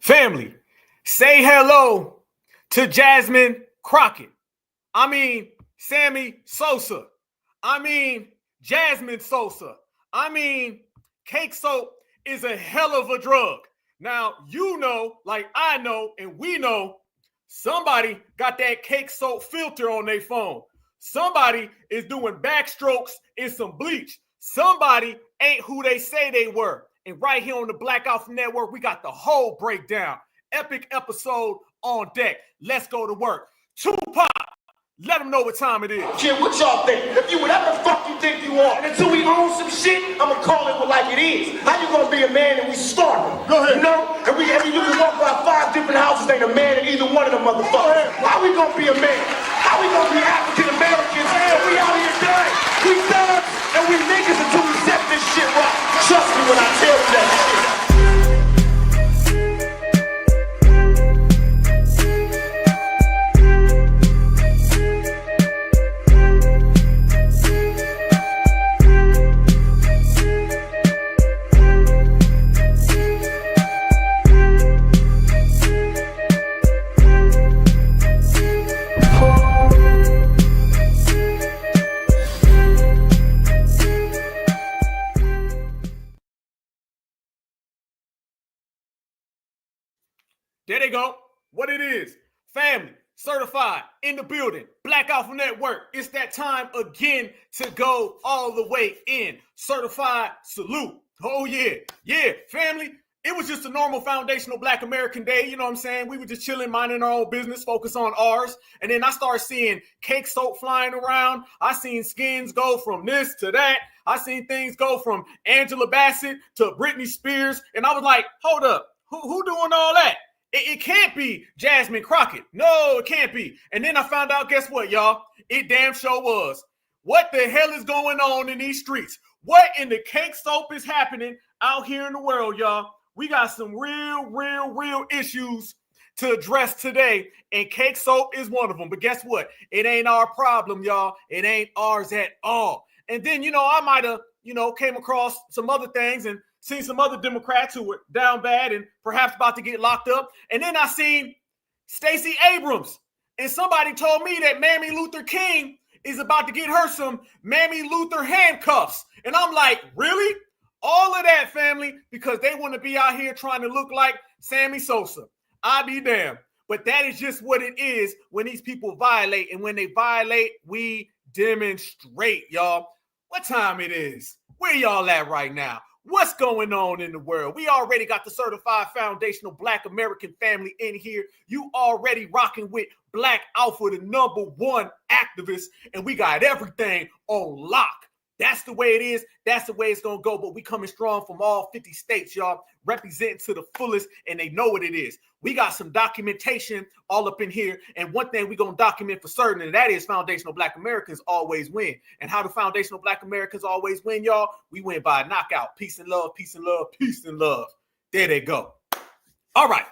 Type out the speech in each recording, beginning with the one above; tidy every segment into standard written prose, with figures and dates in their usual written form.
Family, say hello to Jasmine Crockett. I mean, Sammy Sosa. I mean, Jasmine Sosa. I mean, cake soap is a hell of a drug. Now, you know, like I know, and we know, somebody got that cake soap filter on their phone. Somebody is doing backstrokes in some bleach. Somebody ain't who they say they were. And right here on the Black Alpha Network, we got the whole breakdown. Epic episode on deck. Let's go to work. Tupac, let them know what time it is. Kid, what y'all think? If you whatever the fuck you think you are, and until we own some shit, I'ma call it like it is. How you gonna be a man and we starving? Go ahead. You know? And you can walk by 5 different houses, ain't a man in either one of them motherfuckers. How we gonna be a man? How we gonna be African Americans? And we out here dying. We thugs and we niggas until we set this shit right. Trust me when I tell you that shit. There they go. What it is. Family, certified, in the building. Black Alpha Network. It's that time again to go all the way in. Certified salute. Oh, yeah. Yeah, family. It was just a normal foundational Black American day. You know what I'm saying? We were just chilling, minding our own business, focus on ours. And then I started seeing cake soap flying around. I seen skins go from this to that. I seen things go from Angela Bassett to Britney Spears. And I was like, hold up. Who doing all that? It can't be Jasmine Crockett. No, it can't be. And then I found out, guess what, y'all? It damn sure was. What the hell is going on in these streets? What in the cake soap is happening out here in the world, y'all? We got some real issues to address today, and cake soap is one of them. But guess what? It ain't our problem, y'all. It ain't ours at all. And then, I might have, came across some other things and seen some other Democrats who were down bad and perhaps about to get locked up. And then I seen Stacy Abrams. And somebody told me that Mammy Luther King is about to get her some Mammy Luther handcuffs. And I'm like, really? All of that, family, because they want to be out here trying to look like Sammy Sosa. I be damned. But that is just what it is when these people violate. And when they violate, we demonstrate, y'all. What time it is? Where y'all at right now? What's going on in the world? We already got the certified foundational Black American family in here. You already rocking with Black Alpha, the #1 activist, and we got everything on lock. That's the way it is. That's the way it's going to go. But we coming strong from all 50 states, y'all, representing to the fullest, and they know what it is. We got some documentation all up in here. And one thing we're going to document for certain, and that is foundational Black Americans always win. And how do foundational Black Americans always win, y'all? We win by a knockout. Peace and love, peace and love, peace and love. There they go. All right.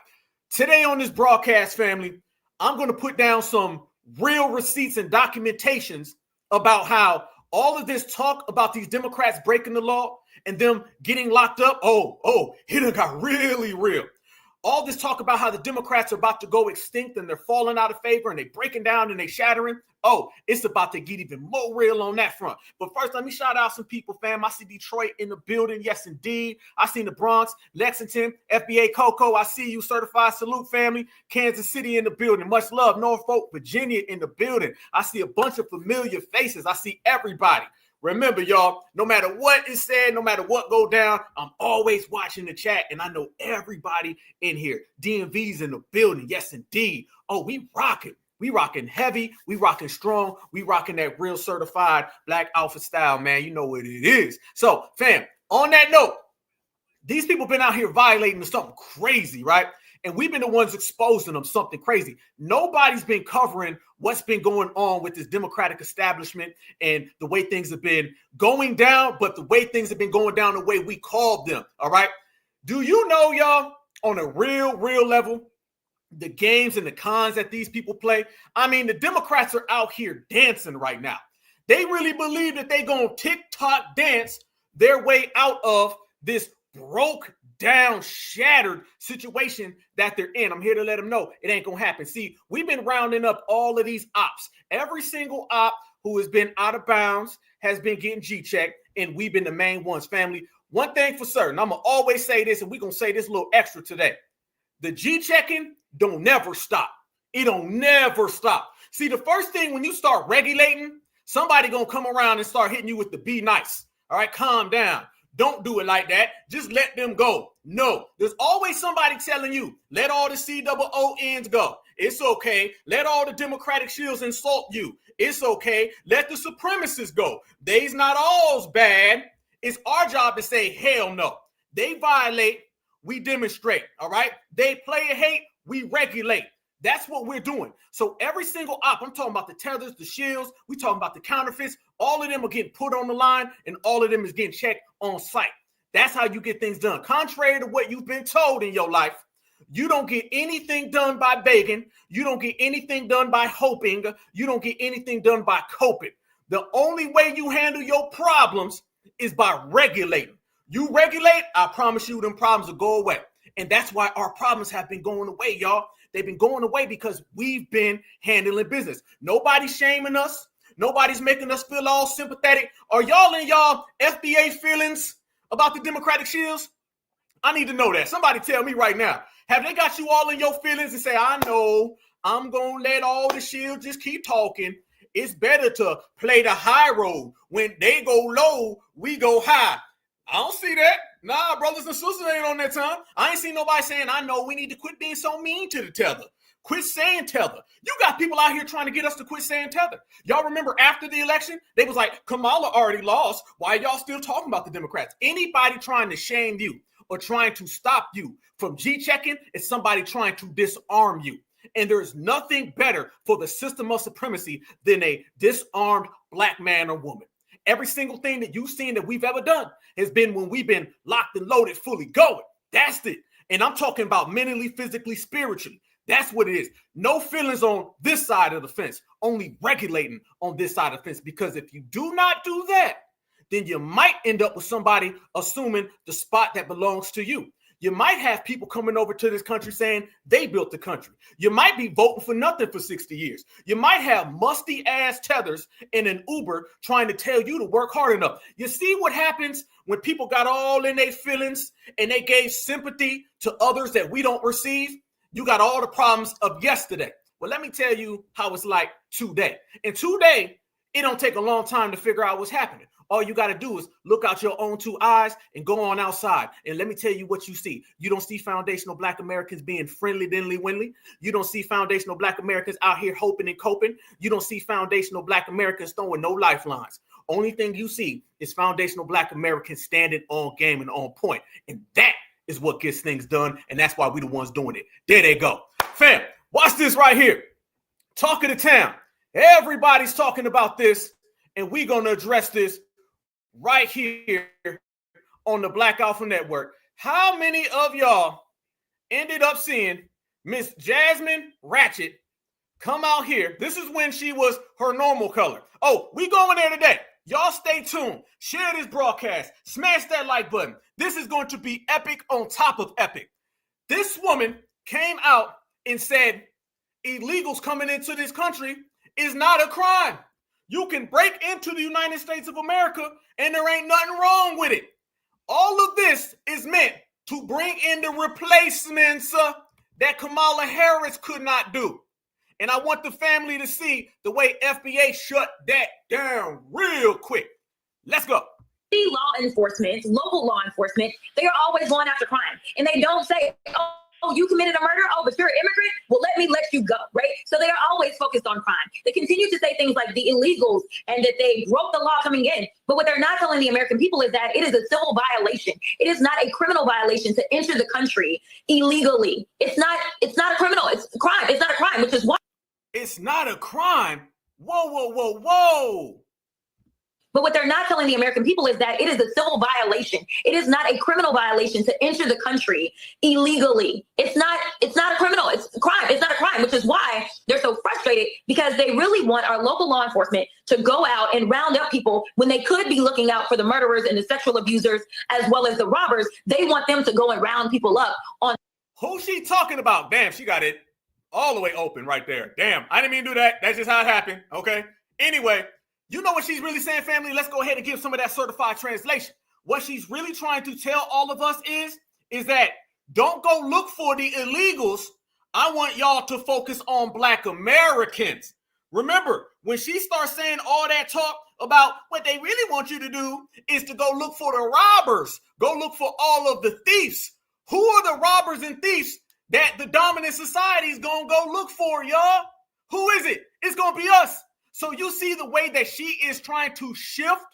Today on this broadcast, family, I'm going to put down some real receipts and documentations about how all of this talk about these Democrats breaking the law and them getting locked up, it done got really real. All this talk about how the Democrats are about to go extinct and they're falling out of favor and they breaking down and they shattering. It's about to get even more real on that front. But first, let me shout out some people, fam. I see Detroit in the building. Yes, indeed. I seen the Bronx, Lexington, FBA Coco. I see you. Certified salute, family. Kansas City in the building. Much love. Norfolk, Virginia in the building. I see a bunch of familiar faces. I see everybody. Remember, y'all, no matter what is said, no matter what go down, I'm always watching the chat, and I know everybody in here. DMV's in the building. Yes, indeed. We rocking. We rocking heavy. We rocking strong. We rocking that real certified Black Alpha style, man. You know what it is. So, fam, on that note, these people been out here violating something crazy, right? And we've been the ones exposing them something crazy. Nobody's been covering what's been going on with this Democratic establishment and the way things have been going down, but the way things have been going down the way we called them, all right? Do you know, y'all, on a real level, the games and the cons that these people play? I mean, the Democrats are out here dancing right now. They really believe that they're going to TikTok dance their way out of this broke down, shattered situation that they're in. I'm here to let them know it ain't gonna happen. See, we've been rounding up all of these ops. Every single op who has been out of bounds has been getting G-checked, and we've been the main ones. Family, one thing for certain, I'm gonna always say this, and we're gonna say this a little extra today. The G-checking don't never stop. It don't never stop. See, the first thing when you start regulating, somebody gonna come around and start hitting you with the be nice. All right, calm down. Don't do it like that. Just let them go. No, there's always somebody telling you, let all the COONs go. It's okay. Let all the Democratic shields insult you. It's okay. Let the supremacists go. They's not all's bad. It's our job to say, hell no. They violate, we demonstrate, all right? They play hate, we regulate. That's what we're doing. So every single op, I'm talking about the tethers, the shields, we talking about the counterfeits, all of them are getting put on the line, and all of them is getting checked on site. That's how you get things done. Contrary to what you've been told in your life, you don't get anything done by begging. You don't get anything done by hoping. You don't get anything done by coping. The only way you handle your problems is by regulating. You regulate, I promise you them problems will go away. And that's why our problems have been going away, y'all. They've been going away because we've been handling business. Nobody's shaming us. Nobody's making us feel all sympathetic. Are y'all in y'all FBA feelings about the Democratic shields? I need to know that. Somebody tell me right now. Have they got you all in your feelings and say, I know I'm going to let all the shields just keep talking. It's better to play the high road. When they go low, we go high. I don't see that. Nah, brothers and sisters ain't on that time. I ain't seen nobody saying, I know we need to quit being so mean to the tether. Quit saying tether. You got people out here trying to get us to quit saying tether. Y'all remember after the election, they was like, Kamala already lost. Why y'all still talking about the Democrats? Anybody trying to shame you or trying to stop you from G-checking is somebody trying to disarm you. And there's nothing better for the system of supremacy than a disarmed black man or woman. Every single thing that you've seen that we've ever done has been when we've been locked and loaded, fully going. That's it. And I'm talking about mentally, physically, spiritually. That's what it is. No feelings on this side of the fence, only regulating on this side of the fence. Because if you do not do that, then you might end up with somebody assuming the spot that belongs to you. You might have people coming over to this country saying they built the country. You might be voting for nothing for 60 years. You might have musty ass tethers in an Uber trying to tell you to work hard enough. You see what happens when people got all in their feelings and they gave sympathy to others that we don't receive? You got all the problems of yesterday. Well, let me tell you how it's like today. And today, it don't take a long time to figure out what's happening. All you got to do is look out your own two eyes and go on outside. And let me tell you what you see. You don't see foundational black Americans being friendly, diddly-windly. You don't see foundational black Americans out here hoping and coping. You don't see foundational black Americans throwing no lifelines. Only thing you see is foundational black Americans standing on game and on point. And that is what gets things done. And that's why we the ones doing it. There they go. Fam, watch this right here. Talk of the town. Everybody's talking about this. And we're going to address this right here on the Black Alpha Network. How many of y'all ended up seeing Miss Jasmine Ratchet come out here? This is when she was her normal color. Oh, we going there today. Y'all stay tuned. Share this broadcast. Smash that like button. This is going to be epic on top of epic. This woman came out and said illegals coming into this country is not a crime. You can break into the United States of America and there ain't nothing wrong with it. All of this is meant to bring in the replacements that Kamala Harris could not do. And I want the family to see the way FBA shut that down real quick. Let's go. Law enforcement, local law enforcement, they are always going after crime. And they don't say, oh, you committed a murder? Oh, but you're an immigrant? Well, let me let you go, right? So they are always focused on crime. They continue to say things like the illegals and that they broke the law coming in. But what they're not telling the American people is that it is a civil violation. It is not a criminal violation to enter the country illegally. It's not a criminal. It's a crime. It's not a crime, which is why. It's not a crime. Whoa, whoa, whoa, whoa. But what they're not telling the American people is that it is a civil violation. It is not a criminal violation to enter the country illegally. It's not a criminal. It's a crime. It's not a crime, which is why They're so frustrated because they really want our local law enforcement to go out and round up people when they could be looking out for the murderers and the sexual abusers as well as the robbers. They want them to go and round people up on. Who's she talking about? Damn, she got it all the way open right there. Damn, I didn't mean to do that. That's just how it happened. Okay. Anyway, you know what she's really saying, family? Let's go ahead and give some of that certified translation. What she's really trying to tell all of us is that don't go look for the illegals. I want y'all to focus on Black Americans. Remember, when she starts saying all that talk about what they really want you to do is to go look for the robbers, go look for all of the thieves. Who are the robbers and thieves that the dominant society is going to go look for, y'all? Who is it? It's going to be us. So you see the way that she is trying to shift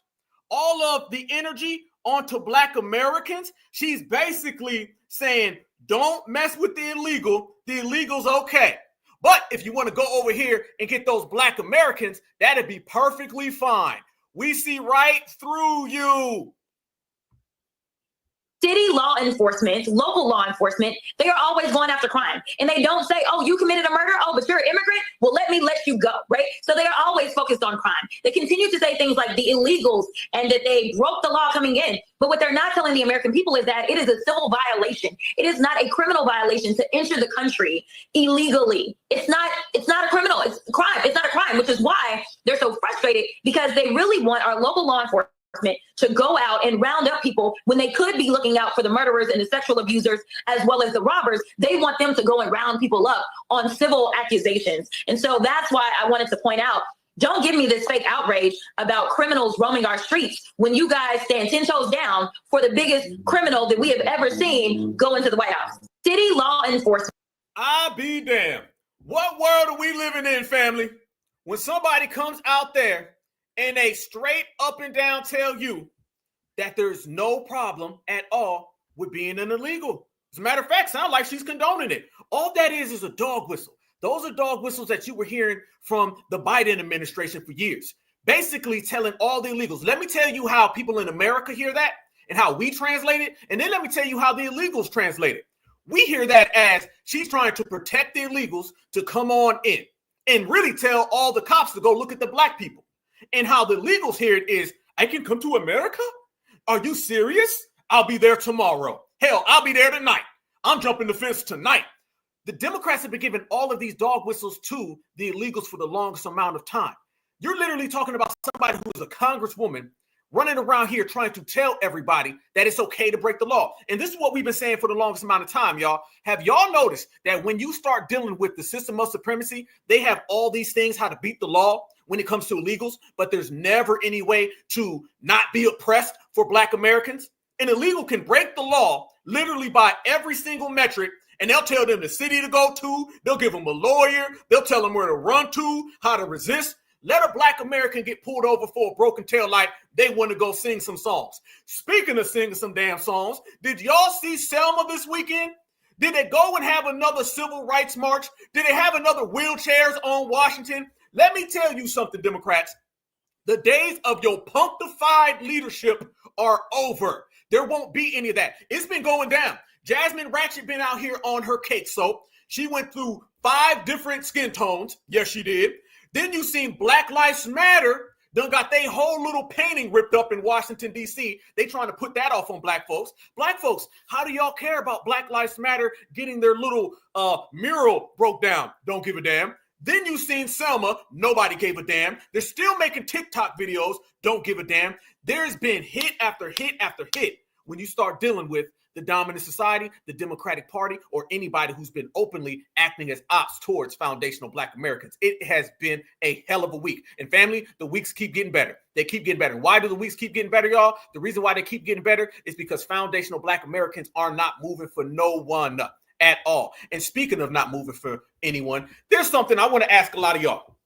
all of the energy onto Black Americans. She's basically saying, don't mess with the illegal. The illegal's okay. But if you want to go over here and get those Black Americans, that'd be perfectly fine. We see right through you. City law enforcement, local law enforcement, they are always going after crime. And they don't say, oh, you committed a murder? Oh, but you're an immigrant? Well, let me let you go, right? So they are always focused on crime. They continue to say things like the illegals and that they broke the law coming in. But what they're not telling the American people is that it is a civil violation. It is not a criminal violation to enter the country illegally. It's not a criminal. It's a crime. It's not a crime, which is why they're so frustrated, because they really want our local law enforcement to go out and round up people when they could be looking out for the murderers and the sexual abusers as well as the robbers. They want them to go and round people up on civil accusations. And so that's why I wanted to point out, don't give me this fake outrage about criminals roaming our streets when you guys stand 10 toes down for the biggest criminal that we have ever seen go into the White House. City law enforcement. I'll be damned. What world are we living in, family? When somebody comes out there and they straight up and down tell you that there's no problem at all with being an illegal. As a matter of fact, sounds like she's condoning it. All that is a dog whistle. Those are dog whistles that you were hearing from the Biden administration for years, basically telling all the illegals. Let me tell you how people in America hear that and how we translate it. And then let me tell you how the illegals translate it. We hear that as she's trying to protect the illegals to come on in and really tell all the cops to go look at the Black people. And how the legals hear it is, I can come to America? Are you serious? I'll be there tomorrow. Hell, I'll be there tonight. I'm jumping the fence tonight. The Democrats have been giving all of these dog whistles to the illegals for the longest amount of time. You're literally talking about somebody who is a congresswoman running around here trying to tell everybody that it's okay to break the law. And this is what we've been saying for the longest amount of time, y'all. Have y'all noticed that when you start dealing with the system of supremacy, they have all these things, how to beat the law when it comes to illegals, but there's never any way to not be oppressed for Black Americans? An illegal can break the law literally by every single metric, and they'll tell them the city to go to, they'll give them a lawyer, they'll tell them where to run to, how to resist. Let a Black American get pulled over for a broken tail light, they want to go sing some songs. Speaking of singing some damn songs, did y'all see Selma this weekend? Did they go and have another civil rights march? Did they have another wheelchairs on Washington? Let me tell you something, Democrats. The days of your punctified leadership are over. There won't be any of that. It's been going down. Jasmine Ratchet been out here on her cake soap. She went through 5 different skin tones. Yes, she did. Then you seen Black Lives Matter done got their whole little painting ripped up in Washington, D.C. They trying to put that off on Black folks. Black folks, how do y'all care about Black Lives Matter getting their little mural broke down? Don't give a damn. Then you seen Selma, nobody gave a damn. They're still making TikTok videos, don't give a damn. There's been hit after hit after hit when you start dealing with the dominant society, the Democratic Party, or anybody who's been openly acting as ops towards foundational Black Americans. It has been a hell of a week. And family, the weeks keep getting better. They keep getting better. Why do the weeks keep getting better, y'all? The reason why they keep getting better is because foundational Black Americans are not moving for no one at all. And speaking of not moving for anyone, there's something I want to ask a lot of y'all.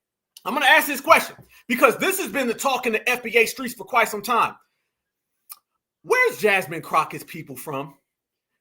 I'm going to ask this question because this has been the talk in the FBA streets for quite some time. Where's Jasmine Crockett's people from?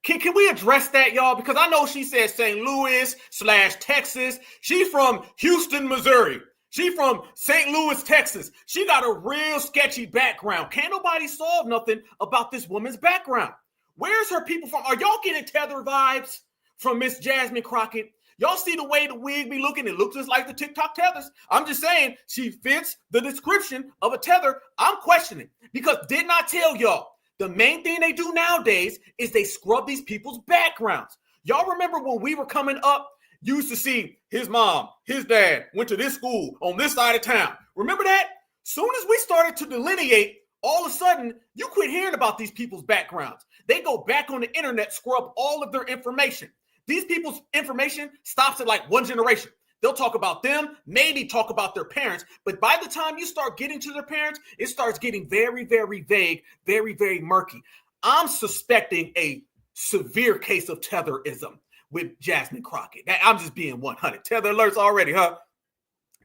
Can we address that, y'all? Because I know she says St. Louis/Texas. She from Houston, Missouri. She from St. Louis, Texas. She got a real sketchy background. Can't nobody solve nothing about this woman's background. Where's her people from? Are y'all getting tether vibes from Miss Jasmine Crockett? Y'all see the way the wig be looking? It looks just like the TikTok tethers. I'm just saying she fits the description of a tether. I'm questioning because didn't I tell y'all the main thing they do nowadays is they scrub these people's backgrounds. Y'all remember when we were coming up, you used to see his mom, his dad went to this school on this side of town. Remember that? Soon as we started to delineate, all of a sudden, you quit hearing about these people's backgrounds. They go back on the internet, scrub all of their information. These people's information stops at like one generation. They'll talk about them, maybe talk about their parents. But by the time you start getting to their parents, it starts getting very, very vague, very, very murky. I'm suspecting a severe case of tetherism with Jasmine Crockett. I'm just being 100. Tether alerts already, huh?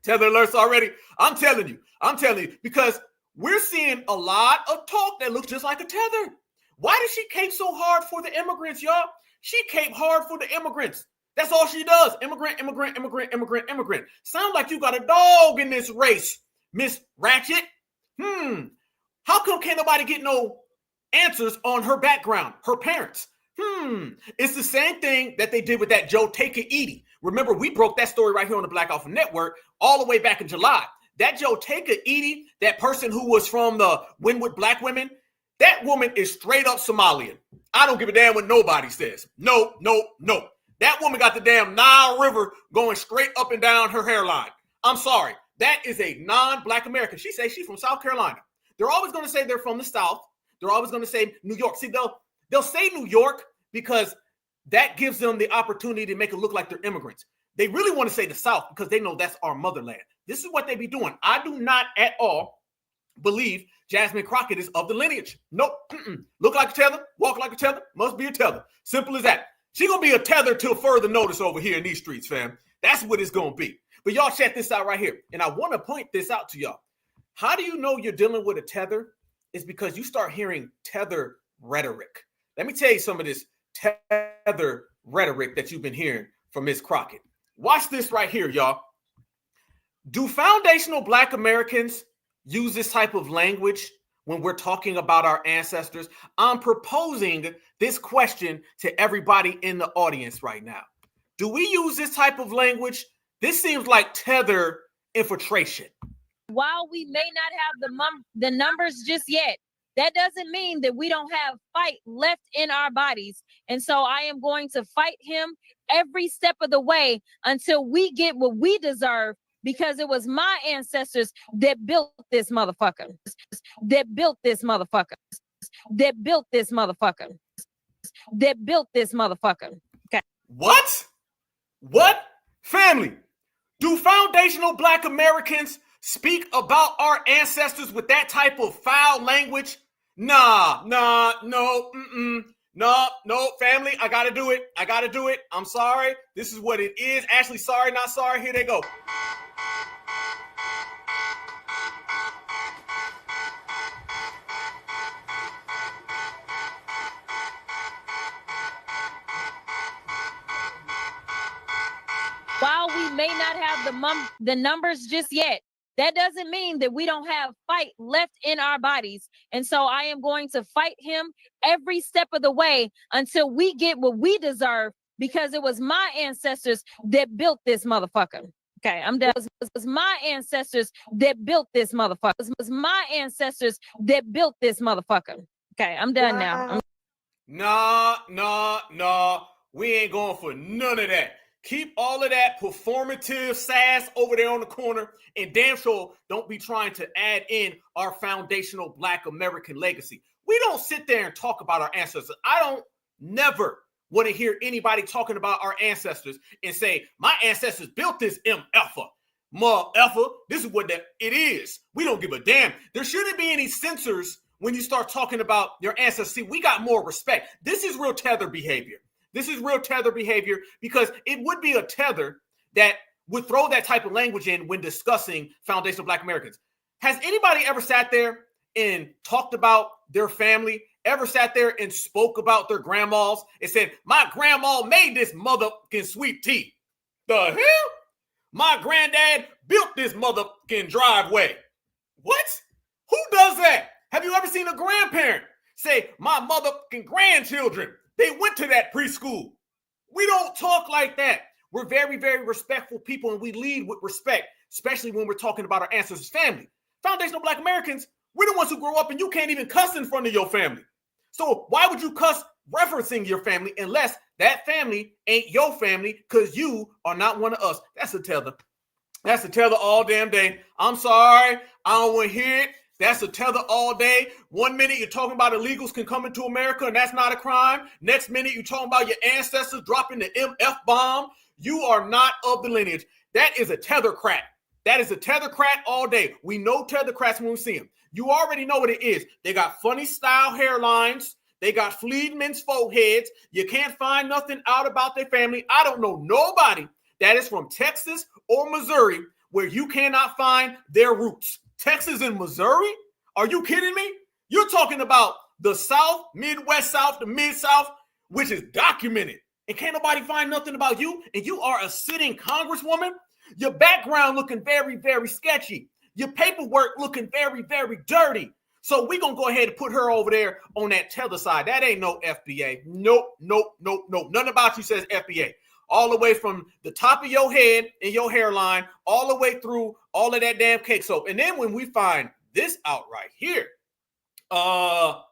Tether alerts already. I'm telling you, because we're seeing a lot of talk that looks just like a tether. Why does she cape so hard for the immigrants, y'all? She cape hard for the immigrants. That's all she does. Immigrant. Sound like you got a dog in this race, Miss Ratchet. How come can't nobody get no answers on her background, her parents? It's the same thing that they did with that Joe Take It Edie. Remember, we broke that story right here on the Black Alpha Network all the way back in July. That Joe Take It Edie, that person who was from the Win with Black Women, that woman is straight up Somalian. I don't give a damn what nobody says. No. That woman got the damn Nile River going straight up and down her hairline. I'm sorry. That is a non-Black American. She says she's from South Carolina. They're always going to say they're from the South. They're always going to say New York. See, they'll say New York because that gives them the opportunity to make it look like they're immigrants. They really want to say the South because they know that's our motherland. This is what they be doing. I do not at all believe Jasmine Crockett is of the lineage. Nope. Look like a tether, walk like a tether, must be a tether. Simple as that. She gonna be a tether till further notice over here in these streets, fam. That's what it's gonna be. But y'all check this out right here. And I want to point this out to y'all. How do you know you're dealing with a tether? It's because you start hearing tether rhetoric. Let me tell you some of this tether rhetoric that you've been hearing from Ms. Crockett. Watch this right here, y'all. Do foundational Black Americans use this type of language when we're talking about our ancestors? I'm proposing this question to everybody in the audience right now. Do we use this type of language? This seems like tether infiltration. While we may not have the numbers just yet, that doesn't mean that we don't have fight left in our bodies. And so I am going to fight him every step of the way until we get what we deserve, because it was my ancestors that built this motherfucker. That built this motherfucker. That built this motherfucker. That built this motherfucker. Okay. What? Family, do foundational Black Americans speak about our ancestors with that type of foul language? No, family, I gotta do it. I'm sorry. This is what it is. Ashley, sorry, not sorry. Here they go. While we may not have the numbers just yet, that doesn't mean that we don't have fight left in our bodies. And so I am going to fight him every step of the way until we get what we deserve, because it was my ancestors that built this motherfucker. Okay, I'm done. It was my ancestors that built this motherfucker. It was my ancestors that built this motherfucker. Okay, I'm done now. Nah. We ain't going for none of that. Keep all of that performative sass over there on the corner, and damn sure don't be trying to add in our foundational Black American legacy. We don't sit there and talk about our ancestors. I don't never want to hear anybody talking about our ancestors and say, my ancestors built this MFer. Motherfucker, this is what it is. We don't give a damn. There shouldn't be any censors when you start talking about your ancestors. See, we got more respect. This is real tether behavior. Because it would be a tether that would throw that type of language in when discussing foundational Black Americans. Has anybody ever sat there and talked about their family? Ever sat there and spoke about their grandmas and said, my grandma made this motherfucking sweet tea? The hell? My granddad built this motherfucking driveway. What? Who does that? Have you ever seen a grandparent say, my motherfucking grandchildren, they went to that preschool? We don't talk like that. We're very, very respectful people, and we lead with respect, especially when we're talking about our ancestors' family. Foundational Black Americans, we're the ones who grow up and you can't even cuss in front of your family. So why would you cuss referencing your family unless that family ain't your family because you are not one of us? That's a tether. That's a tether all damn day. I'm sorry. I don't want to hear it. That's a tether all day. 1 minute you're talking about illegals can come into America and that's not a crime. Next minute you're talking about your ancestors dropping the MF bomb. You are not of the lineage. That is a tethercrat. That is a tethercrat all day. We know tethercrats when we see them. You already know what it is. They got funny style hairlines. They got Fleedman's foreheads. You can't find nothing out about their family. I don't know nobody that is from Texas or Missouri where you cannot find their roots. Texas and Missouri? Are you kidding me? You're talking about the South, Midwest South, the Mid-South, which is documented. And can't nobody find nothing about you? And you are a sitting congresswoman? Your background looking very, very sketchy. Your paperwork looking very, very dirty. So we're going to go ahead and put her over there on that tether side. That ain't no FBA. Nope. Nothing about you says FBA. All the way from the top of your head and your hairline, all the way through all of that damn cake soap. And then when we find this out right here, what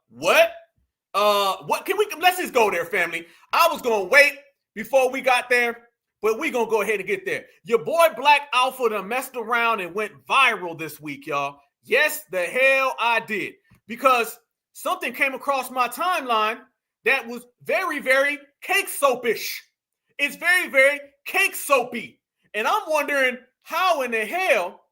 can we, let's just go there, family. I was going to wait before we got there, but we going to go ahead and get there. Your boy Black Alpha done messed around and went viral this week, y'all. Yes, the hell I did. Because something came across my timeline that was very, very cake soapish. It's very, very cake soapy. And I'm wondering how in the hell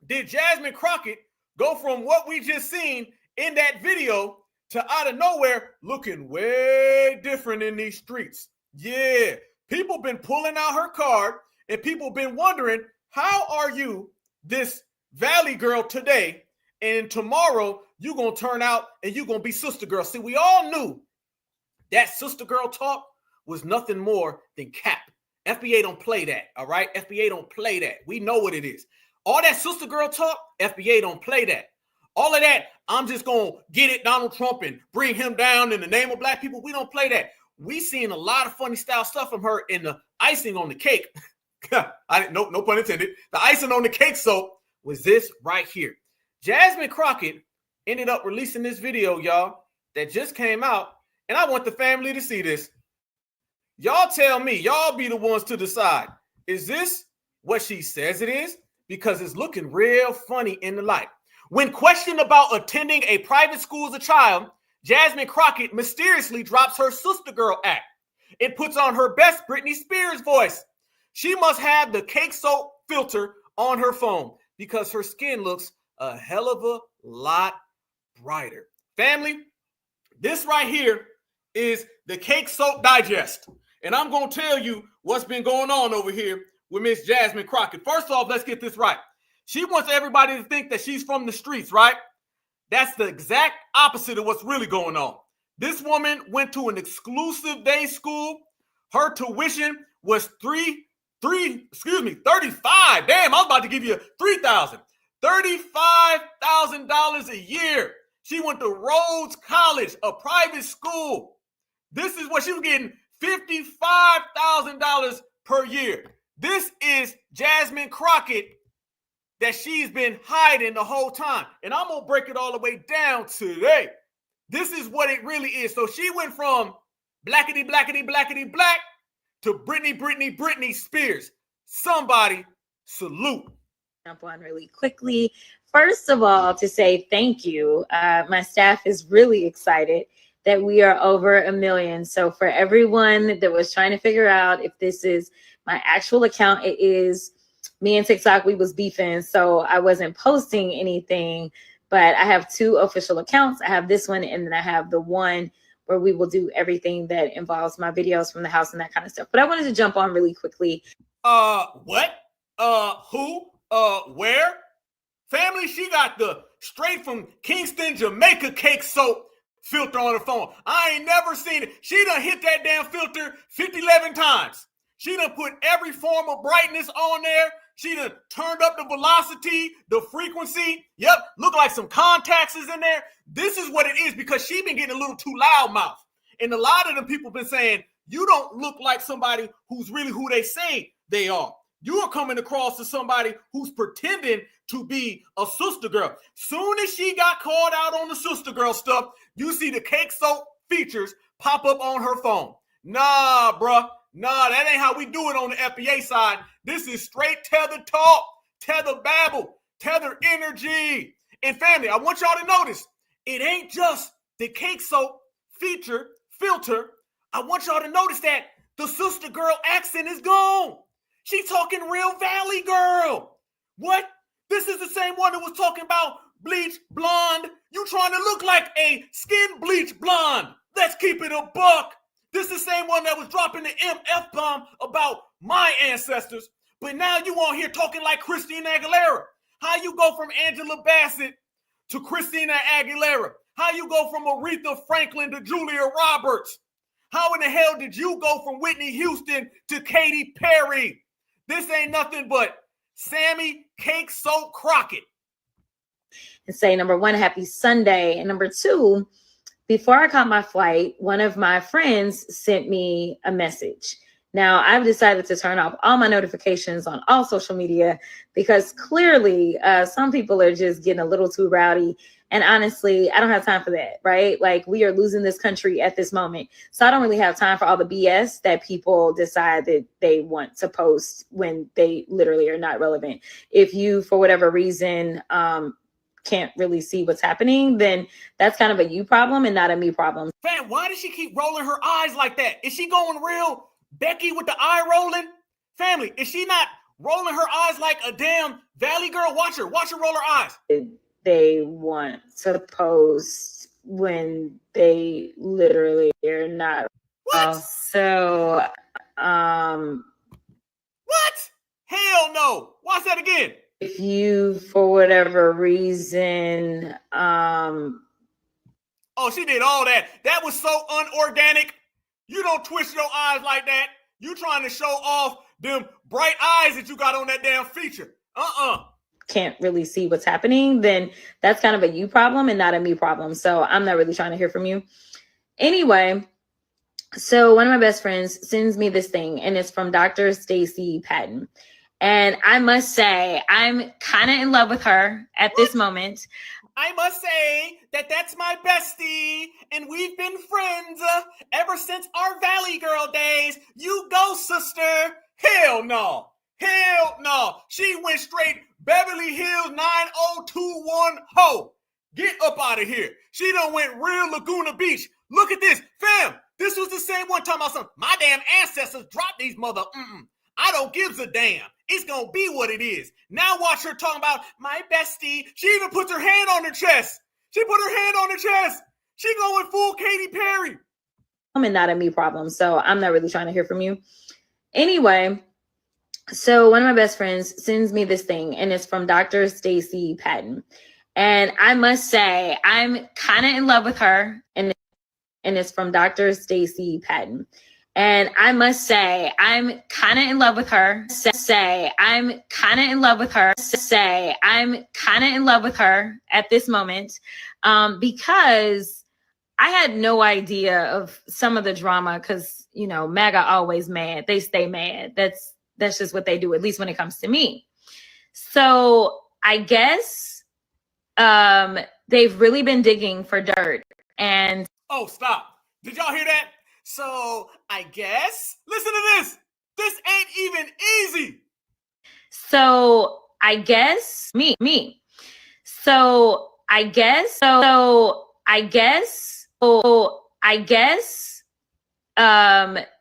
did Jasmine Crockett go from what we just seen in that video to out of nowhere looking way different in these streets? Yeah, people been pulling out her card and people been wondering, how are you this Valley girl today and tomorrow you gonna turn out and you gonna be sister girl? See, we all knew that sister girl talk was nothing more than cap. FBA don't play that, all right? FBA don't play that. We know what it is. All that sister girl talk, FBA don't play that. All of that, I'm just gonna get it Donald Trump and bring him down in the name of Black people. We don't play that. We seen a lot of funny style stuff from her in the icing on the cake. No pun intended. The icing on the cake soap was this right here. Jasmine Crockett ended up releasing this video, y'all, that just came out, and I want the family to see this. Y'all tell me, y'all be the ones to decide. Is this what she says it is? Because it's looking real funny in the light. When questioned about attending a private school as a child, Jasmine Crockett mysteriously drops her sister girl act. It puts on her best Britney Spears voice. She must have the cake soap filter on her phone because her skin looks a hell of a lot brighter. Family, this right here is the Cake Soap Digest. And I'm going to tell you what's been going on over here with Miss Jasmine Crockett. First off, let's get this right. She wants everybody to think that she's from the streets, right? That's the exact opposite of what's really going on. This woman went to an exclusive day school. Her tuition was $35. Damn, I was about to give you $3,000. $35,000 a year. She went to Rhodes College, a private school. This is what she was getting, $55,000 per year. This is Jasmine Crockett that she's been hiding the whole time. And I'm going to break it all the way down today. This is what it really is. So she went from blackety, blackety, blackety, black to Britney Spears. Somebody salute. Jump on really quickly. First of all, to say thank you. My staff is really excited that we are over 1 million. So for everyone that was trying to figure out if this is my actual account, it is. Me and TikTok, we was beefing, so I wasn't posting anything, but I have 2 official accounts. I have this one, and then I have the one where we will do everything that involves my videos from the house and that kind of stuff. But I wanted to jump on really quickly. What? Who? Where? Family, she got the straight from Kingston, Jamaica cake soap filter on her phone. I ain't never seen it. She done hit that damn filter 11 times. She done put every form of brightness on there. She done turned up the velocity, the frequency. Yep, look like some contacts is in there. This is what it is because she been getting a little too loud mouth. And a lot of them people been saying, you don't look like somebody who's really who they say they are. You are coming across as somebody who's pretending to be a sister girl. Soon as she got called out on the sister girl stuff, you see the cake soap features pop up on her phone. Nah, bruh. Nah, that ain't how we do it on the FBA side. This is straight tether talk, tether babble, tether energy. And family, I want y'all to notice, it ain't just the cake soap filter. I want y'all to notice that the sister girl accent is gone. She talking real Valley girl. What? This is the same one that was talking about bleach blonde. You trying to look like a skin bleach blonde. Let's keep it a buck. This is the same one that was dropping the MF bomb about my ancestors. But now you on here talking like Christina Aguilera. How you go from Angela Bassett to Christina Aguilera? How you go from Aretha Franklin to Julia Roberts? How in the hell did you go from Whitney Houston to Katy Perry? This ain't nothing but Sammy Cake Soap Crockett. And say, number one, happy Sunday. And number two, before I caught my flight, one of my friends sent me a message. Now, I've decided to turn off all my notifications on all social media because clearly some people are just getting a little too rowdy. And honestly, I don't have time for that, right? Like, we are losing this country at this moment. So I don't really have time for all the BS that people decide that they want to post when they literally are not relevant. If you, for whatever reason, can't really see what's happening, then that's kind of a you problem and not a me problem. Fam, why does she keep rolling her eyes like that? Is she going real Becky with the eye rolling? Family, is she not rolling her eyes like a damn Valley girl? Watch her roll her eyes. They want to post when they literally are not. What? What? Hell no. Watch that again. If you, for whatever reason, oh, she did all that. That was so unorganic. You don't twist your eyes like that. You trying to show off them bright eyes that you got on that damn feature. Can't really see what's happening, then that's kind of a you problem and not a me problem. So I'm not really trying to hear from you. Anyway, so one of my best friends sends me this thing, and it's from Dr. Stacy Patton. And I must say, I'm kind of in love with her at this moment. I must say that that's my bestie, and we've been friends ever since our Valley Girl days. You go, sister. Hell no. Hell no. She went straight Beverly Hills 9021 ho. Get up out of here. She done went real Laguna Beach. Look at this. Fam, this was the same one talking about something. My damn ancestors dropped these mother. I don't give a damn. It's going to be what it is. Now watch her talking about my bestie. She even puts her hand on her chest. She put her hand on her chest. She going full Katy Perry. And not a me problem. So I'm not really trying to hear from you. Anyway, so one of my best friends sends me this thing, and it's from Dr. Stacy Patton. And I must say, I'm kind of in love with her. And it's from Dr. Stacy Patton. And I must say, I'm kind of in love with her. I'm kind of in love with her at this moment, because I had no idea of some of the drama, because, you know, MAGA always mad. They stay mad. That's just what they do, at least when it comes to me. So I guess they've really been digging for dirt. And oh, stop. Did y'all hear that? So I guess, listen to this. This ain't even easy. So I guess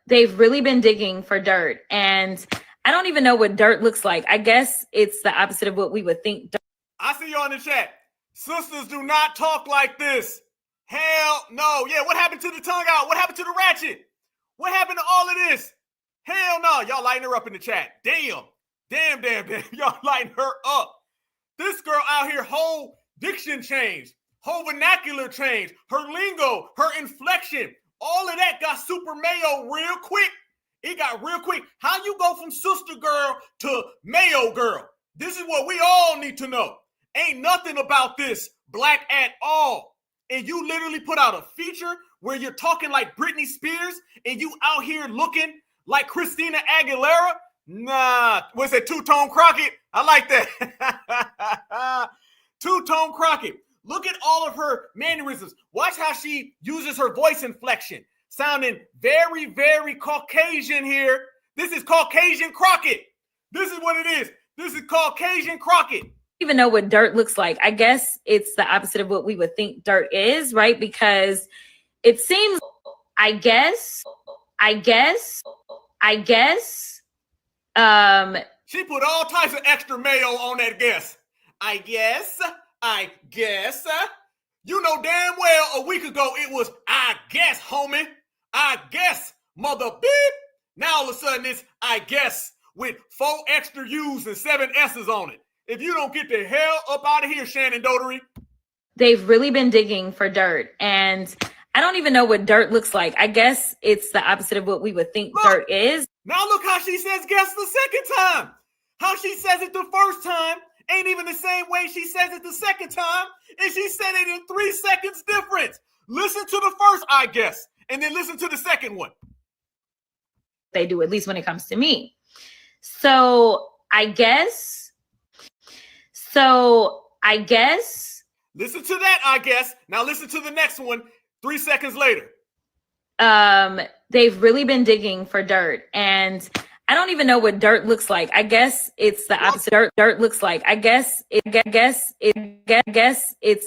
they've really been digging for dirt, and I don't even know what dirt looks like. I guess it's the opposite of what we would think. I see you on the chat. Sisters do not talk like this. Hell no. Yeah, what happened to the tongue out? What happened to the ratchet? What happened to all of this? Hell no. Y'all lighting her up in the chat. Damn. Y'all lighting her up. This girl out here, whole diction changed, whole vernacular changed, her lingo, her inflection, all of that got super mayo real quick. It got real quick. How you go from sister girl to mayo girl? This is what we all need to know. Ain't nothing about this black at all. And you literally put out a feature where you're talking like Britney Spears and you out here looking like Christina Aguilera? Nah, what's it, Two-Tone Crockett? I like that. Two-Tone Crockett. Look at all of her mannerisms. Watch how she uses her voice inflection, sounding very, very Caucasian here. This is Caucasian Crockett. This is what it is. This is Caucasian Crockett. Even know what dirt looks like. I guess it's the opposite of what we would think dirt is, right? Because it seems, I guess, she put all types of extra mayo on that guess. I guess. You know damn well a week ago it was, I guess, homie. I guess, mother beep. Now all of a sudden it's, I guess, with 4 extra U's and 7 S's on it. If you don't get the hell up out of here, Shannon Dotery. They've really been digging for dirt, and I don't even know what dirt looks like. I guess it's the opposite of what we would think dirt is. Now look how she says guess the second time. How she says it the first time ain't even the same way she says it the second time, and she said it in 3 seconds difference. Listen to the first, I guess, and then listen to the second one. They do, at least when it comes to me. So I guess. Listen to that, I guess. Now listen to the next one 3 seconds later. They've really been digging for dirt, and I don't even know what dirt looks like. I guess it's the opposite. Dirt looks like. I guess it's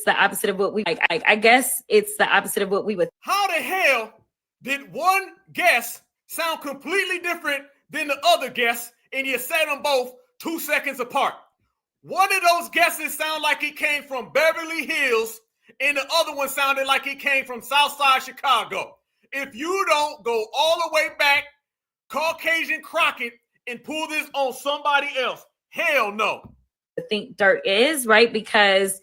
the opposite of what we like. I guess it's the opposite of what we would. How the hell did one guess sound completely different than the other guess, and you said them both 2 seconds apart? One of those guesses sound like it came from Beverly Hills, and the other one sounded like it came from Southside Chicago. If you don't go all the way back, Caucasian Crockett, and pull this on somebody else, hell no. I think dirt is, right? Because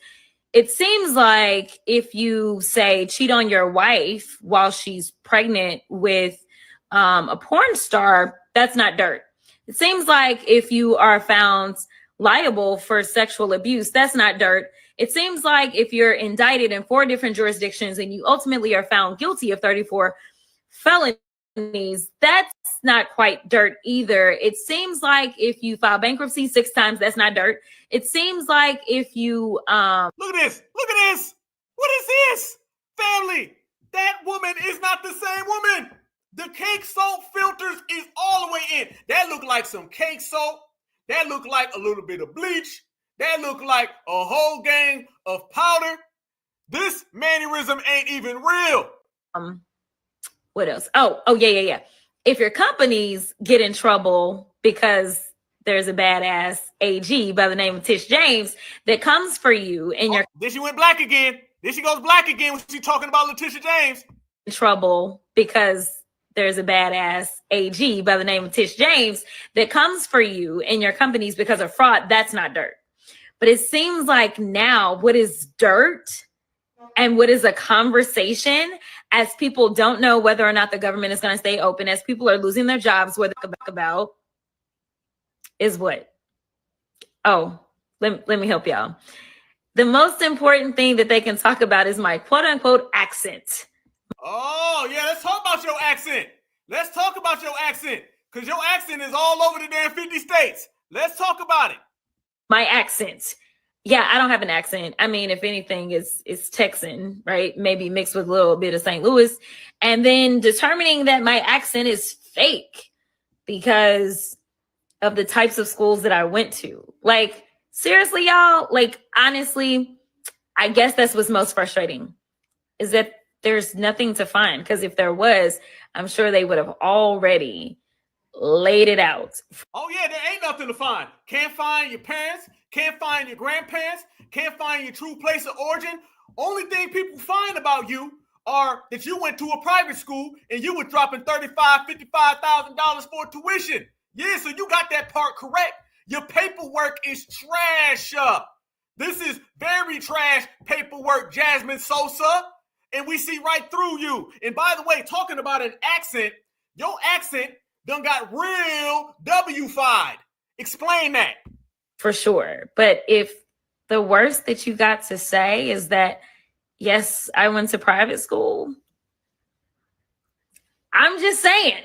it seems like if you say cheat on your wife while she's pregnant with a porn star, that's not dirt. It seems like if you are found liable for sexual abuse, that's not dirt. It seems like if you're indicted in 4 different jurisdictions and you ultimately are found guilty of 34 felonies, that's not quite dirt either. It seems like if you file bankruptcy 6 times, that's not dirt. It seems like if you look at this. What is this? Family, that woman is not the same woman. The cake soap filters is all the way in. That look like some cake soap. That look like a little bit of bleach. That look like a whole gang of powder. This mannerism ain't even real. What else? Oh, yeah. If your companies get in trouble because there's a badass AG by the name of Tish James that comes for you and your then she went black again. Then she goes black again when she's talking about Letitia James. In trouble because there's a badass AG by the name of Tish James that comes for you and your companies because of fraud, that's not dirt. But it seems like now what is dirt and what is a conversation, as people don't know whether or not the government is going to stay open, as people are losing their jobs, what they're about is what? Oh, let me help y'all. The most important thing that they can talk about is my quote unquote accent. Oh, yeah, let's talk about your accent. Let's talk about your accent, because your accent is all over the damn 50 states. Let's talk about it. My accent. Yeah, I don't have an accent. I mean, if anything, it's Texan, right? Maybe mixed with a little bit of St. Louis. And then determining that my accent is fake because of the types of schools that I went to. Like, seriously, y'all, like, honestly, I guess that's what's most frustrating is that there's nothing to find, because if there was, I'm sure they would have already laid it out. Oh, yeah, there ain't nothing to find. Can't find your parents, can't find your grandparents, can't find your true place of origin. Only thing people find about you are that you went to a private school and you were dropping $35,000, $55,000 for tuition. Yeah, so you got that part correct. Your paperwork is trash. This is very trash paperwork, Jasmine Sosa. And we see right through you. And by the way, talking about an accent, your accent done got real W-fied. Explain that. For sure. But if the worst that you got to say is that, yes, I went to private school, I'm just saying,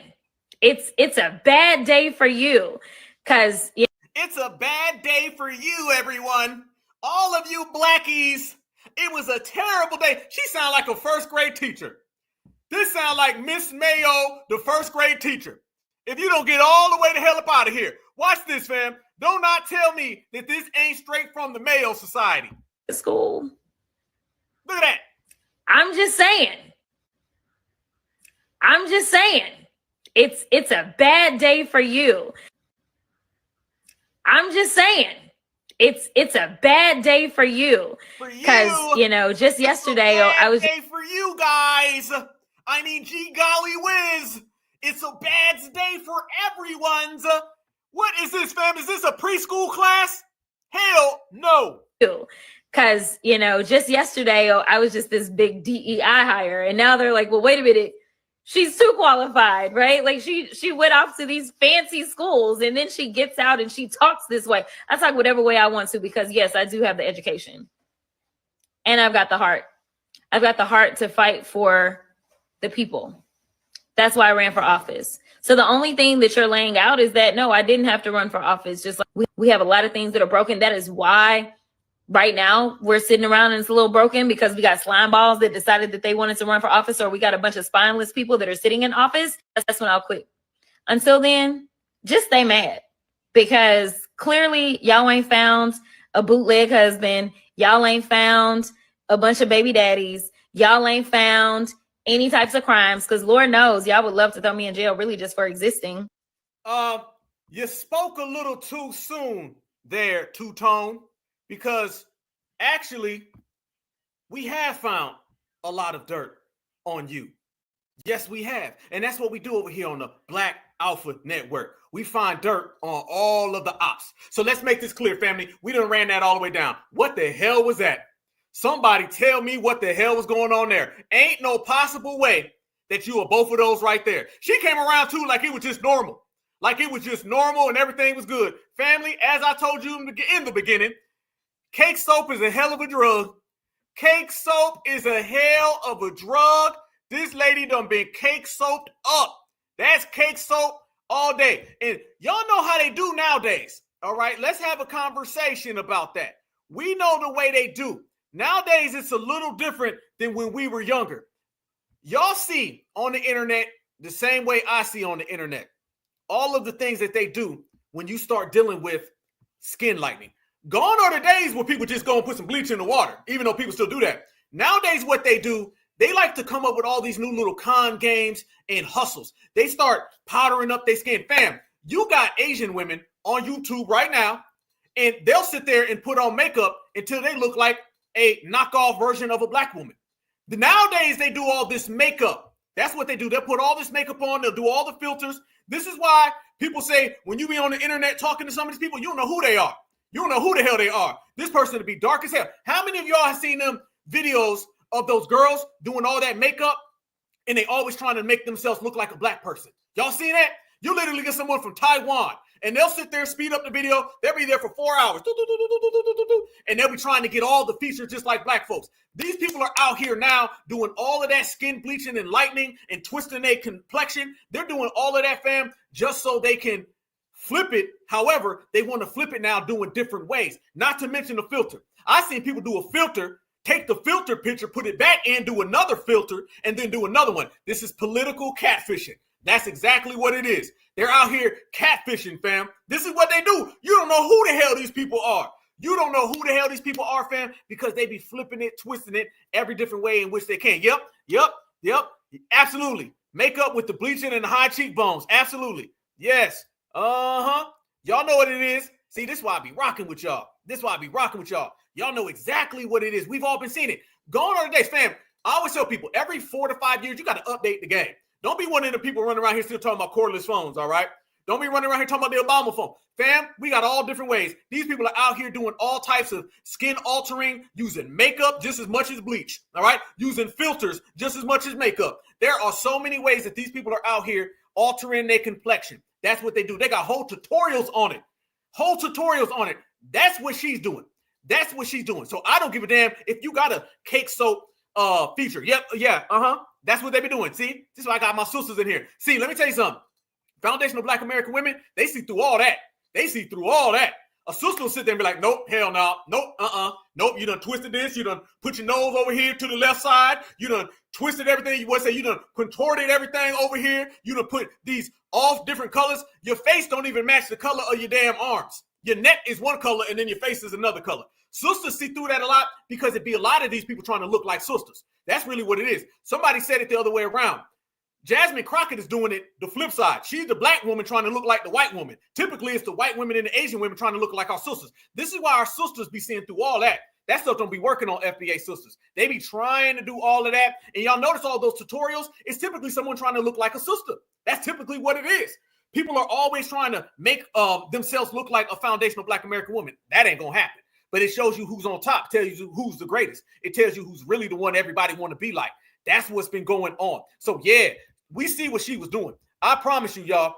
it's a bad day for you, because It's a bad day for you, everyone. All of you blackies. It was a terrible day. She sounds like a first grade teacher. This sounds like Miss Mayo, the first grade teacher. If you don't get all the way the hell up out of here. Watch this, fam. Don't not tell me that this ain't straight from the Mayo Society. school. Look at that. I'm just saying. It's a bad day for you. I'm just saying. It's a bad day for you. Because, just yesterday I was day for you guys. I mean, gee golly whiz. It's a bad day for everyone's. What is this, fam? Is this a preschool class? Hell no. Because, just yesterday I was just this big DEI hire. And now they're like, well, wait a minute. She's too qualified, right? Like she went off to these fancy schools and then she gets out and she talks this way. I talk whatever way I want to because, yes, I do have the education. And I've got the heart. I've got the heart to fight for the people. That's why I ran for office. So the only thing that you're laying out is that, no, I didn't have to run for office. Just like we have a lot of things that are broken. That is why right now we're sitting around and it's a little broken because we got slime balls that decided that they wanted to run for office, or we got a bunch of spineless people that are sitting in office. That's when I'll quit. Until then, just stay mad because clearly y'all ain't found a bootleg husband. Y'all ain't found a bunch of baby daddies. Y'all ain't found any types of crimes because Lord knows y'all would love to throw me in jail really just for existing. You spoke a little too soon there, Two-Tone, because actually we have found a lot of dirt on you. Yes, we have. And that's what we do over here on the Black Alpha Network. We find dirt on all of the ops. So let's make this clear, family. We done ran that all the way down. What the hell was that? Somebody tell me what the hell was going on there. Ain't no possible way that you were both of those right there. She came around too like it was just normal. Like it was just normal and everything was good. Family, as I told you in the beginning, cake soap is a hell of a drug. Cake soap is a hell of a drug. This lady done been cake soaped up. That's cake soap all day. And y'all know how they do nowadays. All right, let's have a conversation about that. We know the way they do. Nowadays, it's a little different than when we were younger. Y'all see on the internet the same way I see on the internet. All of the things that they do when you start dealing with skin lightening. Gone are the days where people just go and put some bleach in the water, even though people still do that. Nowadays, what they do, they like to come up with all these new little con games and hustles. They start powdering up their skin. Fam, you got Asian women on YouTube right now, and they'll sit there and put on makeup until they look like a knockoff version of a black woman. Nowadays, they do all this makeup. That's what they do. They'll put all this makeup on. They'll do all the filters. This is why people say when you be on the internet talking to some of these people, you don't know who they are. You don't know who the hell they are. This person to be dark as hell. How many of y'all have seen them videos of those girls doing all that makeup and they always trying to make themselves look like a black person? Y'all seen that? You literally get someone from Taiwan and they'll sit there, speed up the video. They'll be there for 4 hours. And they'll be trying to get all the features just like black folks. These people are out here now doing all of that skin bleaching and lightening and twisting their complexion. They're doing all of that, fam, just so they can flip it. However, they want to flip it now doing different ways, not to mention the filter. I've seen people do a filter, take the filter picture, put it back in, do another filter, and then do another one. This is political catfishing. That's exactly what it is. They're out here catfishing, fam. This is what they do. You don't know who the hell these people are. You don't know who the hell these people are, fam, because they be flipping it, twisting it every different way in which they can. Yep. Absolutely. Makeup with the bleaching and the high cheekbones. Absolutely. Yes. Y'all know what it is. See, this is why I be rocking with y'all. Y'all know exactly what it is. We've all been seeing it. Gone are the days, fam. I always tell people every 4 to 5 years, you got to update the game. Don't be one of the people running around here still talking about cordless phones, all right? Don't be running around here talking about the Obama phone. Fam, we got all different ways. These people are out here doing all types of skin altering, using makeup just as much as bleach, all right? Using filters just as much as makeup. There are so many ways that these people are out here altering their complexion. That's what they do. They got whole tutorials on it. That's what she's doing. So I don't give a damn if you got a cake soap feature. That's what they be doing. See, this is why I got my sisters in here. See, let me tell you something. Foundational Black American women, they see through all that. They see through all that. A sister will sit there and be like, nope, hell no, nope, nope, you done twisted this, you done put your nose over here to the left side, you done twisted everything, you done contorted everything over here, you done put these off different colors. Your face don't even match the color of your damn arms. Your neck is one color and then your face is another color. Sisters see through that a lot because it be a lot of these people trying to look like sisters. That's really what it is. Somebody said it the other way around. Jasmine Crockett is doing it the flip side. She's the black woman trying to look like the white woman. Typically, it's the white women and the Asian women trying to look like our sisters. This is why our sisters be seeing through all that. That stuff don't be working on FBA sisters. They be trying to do all of that. And y'all notice all those tutorials? It's typically someone trying to look like a sister. That's typically what it is. People are always trying to make themselves look like a foundational Black American woman. That ain't going to happen. But it shows you who's on top, tells you who's the greatest. It tells you who's really the one everybody want to be like. That's what's been going on. So, yeah. We see what she was doing. I promise you, y'all,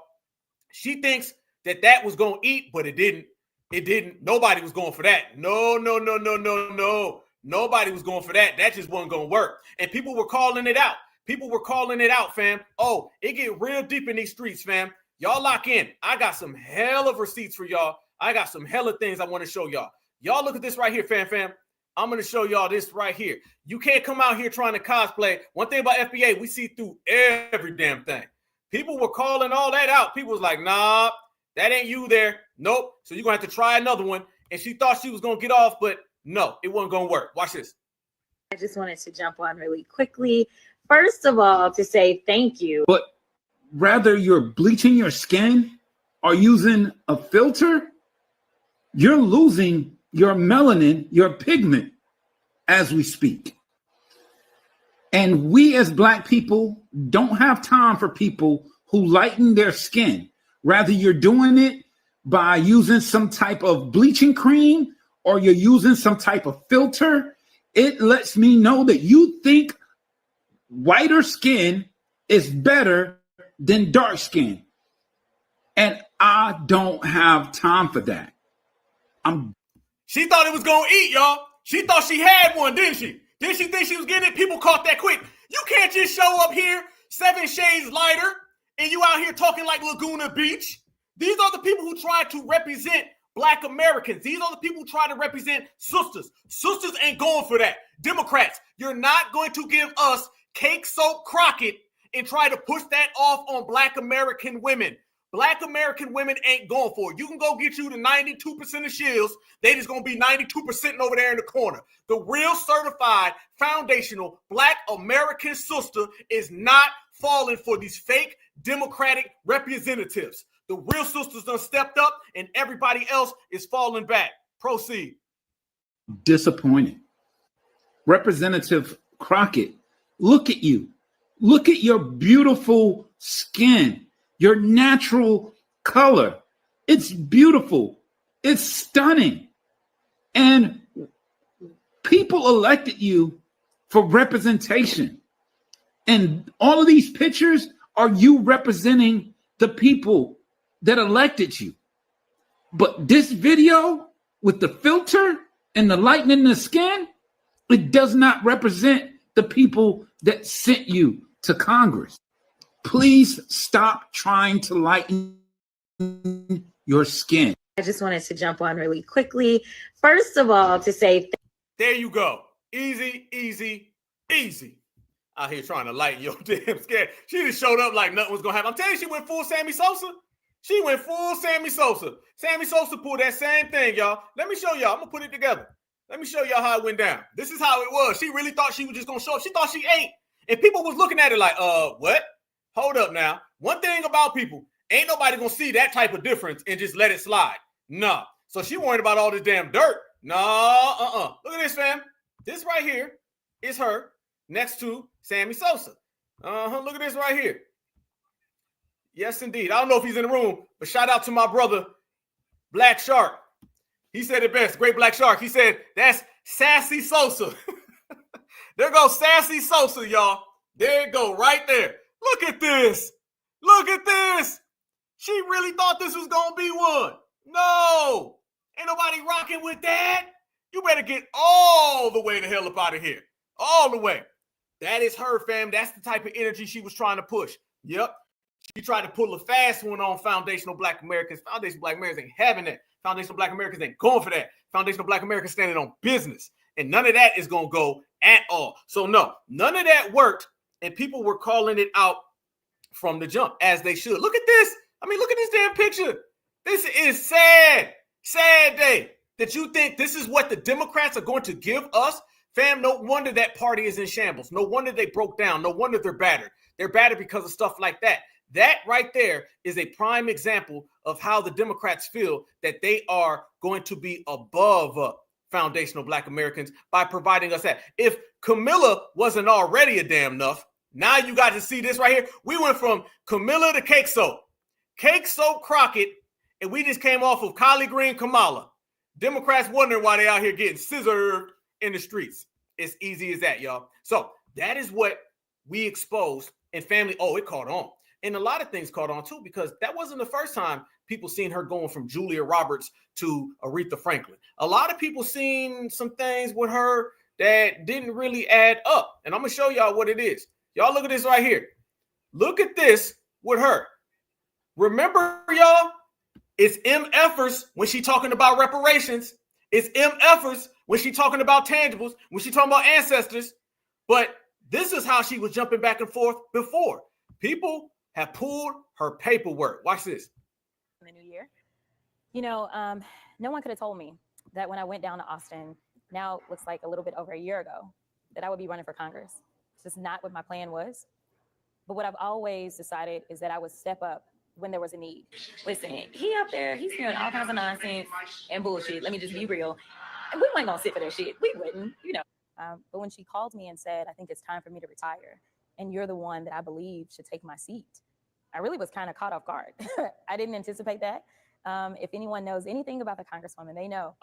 she thinks that was going to eat, but it didn't. It didn't. Nobody was going for that. No. Nobody was going for that. That just wasn't going to work. And people were calling it out. People were calling it out, fam. Oh, it get real deep in these streets, fam. Y'all lock in. I got some hell of receipts for y'all. I got some hella things I want to show y'all. Y'all look at this right here, fam. I'm going to show y'all this right here. You can't come out here trying to cosplay. One thing about FBA, we see through every damn thing. People were calling all that out. People was like, nah, that ain't you there. Nope. So you're going to have to try another one. And she thought she was going to get off, but no, it wasn't going to work. Watch this. I just wanted to jump on really quickly. First of all, to say thank you. But rather you're bleaching your skin or using a filter, you're losing your melanin, your pigment, as we speak. And we as Black people don't have time for people who lighten their skin. Rather, you're doing it by using some type of bleaching cream or you're using some type of filter. It lets me know that you think whiter skin is better than dark skin. And I don't have time for that. She thought it was going to eat, y'all. She thought she had one, didn't she? Didn't she think she was getting it? People caught that quick. You can't just show up here 7 shades lighter and you out here talking like Laguna Beach. These are the people who try to represent Black Americans. These are the people who try to represent sisters. Sisters ain't going for that. Democrats, you're not going to give us cake soap Crockett and try to push that off on Black American women. Black American women ain't going for it. You can go get you the 92% of shills. They just going to be 92% over there in the corner. The real certified foundational Black American sister is not falling for these fake Democratic representatives. The real sisters done stepped up and everybody else is falling back. Proceed. Disappointed. Representative Crockett, look at you. Look at your beautiful skin. Your natural color. It's beautiful. It's stunning. And people elected you for representation. And all of these pictures are you representing the people that elected you. But this video with the filter and the lightening the skin, it does not represent the people that sent you to Congress. Please stop trying to lighten your skin. I just wanted to jump on really quickly. First of all, to say there you go. Easy. Out here trying to lighten your damn skin. She just showed up like nothing was going to happen. I'm telling you, she went full Sammy Sosa. She went full Sammy Sosa. Sammy Sosa pulled that same thing, y'all. Let me show y'all. I'm going to put it together. Let me show y'all how it went down. This is how it was. She really thought she was just going to show up. She thought she ate. And people was looking at it like, what? Hold up now. One thing about people, ain't nobody gonna see that type of difference and just let it slide. No. So she worried about all this damn dirt. No, Look at this, fam. This right here is her next to Sammy Sosa. Look at this right here. Yes, indeed. I don't know if he's in the room, but shout out to my brother, Black Shark. He said it best. Great Black Shark. He said, that's Sassy Sosa. There goes Sassy Sosa, y'all. There it go, right there. Look at this. Look at this. She really thought this was going to be one. No. Ain't nobody rocking with that. You better get all the way the hell up out of here. All the way. That is her, fam. That's the type of energy she was trying to push. Yep. She tried to pull a fast one on foundational Black Americans. Foundational Black Americans ain't having that. Foundational Black Americans ain't going for that. Foundational Black Americans standing on business. And none of that is going to go at all. So no, none of that worked. And people were calling it out from the jump, as they should. Look at this. I mean, look at this damn picture. This is sad. Sad day that you think this is what the Democrats are going to give us. Fam, no wonder that party is in shambles. No wonder they broke down. No wonder they're battered. They're battered because of stuff like that. That right there is a prime example of how the Democrats feel that they are going to be above foundational Black Americans by providing us that. If Camilla wasn't already a damn enough, now you got to see this right here. We went from Camilla to Cake Soap Crockett, and we just came off of Collard Green Kamala. Democrats wondering why they out here getting scissored in the streets. It's easy as that, y'all. So that is what we exposed. And family, it caught on. And a lot of things caught on too, because that wasn't the first time people seen her going from Julia Roberts to Aretha Franklin. A lot of people seen some things with her that didn't really add up. And I'm going to show y'all what it is. Y'all look at this right here. Look at this with her. Remember, y'all, it's MFers when she talking about reparations. It's MFers when she talking about tangibles, when she talking about ancestors. But this is how she was jumping back and forth before. People have pulled her paperwork. Watch this. In the new year. You know, no one could have told me that when I went down to Austin, now it looks like a little bit over a year ago, that I would be running for Congress. It's just not what my plan was. But what I've always decided is that I would step up when there was a need. Listen, he up there, he's hearing all kinds of nonsense and bullshit. Let me just be real. And we weren't gonna sit for that shit. We wouldn't, you know. But when she called me and said, I think it's time for me to retire, and you're the one that I believe should take my seat, I really was kind of caught off guard. I didn't anticipate that. If anyone knows anything about the Congresswoman, they know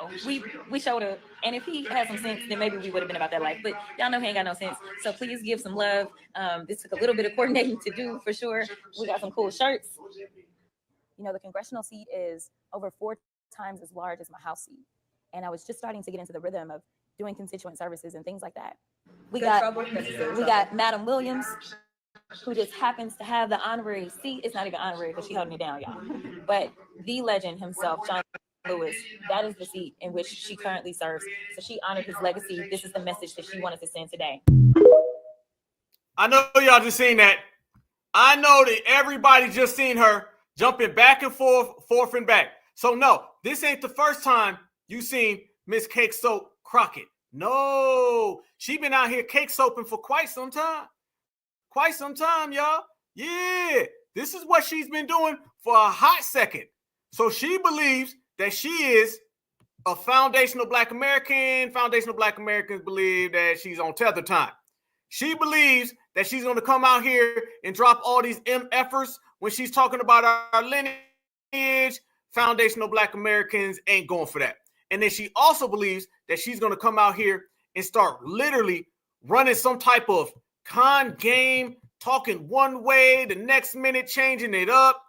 we showed up. And if he had some sense, then maybe we would have been about that life. But y'all know he ain't got no sense. So please give some love. This took a little bit of coordinating to do for sure. We got some cool shirts. You know, the congressional seat is over 4 times as large as my House seat. And I was just starting to get into the rhythm of doing constituent services and things like that. We got Madam Williams, who just happens to have the honorary seat. It's not even honorary because she's holding it down, y'all. But the legend himself, John Lewis, that is the seat in which she currently serves. So she honored his legacy. This is the message that she wanted to send today. I know y'all just seen that. I know that everybody just seen her jumping back and forth and back. So no, this ain't the first time you seen Miss Cake Soap Crockett. No, she been out here cake soaping for quite some time. Quite some time, y'all. Yeah, this is what she's been doing for a hot second. So she believes that she is a foundational Black American. Foundational Black Americans believe that she's on tether time. She believes that she's going to come out here and drop all these MFers when she's talking about our lineage. Foundational Black Americans ain't going for that. And then she also believes that she's going to come out here and start literally running some type of con game, talking one way, the next minute changing it up.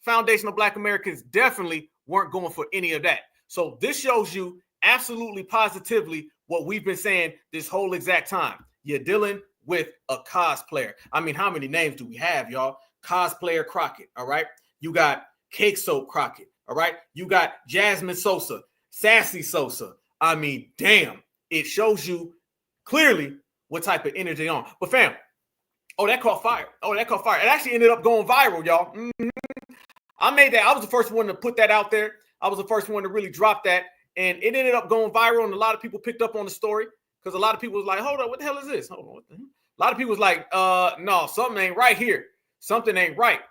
Foundational Black Americans definitely weren't going for any of that. So this shows you absolutely positively what we've been saying this whole exact time. You're dealing with a cosplayer. I mean, how many names do we have, y'all? Cosplayer Crockett, all right? You got Cake Soap Crockett, all right? You got Jasmine Sosa, Sassy Sosa. I mean, damn, it shows you clearly what type of energy they're on. But fam, that caught fire. It actually ended up going viral, y'all. I made that. I was the first one to put that out there. I was the first one to really drop that. And it ended up going viral, and a lot of people picked up on the story because a lot of people was like, hold on, what the hell is this? Hold on, what the hell? A lot of people was like, no, something ain't right here. Something ain't right.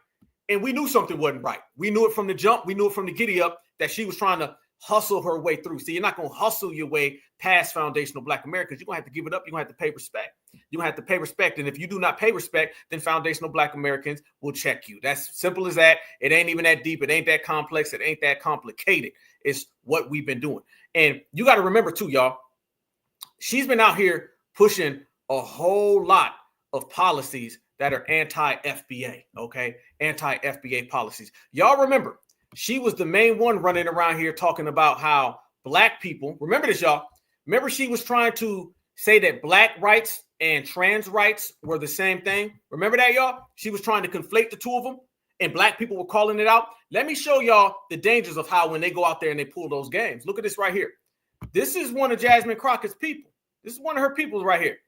And we knew something wasn't right. We knew it from the jump. We knew it from the giddy up that she was trying to hustle her way through. See, you're not going to hustle your way past foundational Black Americans. You're going to have to give it up. You're going to have to pay respect. You're going to have to pay respect. And if you do not pay respect, then foundational Black Americans will check you. That's simple as that. It ain't even that deep. It ain't that complex. It ain't that complicated. It's what we've been doing. And you got to remember too, y'all, she's been out here pushing a whole lot of policies that are anti-FBA, okay? Anti-FBA policies. Y'all remember, she was the main one running around here talking about how Black people, remember this, y'all. Remember she was trying to say that black rights and trans rights were the same thing. Remember that, y'all? She was trying to conflate the two of them, and black people were calling it out. Let me show y'all the dangers of how when they go out there and they pull those games. Look at this right here. This is one of Jasmine Crockett's people. This is one of her people right here.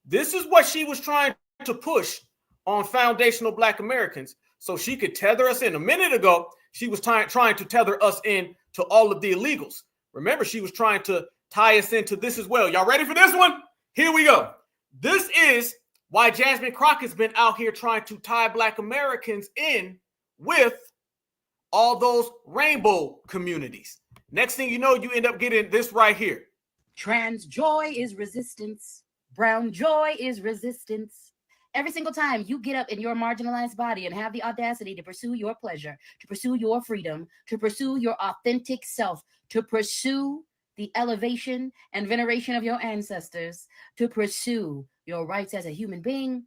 This is what she was trying to push on foundational black Americans so she could tether us in. A minute ago, she was trying to tether us in to all of the illegals. Remember, she was trying to tie us into this as well. Y'all ready for this one? Here we go. This is why Jasmine Crockett's been out here trying to tie black Americans in with all those rainbow communities. Next thing you know, you end up getting this right here. Trans joy is resistance. Brown joy is resistance. Every single time you get up in your marginalized body and have the audacity to pursue your pleasure, to pursue your freedom, to pursue your authentic self, to pursue the elevation and veneration of your ancestors, to pursue your rights as a human being,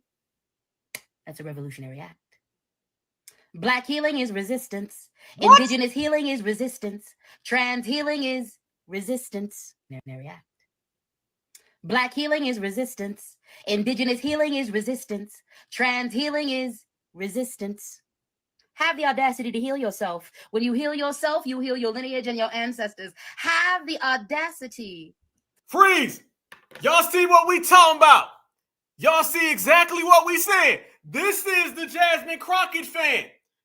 that's a revolutionary act. Black healing is resistance. What? Indigenous healing is resistance. Trans healing is resistance. Act. Black healing is resistance. Indigenous healing is resistance. Trans healing is resistance. Have the audacity to heal yourself. When you heal yourself, you heal your lineage and your ancestors. Have the audacity. Freeze! Y'all see what we talking about? Y'all see exactly what we saying. This is the Jasmine Crockett fan.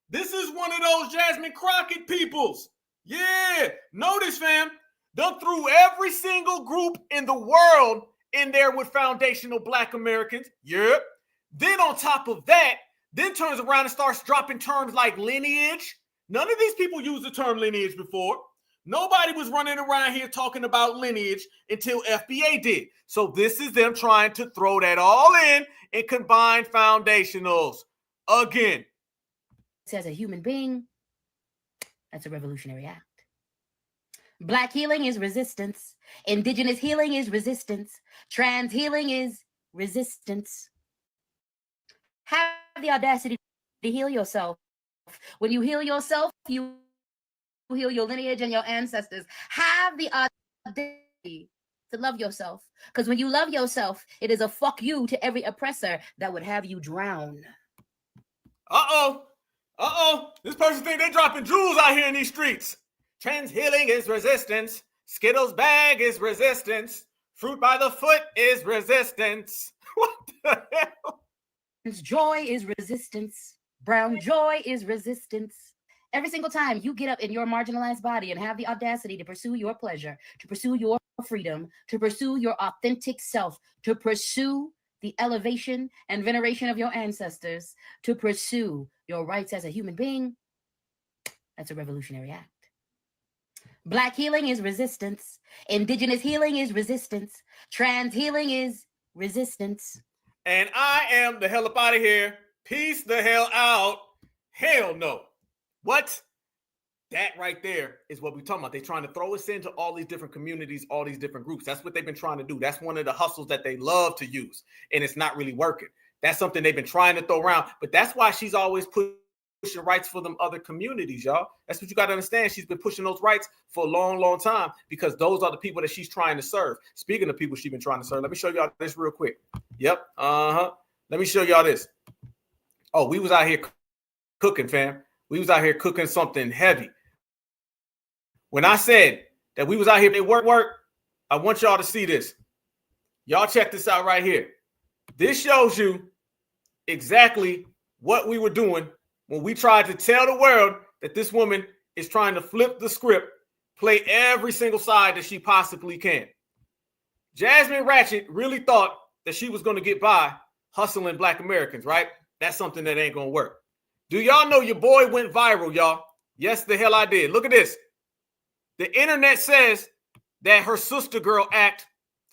This is one of those Jasmine Crockett peoples. Yeah, notice, fam, done threw every single group in the world in there with foundational black Americans. Yep. Then on top of that, then turns around and starts dropping terms like lineage. None of these people used the term lineage before. Nobody was running around here talking about lineage until FBA did. So this is them trying to throw that all in and combine foundationals again. As a human being, that's a revolutionary act. Black healing is resistance. Indigenous healing is resistance. Trans healing is resistance. Have the audacity to heal yourself. When you heal yourself, you heal your lineage and your ancestors. Have the audacity to love yourself. Because when you love yourself, it is a fuck you to every oppressor that would have you drown. This person think they dropping jewels out here in these streets. Trans healing is resistance. Skittles bag is resistance. Fruit by the foot is resistance. What the hell? Joy is resistance. Brown joy is resistance. Every single time you get up in your marginalized body and have the audacity to pursue your pleasure, to pursue your freedom, to pursue your authentic self, to pursue the elevation and veneration of your ancestors, to pursue your rights as a human being, that's a revolutionary act. Black healing is resistance. Indigenous healing is resistance. Trans healing is resistance. And I am the hell up out of here. Peace the hell out. Hell no. What? That right there is what we're talking about. They're trying to throw us into all these different communities, all these different groups. That's what they've been trying to do. That's one of the hustles that they love to use. And it's not really working. That's something they've been trying to throw around. But that's why she's always pushing rights for them other communities, y'all. That's what you got to understand. She's been pushing those rights for a long, long time because those are the people that she's trying to serve. Speaking of people she's been trying to serve, let me show y'all this real quick. Yep. Let me show y'all this. Oh, we was out here cooking, fam. We was out here cooking something heavy. When I said that we was out here at work, I want y'all to see this. Y'all check this out right here. This shows you exactly what we were doing when we tried to tell the world that this woman is trying to flip the script, play every single side that she possibly can. Jasmine Ratchet really thought that she was going to get by hustling black Americans, right? That's something that ain't going to work. Do y'all know your boy went viral, y'all? Yes, the hell I did. Look at this. The internet says that her sister girl act,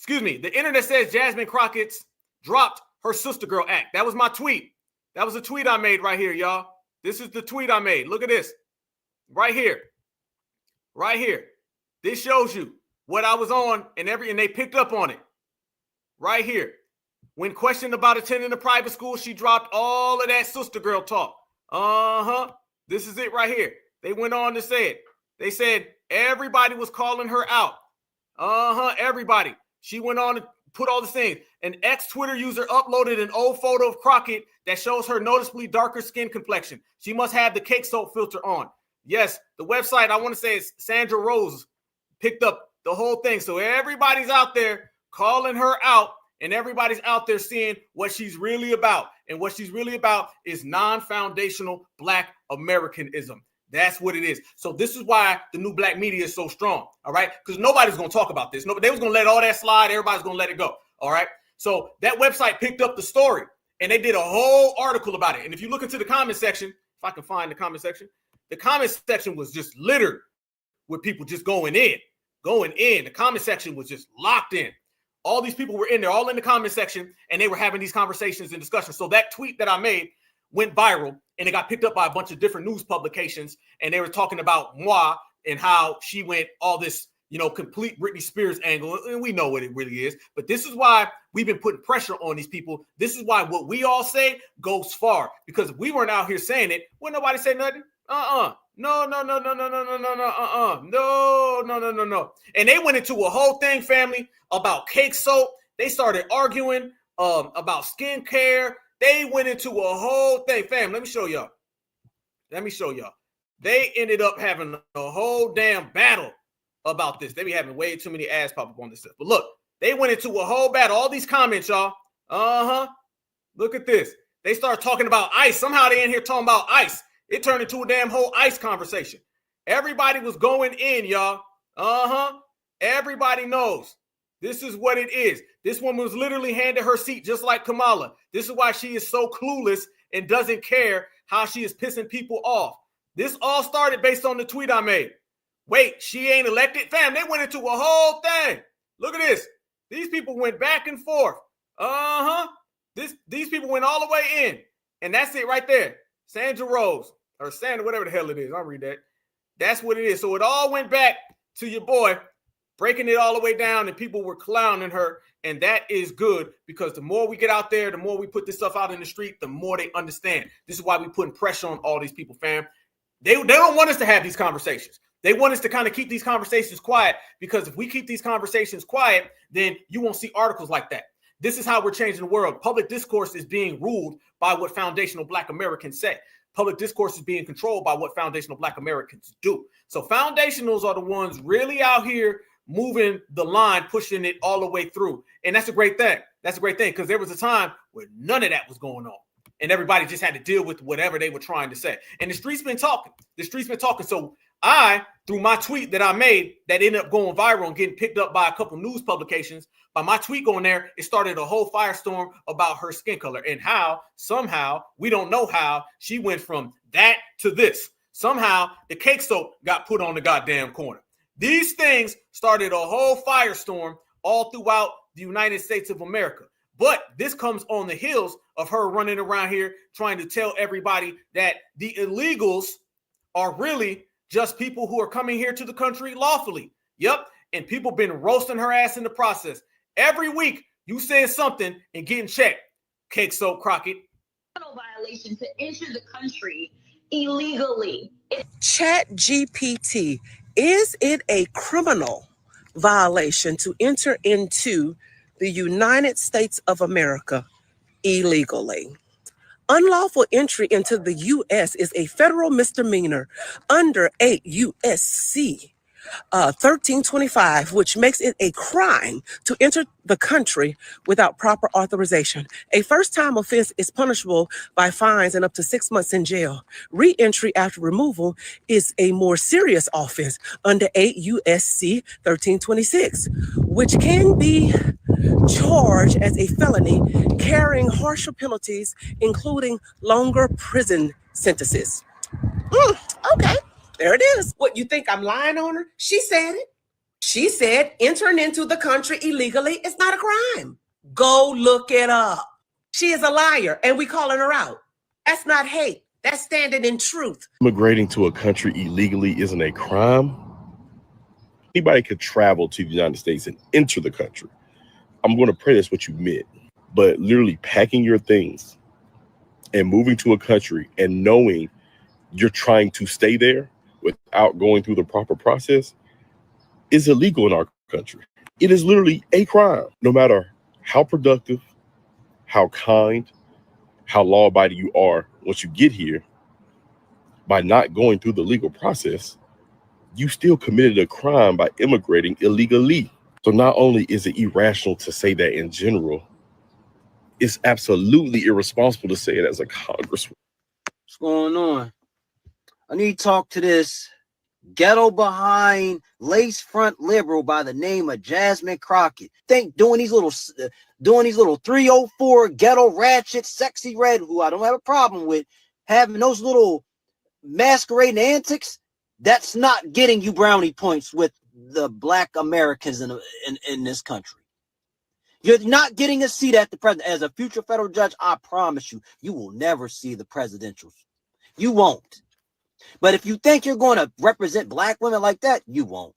the internet says Jasmine Crockett's dropped her sister girl act. That was my tweet. That was a tweet I made right here, y'all. This is the tweet I made. Look at this. Right here. Right here. This shows you what I was on and they picked up on it. Right here. When questioned about attending a private school, she dropped all of that sister girl talk. This is it right here. They went on to say it. They said everybody was calling her out. Everybody. She went on put all the things. An ex-Twitter user uploaded an old photo of Crockett that shows her noticeably darker skin complexion. She must have the cake soap filter on. Yes, the website, I want to say, is Sandra Rose, picked up the whole thing. So everybody's out there calling her out, and everybody's out there seeing what she's really about. And what she's really about is non-foundational Black Americanism. That's what it is. So this is why the new Black media is so strong, all right? Because nobody's going to talk about this. Nobody, they was going to let all that slide. Everybody's going to let it go, all right? So that website picked up the story, and they did a whole article about it. And if you look into the comment section, if I can find the comment section was just littered with people just going in. The comment section was just locked in. All these people were in there, all in the comment section, and they were having these conversations and discussions. So that tweet that I made went viral, and it got picked up by a bunch of different news publications, and they were talking about moi and how she went all this, complete Britney Spears angle, and we know what it really is. But this is why we've been putting pressure on these people. This is why what we all say goes far, because if we weren't out here saying it, wouldn't nobody say nothing? No. And they went into a whole thing, family, about cake soap. They started arguing about skincare. They went into a whole thing, fam. Let me show y'all. They ended up having a whole damn battle about this. They be having way too many ass pop up on this stuff. But look, they went into a whole battle. All these comments, y'all. Look at this. They started talking about ICE. Somehow they in here talking about ICE. It turned into a damn whole ICE conversation. Everybody was going in, y'all. Everybody knows. This is what it is. This woman was literally handed her seat just like Kamala. This is why she is so clueless and doesn't care how she is pissing people off. This all started based on the tweet I made. Wait, she ain't elected? Fam, they went into a whole thing. Look at this. These people went back and forth. These people went all the way in. And that's it right there. Sandra Rose, or Sandra, whatever the hell it is. I'll read that. That's what it is. So it all went back to your boy, breaking it all the way down, and people were clowning her. And that is good, because the more we get out there, the more we put this stuff out in the street, the more they understand. This is why we're putting pressure on all these people, fam. They don't want us to have these conversations. They want us to kind of keep these conversations quiet, because if we keep these conversations quiet, then you won't see articles like that. This is how we're changing the world. Public discourse is being ruled by what foundational Black Americans say. Public discourse is being controlled by what foundational Black Americans do. So foundationals are the ones really out here moving the line, pushing it all the way through. And that's a great thing. That's a great thing, because there was a time where none of that was going on. And everybody just had to deal with whatever they were trying to say. And the streets been talking. So I, through my tweet that I made that ended up going viral and getting picked up by a couple news publications, by my tweet going there, it started a whole firestorm about her skin color and how somehow, we don't know how, she went from that to this. Somehow the cake soap got put on the goddamn corner. These things started a whole firestorm all throughout the United States of America. But this comes on the heels of her running around here trying to tell everybody that the illegals are really just people who are coming here to the country lawfully. Yep. And people been roasting her ass in the process. Every week you saying something and getting checked. Cake soap Crockett. Violation to enter the country illegally. Chat GPT, is it a criminal violation to enter into the United States of America illegally? Unlawful entry into the U.S. is a federal misdemeanor under 8 U.S.C. 1325, which makes it a crime to enter the country without proper authorization. A first-time offense is punishable by fines and up to 6 months in jail. Re-entry after removal is a more serious offense under 8 U.S.C. 1326, which can be charged as a felony, carrying harsher penalties, including longer prison sentences. Okay. There it is. What, you think I'm lying on her? She said it. She said entering into the country illegally is not a crime. Go look it up. She is a liar, and we calling her out. That's not hate. That's standing in truth. Immigrating to a country illegally isn't a crime. Anybody could travel to the United States and enter the country. I'm going to pray that's what you meant. But literally packing your things and moving to a country and knowing you're trying to stay there without going through the proper process is illegal in our country. It is literally a crime, no matter how productive, how kind, how law-abiding you are once you get here, by not going through the legal process, you still committed a crime by immigrating illegally. So not only is it irrational to say that in general, it's absolutely irresponsible to say it as a congresswoman. What's going on? I need to talk to this ghetto behind lace front liberal by the name of Jasmine Crockett. Think doing these little 304 ghetto ratchet sexy red, who I don't have a problem with, having those little masquerading antics, that's not getting you brownie points with the black Americans in this country. You're not getting a seat at the president. As a future federal judge, I promise you, you will never see the presidentials. You won't. But if you think you're going to represent black women like that, you won't.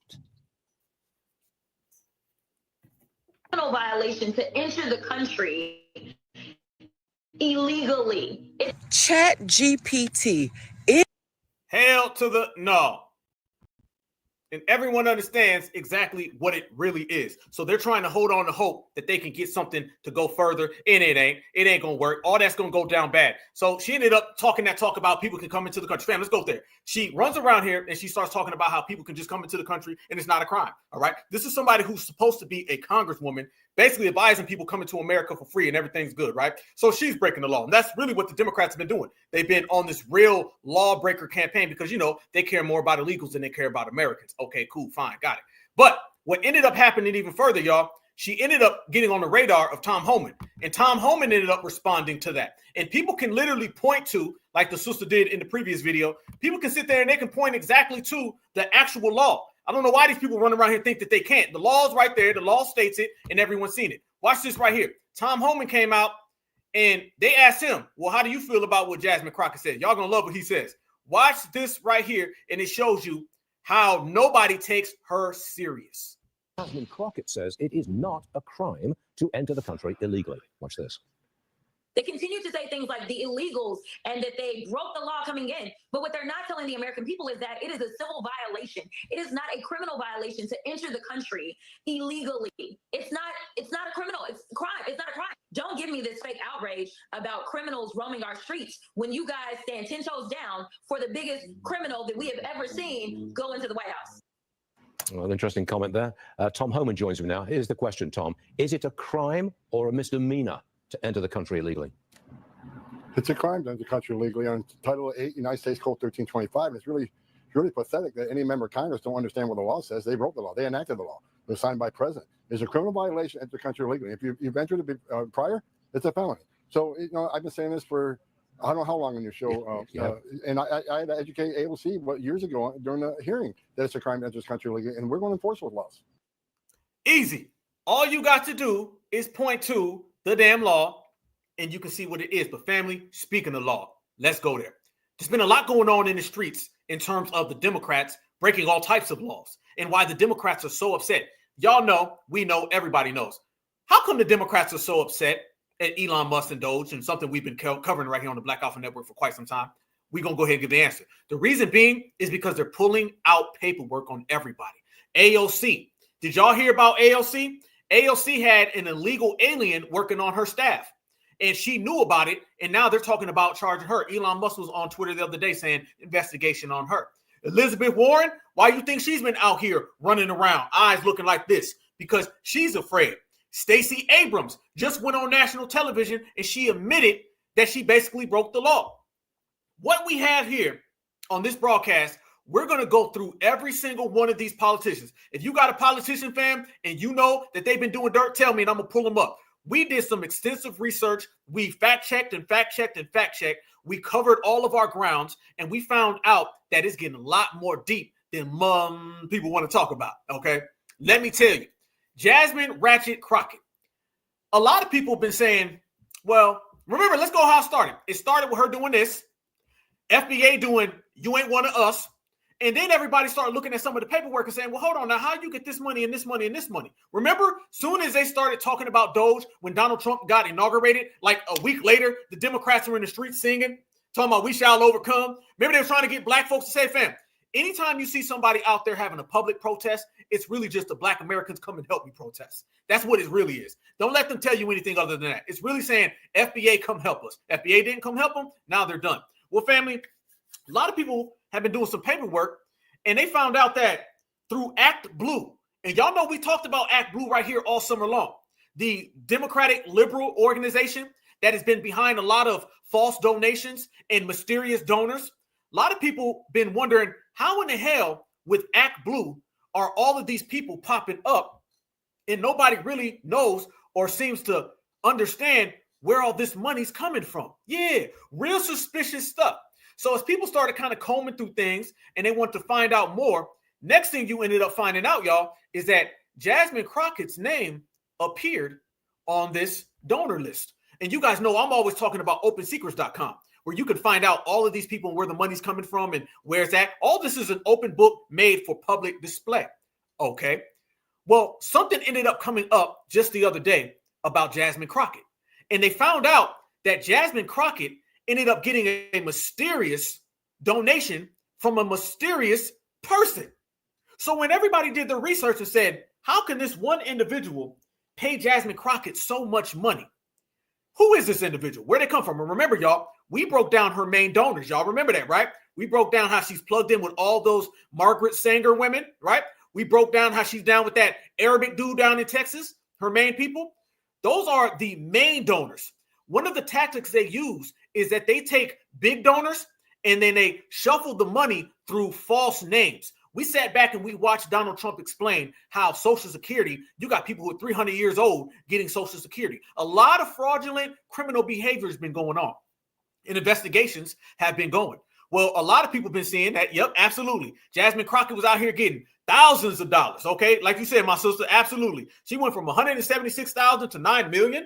Violation to enter the country illegally. Chat GPT. Hell to the no. And everyone understands exactly what it really is. So they're trying to hold on to hope that they can get something to go further, and it ain't gonna work. All that's gonna go down bad. So she ended up talking that talk about people can come into the country. Fam, let's go there. She runs around here and she starts talking about how people can just come into the country and it's not a crime. All right. This is somebody who's supposed to be a congresswoman, basically advising people coming to America for free and everything's good, right? So she's breaking the law. And that's really what the Democrats have been doing. They've been on this real lawbreaker campaign because, you know, they care more about illegals than they care about Americans. Okay, cool, fine, got it. But what ended up happening even further, y'all, she ended up getting on the radar of Tom Homan. And Tom Homan ended up responding to that. And people can literally point to, like the sister did in the previous video, people can sit there and they can point exactly to the actual law. I don't know why these people run around here and think that they can't. The law's right there. The law states it, and everyone's seen it. Watch this right here. Tom Homan came out, and they asked him, well, how do you feel about what Jasmine Crockett said? Y'all going to love what he says. Watch this right here, and it shows you how nobody takes her serious. Jasmine Crockett says it is not a crime to enter the country illegally. Watch this. They continue to say things like the illegals and that they broke the law coming in. But what they're not telling the American people is that it is a civil violation. It is not a criminal violation to enter the country illegally. It's not a criminal. It's a crime. It's not a crime. Don't give me this fake outrage about criminals roaming our streets when you guys stand 10 toes down for the biggest criminal that we have ever seen go into the White House. Well, interesting comment there. Tom Homan joins me now. Here's the question, Tom. Is it a crime or a misdemeanor to enter the country illegally? It's a crime to enter the country illegally on Title 8, United States Code 1325. And it's really pathetic that any member of Congress don't understand what the law says. They wrote the law. They enacted the law. It was signed by the president. It's a criminal violation to enter the country illegally. If you've entered it prior, it's a felony. So, you know, I've been saying this for I don't know how long on your show. And I had to educate AOC years ago during the hearing that it's a crime to enter this country illegally, and we're going to enforce those laws. Easy. All you got to do is point to the damn law, and you can see what it is. But family, speaking of law, let's go there. There's been a lot going on in the streets in terms of the Democrats breaking all types of laws and why the Democrats are so upset. Y'all know, we know, everybody knows. How come the Democrats are so upset at Elon Musk and DOGE, and something we've been covering right here on the Black Alpha Network for quite some time? We're going to go ahead and give the answer. The reason being is because they're pulling out paperwork on everybody. AOC. Did y'all hear about AOC? AOC had an illegal alien working on her staff, and she knew about it, and now they're talking about charging her. Elon Musk was on Twitter the other day saying investigation on her. Elizabeth Warren, why you think she's been out here running around, eyes looking like this? Because she's afraid. Stacy Abrams just went on national television, and she admitted that she basically broke the law. What we have here on this broadcast, we're going to go through every single one of these politicians. If you got a politician, fam, and you know that they've been doing dirt, tell me, and I'm going to pull them up. We did some extensive research. We fact-checked and fact-checked and fact-checked. We covered all of our grounds, and we found out that it's getting a lot more deep than people want to talk about, okay? Let me tell you, Jasmine Ratchet Crockett. A lot of people have been saying, well, remember, let's go how it started. It started with her doing this, FBA doing, you ain't one of us. And then everybody started looking at some of the paperwork and saying, well, hold on, now how you get this money and this money and this money? Remember, soon as they started talking about DOGE, when Donald Trump got inaugurated, like a week later, the Democrats were in the streets singing, talking about we shall overcome. Maybe they were trying to get black folks to say, fam, anytime you see somebody out there having a public protest, it's really just the Black Americans come and help me protest. That's what it really is. Don't let them tell you anything other than that. It's really saying, FBA, come help us. FBA didn't come help them. Now they're done. Well, family, a lot of people have been doing some paperwork, and they found out that through ActBlue, and y'all know we talked about ActBlue right here all summer long, the Democratic Liberal organization that has been behind a lot of false donations and mysterious donors. A lot of people been wondering, how in the hell with ActBlue are all of these people popping up and nobody really knows or seems to understand where all this money's coming from? Yeah, real suspicious stuff. So as people started kind of combing through things and they want to find out more, next thing you ended up finding out, y'all, is that Jasmine Crockett's name appeared on this donor list. And you guys know I'm always talking about opensecrets.com, where you can find out all of these people and where the money's coming from and where it's at. All this is an open book made for public display. Okay. Well, something ended up coming up just the other day about Jasmine Crockett. And they found out that Jasmine Crockett ended up getting a mysterious donation from a mysterious person. So when everybody did their research and said, how can this one individual pay Jasmine Crockett so much money? Who is this individual? Where'd they come from? And remember, y'all, we broke down her main donors. Y'all remember that, right? We broke down how she's plugged in with all those Margaret Sanger women, right? We broke down how she's down with that Arabic dude down in Texas, her main people. Those are the main donors. One of the tactics they use is that they take big donors and then they shuffle the money through false names. We sat back and we watched Donald Trump explain how Social Security, you got people who are 300 years old getting Social Security. A lot of fraudulent criminal behavior has been going on and investigations have been going. Well, a lot of people have been seeing that. Yep, absolutely. Jasmine Crockett was out here getting thousands of dollars. Okay. Like you said, my sister, absolutely. She went from 176,000 to 9 million.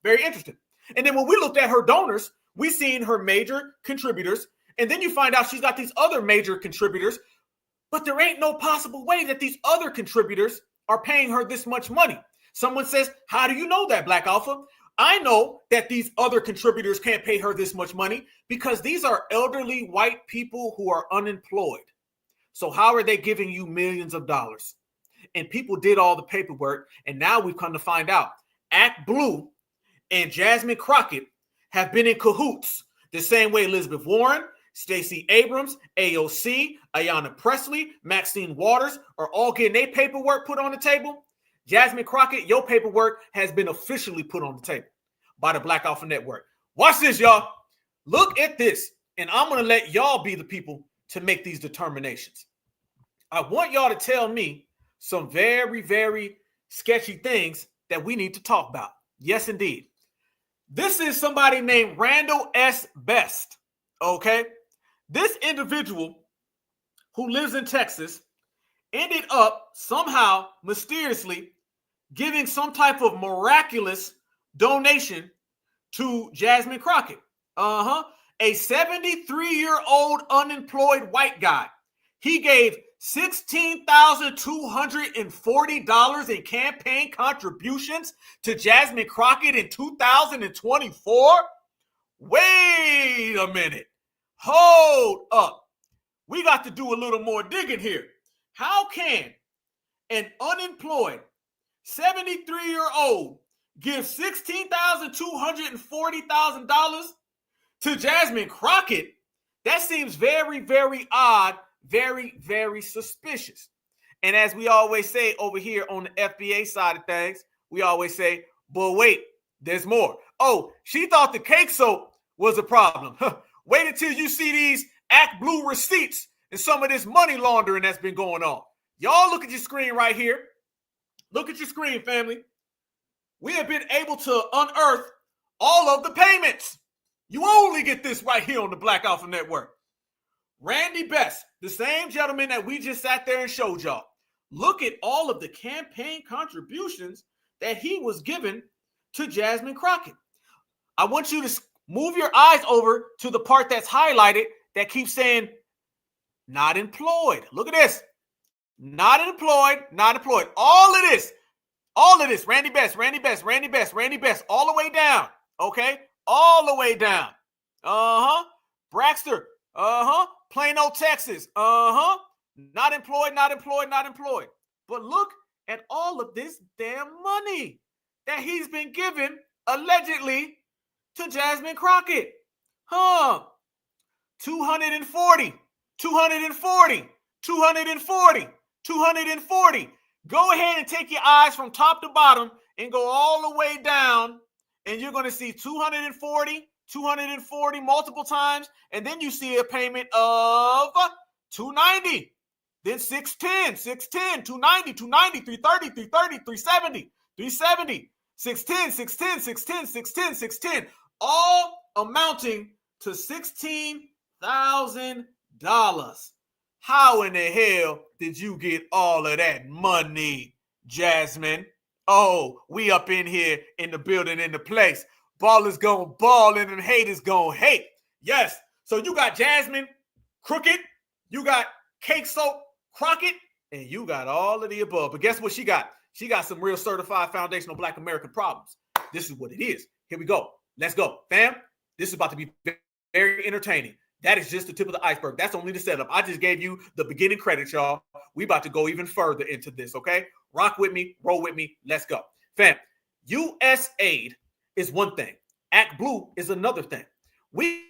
Very interesting. And then when we looked at her donors, we seen her major contributors. And then you find out she's got these other major contributors. But there ain't no possible way that these other contributors are paying her this much money. Someone says, how do you know that, Black Alpha? I know that these other contributors can't pay her this much money because these are elderly white people who are unemployed. So how are they giving you millions of dollars? And people did all the paperwork. And now we've come to find out ActBlue and Jasmine Crockett have been in cahoots the same way Elizabeth Warren, Stacy Abrams, AOC, Ayanna Pressley, Maxine Waters are all getting their paperwork put on the table. Jasmine Crockett, your paperwork has been officially put on the table by the Black Alpha Network. Watch this, y'all. Look at this. And I'm going to let y'all be the people to make these determinations. I want y'all to tell me some very, very sketchy things that we need to talk about. Yes, indeed. This is somebody named Randall S. Best. Okay. This individual who lives in Texas ended up somehow mysteriously giving some type of miraculous donation to Jasmine Crockett. A 73-year-old unemployed white guy. He gave $16,240 in campaign contributions to Jasmine Crockett in 2024. Wait a minute. Hold up. We got to do a little more digging here. How can an unemployed 73-year-old give $16,240,000 to Jasmine Crockett? That seems very, very odd, very, very suspicious. And as we always say over here on the FBA side of things, we always say, but wait, there's more. Oh, she thought the cake soap was a problem. Wait until you see these ActBlue receipts and some of this money laundering that's been going on. Y'all look at your screen right here. Look at your screen, family. We have been able to unearth all of the payments. You only get this right here on the Black Alpha Network. Randy Best, the same gentleman that we just sat there and showed y'all. Look at all of the campaign contributions that he was given to Jasmine Crockett. I want you to move your eyes over to the part that's highlighted that keeps saying not employed. Look at this. Not employed, not employed. All of this, Randy Best, all the way down. Okay? All the way down. Braxter, Plano, Texas. Not employed, not employed, not employed. But look at all of this damn money that he's been given, allegedly, to Jasmine Crockett. 240, 240, 240, 240. Go ahead and take your eyes from top to bottom and go all the way down, and you're going to see 240, 240 multiple times, and then you see a payment of 290. Then 610, 610, 290, 290, 330, 330, 370, 370, 610, 610, 610, 610, 610, all amounting to $16,000. How in the hell did you get all of that money, Jasmine? Oh, we up in here in the building, in the place. Ballers gonna ball and them haters gonna hate. Yes. So you got Jasmine Crockett, you got Cake Soap Crockett, and you got all of the above. But guess what she got? She got some real certified foundational Black American problems. This is what it is. Here we go. Let's go. Fam, this is about to be very entertaining. That is just the tip of the iceberg. That's only the setup. I just gave you the beginning credits, y'all. We about to go even further into this, okay? Rock with me, roll with me. Let's go. Fam, USAID is one thing. ActBlue is another thing. We've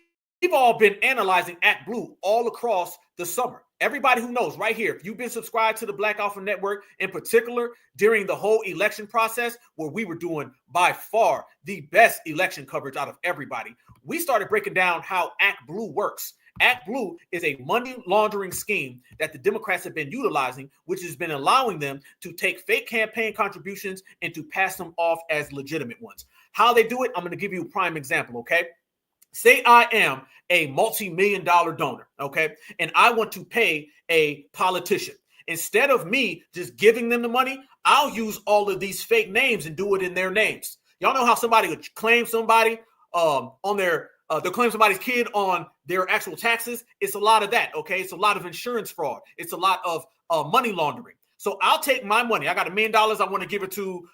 all been analyzing ActBlue all across the summer. Everybody who knows right here, if you've been subscribed to the Black Alpha Network, in particular during the whole election process, where we were doing by far the best election coverage out of everybody, we started breaking down how ActBlue works. ActBlue is a money laundering scheme that the Democrats have been utilizing, which has been allowing them to take fake campaign contributions and to pass them off as legitimate ones. How they do it, I'm going to give you a prime example, okay? Say I am a multi-million-dollar donor, okay? And I want to pay a politician. Instead of me just giving them the money, I'll use all of these fake names and do it in their names. Y'all know how somebody would claim somebody on their, they'll claim somebody's kid on their actual taxes? It's a lot of that, okay? It's a lot of insurance fraud. It's a lot of money laundering. So I'll take my money. I got $1 million. I want to give it to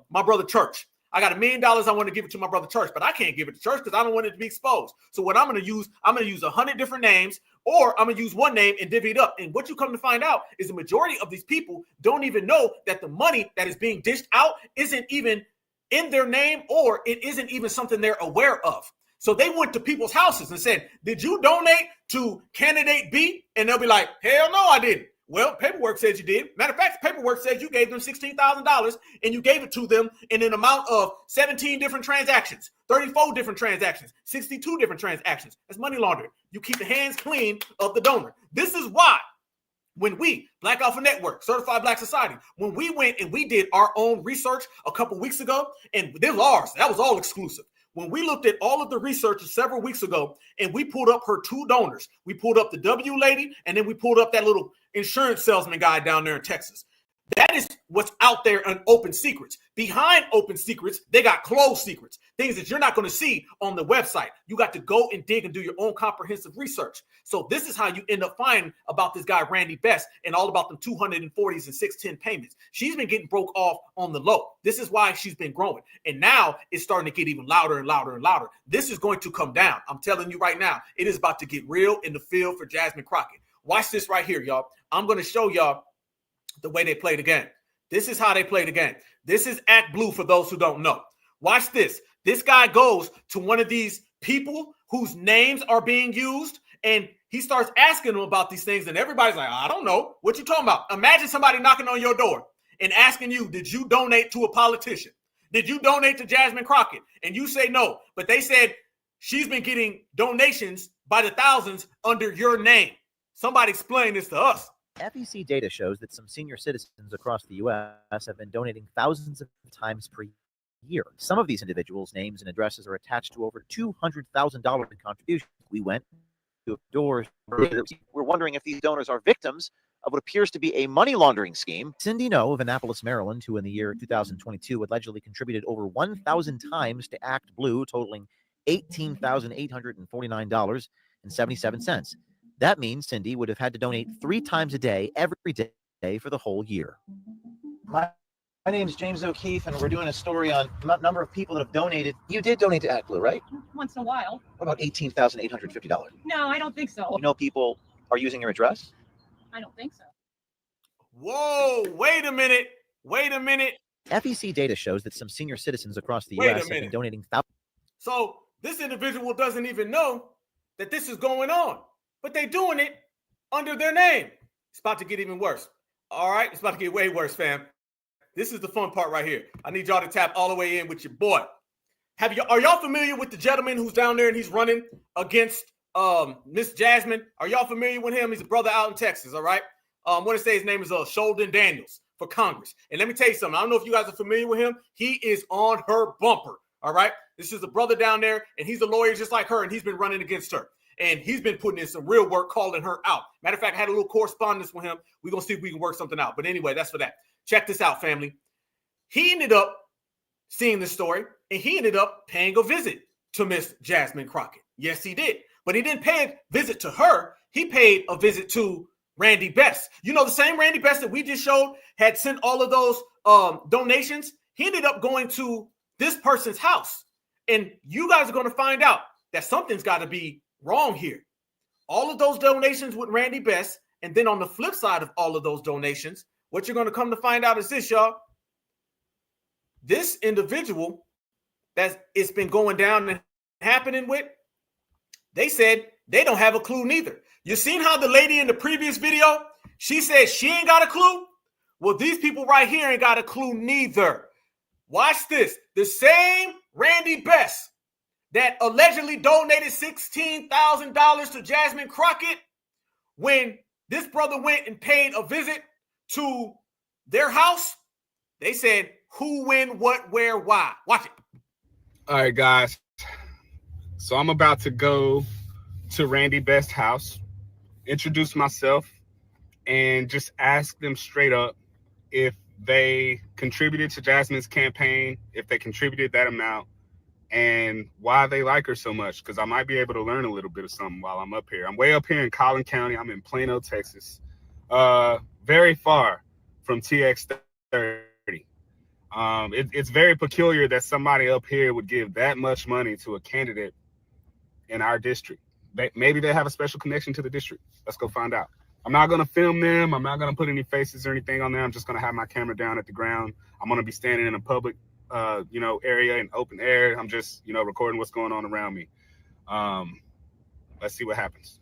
my brother Church. I got $1 million. I want to give it to my brother Church, but I can't give it to Church because I don't want it to be exposed. So what I'm going to use 100 different names, or I'm going to use one name and divvy it up. And what you come to find out is the majority of these people don't even know that the money that is being dished out isn't even in their name, or it isn't even something they're aware of. So they went to people's houses and said, did you donate to candidate B? And they'll be like, hell no, I didn't. Well, paperwork says you did. Matter of fact, paperwork says you gave them $16,000 and you gave it to them in an amount of 17 different transactions, 34 different transactions, 62 different transactions. That's money laundering. You keep the hands clean of the donor. This is why when we, Black Alpha Network, Certified Black Society, when we went and we did our own research a couple weeks ago, and this was ours, that was all exclusive. When we looked at all of the research several weeks ago and we pulled up her two donors, we pulled up the W lady and then we pulled up that little insurance salesman guy down there in Texas. That is what's out there in open secrets. Behind open secrets, they got closed secrets, things that you're not going to see on the website. You got to go and dig and do your own comprehensive research. So this is how you end up finding about this guy, Randy Best, and all about them 240s and 610 payments. She's been getting broke off on the low. This is why she's been growing. And now it's starting to get even louder and louder and louder. This is going to come down. I'm telling you right now, it is about to get real in the field for Jasmine Crockett. Watch this right here, y'all. I'm going to show y'all the way they play the game. This is how they play the game. This is ActBlue for those who don't know. Watch this. This guy goes to one of these people whose names are being used, and he starts asking them about these things, and everybody's like, I don't know. What you talking about? Imagine somebody knocking on your door and asking you, did you donate to a politician? Did you donate to Jasmine Crockett? And you say no, but they said she's been getting donations by the thousands under your name. Somebody explain this to us. FEC data shows that some senior citizens across the U.S. have been donating thousands of times per year. Some of these individuals' names and addresses are attached to over $200,000 in contributions. We went to doors. We're wondering if these donors are victims of what appears to be a money laundering scheme. Cindy No of Annapolis, Maryland, who in the year 2022 allegedly contributed over 1,000 times to ActBlue, totaling $18,849.77. That means Cindy would have had to donate 3 times a day, every day for the whole year. My My name is James O'Keefe, and we're doing a story on a number of people that have donated. You did donate to ActBlue, right? Once in a while. What about $18,850? No, I don't think so. You know people are using your address? I don't think so. Whoa, wait a minute. Wait a minute. FEC data shows that some senior citizens across the Wait a U.S. have been minute. donating thousands. So this individual doesn't even know that this is going on, but they're doing it under their name. It's about to get even worse. All right, it's about to get way worse, fam. This is the fun part right here. I need y'all to tap all the way in with your boy. Are y'all familiar with the gentleman who's down there and he's running against Miss Jasmine? Are y'all familiar with him? He's a brother out in Texas, all right? I want to say his name is Sheldon Daniels for Congress. And let me tell you something. I don't know if you guys are familiar with him. He is on her bumper, all right? This is a brother down there, and he's a lawyer just like her, and he's been running against her. And he's been putting in some real work calling her out. Matter of fact, I had a little correspondence with him. We're going to see if we can work something out. But anyway, that's for that. Check this out, family. He ended up seeing this story, and he ended up paying a visit to Miss Jasmine Crockett. Yes, he did. But he didn't pay a visit to her. He paid a visit to Randy Best. You know, the same Randy Best that we just showed had sent all of those donations. He ended up going to this person's house. And you guys are going to find out that something's got to be wrong here. All of those donations with Randy Best, and then on the flip side of all of those donations, what you're going to come to find out is this, y'all. This individual that it's been going down and happening with, they said they don't have a clue neither. You seen how the lady in the previous video, she said she ain't got a clue? Well, these people right here ain't got a clue neither. Watch this. The same Randy Best that allegedly donated $16,000 to Jasmine Crockett, when this brother went and paid a visit to their house, they said who, when, what, where, why. Watch it. All right, guys. So I'm about to go to Randy Best's house, introduce myself, and just ask them straight up if they contributed to Jasmine's campaign, if they contributed that amount, and why they like her so much, because I might be able to learn a little bit of something while I'm up here. I'm way up here in Collin County. I'm in Plano, Texas, very far from TX30. It's very peculiar that somebody up here would give that much money to a candidate in our district. Maybe they have a special connection to the district. Let's go find out. I'm not going to film them. I'm not going to put any faces or anything on there. I'm just going to have my camera down at the ground. I'm going to be standing in a public area in open air. I'm just, recording what's going on around me. Let's see what happens.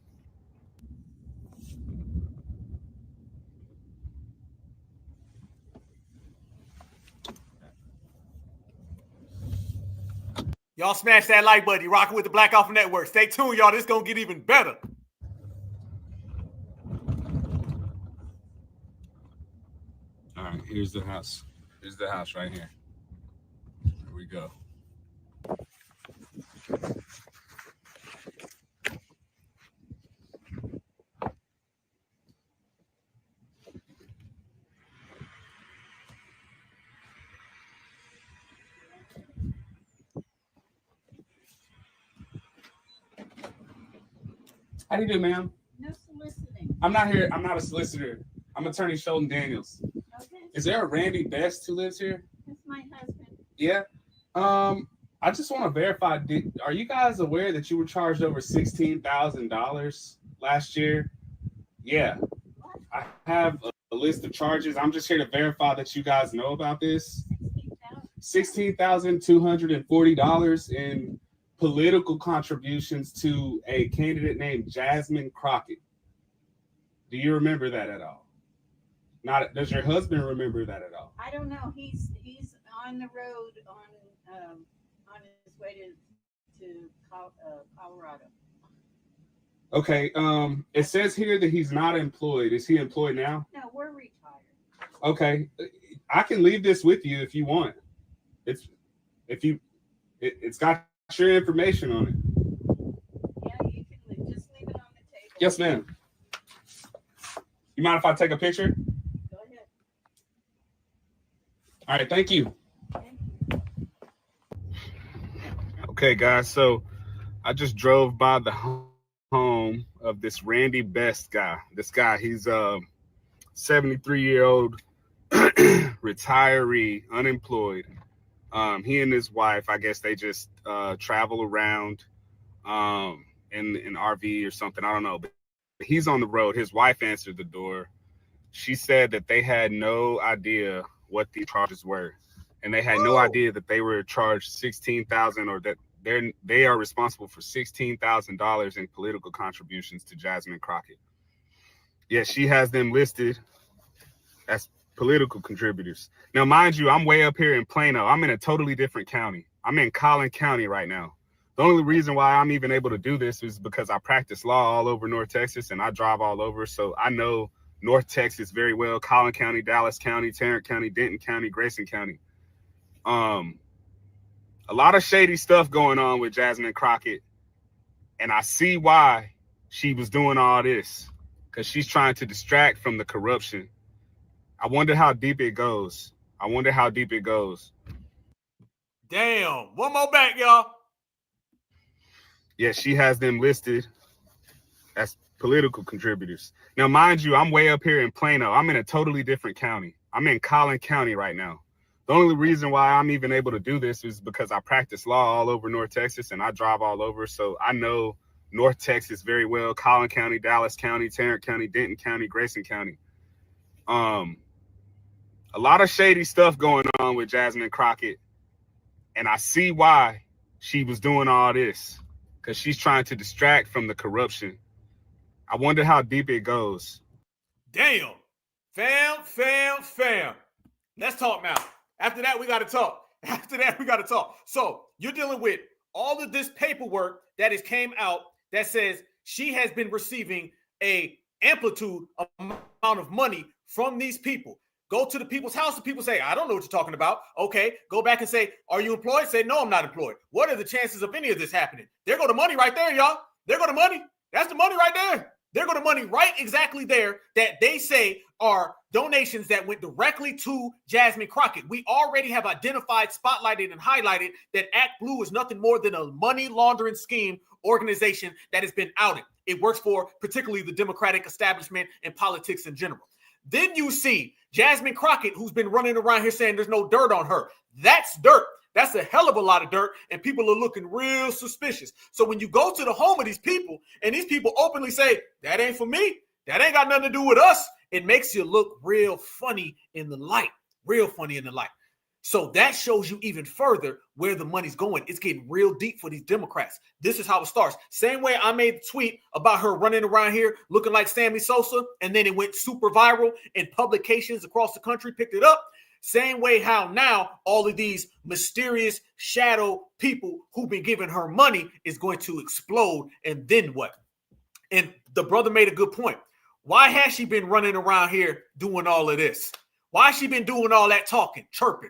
Y'all smash that like button. You're rocking with the Black Alpha Network. Stay tuned, y'all. This is going to get even better. All right, here's the house. Here's the house right here. Here we go. How do you do, ma'am? No soliciting. I'm not here. I'm not a solicitor. I'm attorney Sheldon Daniels. Okay. Is there a Randy Best who lives here? That's my husband. Yeah. I just want to verify. Are you guys aware that you were charged over $16,000 last year? Yeah. I have a list of charges. I'm just here to verify that you guys know about this. $16,240 in political contributions to a candidate named Jasmine Crockett. Do you remember that at all? Does your husband remember that at all? I don't know. He's on the road on his way to Colorado. Okay. It says here that he's not employed. Is he employed now? No, we're retired. Okay. I can leave this with you if you want. It's got your information on it. Yeah, you can just leave it on the table. Yes, ma'am. You mind if I take a picture? Go ahead. All right, thank you. Okay, guys, so I just drove by the home of this Randy Best guy. This guy, he's a 73-year-old retiree, unemployed. He and his wife, I guess they just travel around in an RV or something. I don't know. But he's on the road. His wife answered the door. She said that they had no idea what the charges were. And they had no idea that they were charged $16,000 or that they are responsible for $16,000 in political contributions to Jasmine Crockett. Yes, she has them listed as political contributors. Now, mind you, I'm way up here in Plano. I'm in a totally different county. I'm in Collin County right now. The only reason why I'm even able to do this is because I practice law all over North Texas and I drive all over. So I know North Texas very well, Collin County, Dallas County, Tarrant County, Denton County, Grayson County. A lot of shady stuff going on with Jasmine Crockett. And I see why she was doing all this, because she's trying to distract from the corruption. I wonder how deep it goes. I wonder how deep it goes. Damn. One more back, y'all. Yeah, she has them listed as political contributors. Now, mind you, I'm way up here in Plano. I'm in a totally different county. I'm in Collin County right now. The only reason why I'm even able to do this is because I practice law all over North Texas and I drive all over. So I know North Texas very well, Collin County, Dallas County, Tarrant County, Denton County, Grayson County. A lot of shady stuff going on with Jasmine Crockett. And I see why she was doing all this, because she's trying to distract from the corruption. I wonder how deep it goes. Damn. Fam. Let's talk now. After that, we got to talk. So you're dealing with all of this paperwork that has came out that says she has been receiving a amplitude amount of money from these people. Go to the people's house. The people say, I don't know what you're talking about. Okay, go back and say, are you employed? Say, no, I'm not employed. What are the chances of any of this happening? There go the money right there, y'all. There go the money. That's the money right there. There go the money right exactly there that they say are donations that went directly to Jasmine Crockett. We already have identified, spotlighted, and highlighted that ActBlue is nothing more than a money laundering scheme organization that has been outed. It works for particularly the Democratic establishment and politics in general. Then you see Jasmine Crockett, who's been running around here saying there's no dirt on her. That's dirt. That's a hell of a lot of dirt, and people are looking real suspicious. So when you go to the home of these people, and these people openly say, that ain't for me, that ain't got nothing to do with us, it makes you look real funny in the light, So that shows you even further where the money's going. It's getting real deep for these Democrats. This is how it starts. Same way I made the tweet about her running around here looking like Sammy Sosa, and then it went super viral, and publications across the country picked it up. Same way how now all of these mysterious shadow people who've been giving her money is going to explode. And then what? And the brother made a good point. Why has she been running around here doing all of this? Why has she been doing all that talking, chirping?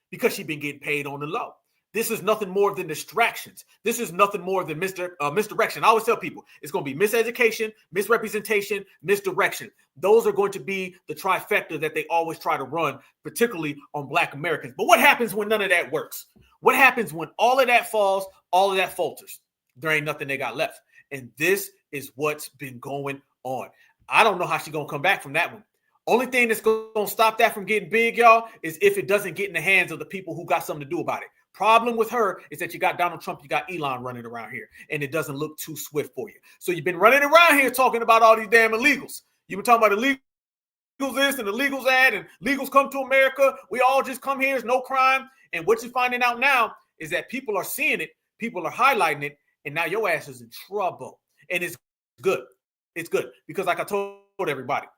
Because she's been getting paid on the low. This is nothing more than distractions. This is nothing more than misdirection. I always tell people it's going to be miseducation, misrepresentation, misdirection. Those are going to be the trifecta that they always try to run, particularly on Black Americans. But what happens when none of that works? What happens when all of that falls, all of that falters? There ain't nothing they got left. And this is what's been going on. I don't know how she's going to come back from that one. Only thing that's going to stop that from getting big, y'all, is if it doesn't get in the hands of the people who got something to do about it. Problem with her is that you got Donald Trump, you got Elon running around here, and it doesn't look too swift for you. So you've been running around here talking about all these damn illegals. You've been talking about illegals this and illegals that, and illegals come to America. We all just come here. It's no crime. And what you're finding out now is that people are seeing it, people are highlighting it, and now your ass is in trouble. And it's good. It's good because like I told everybody,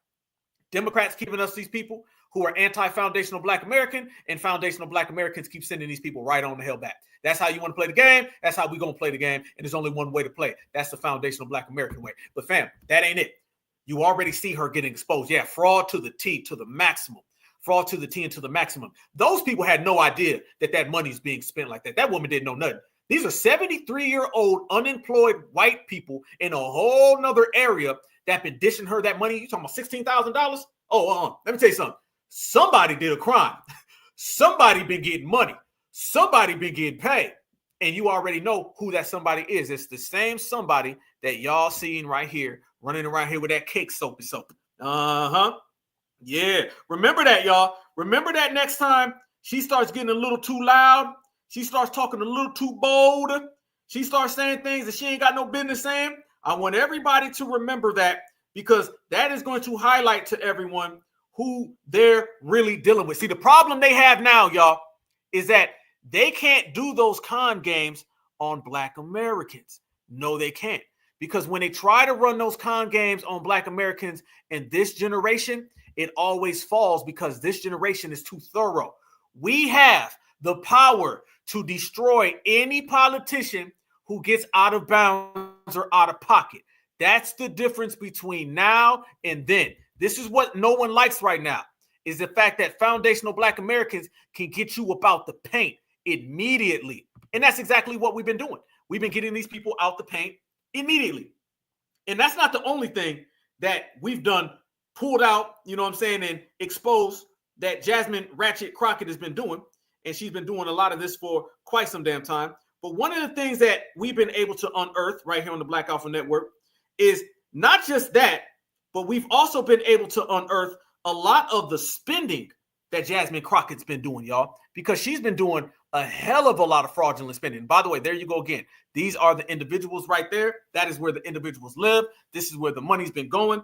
Democrats keeping us these people who are anti-foundational Black American, and foundational Black Americans keep sending these people right on the hell back. That's how you want to play the game. That's how we're going to play the game. And there's only one way to play. That's the foundational Black American way. But fam, that ain't it. You already see her getting exposed. Yeah, fraud to the T, to the maximum. Fraud to the T and to the maximum. Those people had no idea that that money is being spent like that. That woman didn't know nothing. These are 73-year-old unemployed white people in a whole nother area that been dishing her that money. You talking about $16,000? Let me tell you something. Somebody did a crime. Somebody been getting money. Somebody been getting paid. And you already know who that somebody is. It's the same somebody that y'all seeing right here, running around here with that cake soapy soap. Yeah, remember that, y'all. Remember that next time she starts getting a little too loud, she starts talking a little too bold, she starts saying things that she ain't got no business saying. I want everybody to remember that, because that is going to highlight to everyone who they're really dealing with. See, the problem they have now, y'all, is that they can't do those con games on Black Americans. No, they can't. Because when they try to run those con games on Black Americans in this generation, it always falls because this generation is too thorough. We have the power to destroy any politician who gets out of bounds or out of pocket. That's the difference between now and then. This is what no one likes right now, is the fact that foundational Black Americans can get you about the paint immediately. And that's exactly what we've been doing. We've been getting these people out the paint immediately. And that's not the only thing that we've done, pulled out, you know what I'm saying, and exposed that Jasmine Ratchet Crockett has been doing. And she's been doing a lot of this for quite some damn time. But one of the things that we've been able to unearth right here on the Black Alpha Network is not just that, but we've also been able to unearth a lot of the spending that Jasmine Crockett's been doing, y'all, because she's been doing a hell of a lot of fraudulent spending. By the way, there you go again. These are the individuals right there. That is where the individuals live. This is where the money's been going.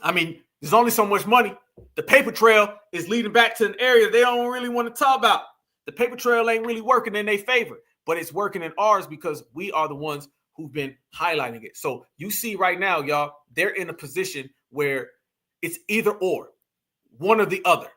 I mean, there's only so much money. The paper trail is leading back to an area they don't really want to talk about. The paper trail ain't really working in their favor, but it's working in ours because we are the ones who've been highlighting it. So you see right now, y'all, they're in a position where it's either or, one or the other.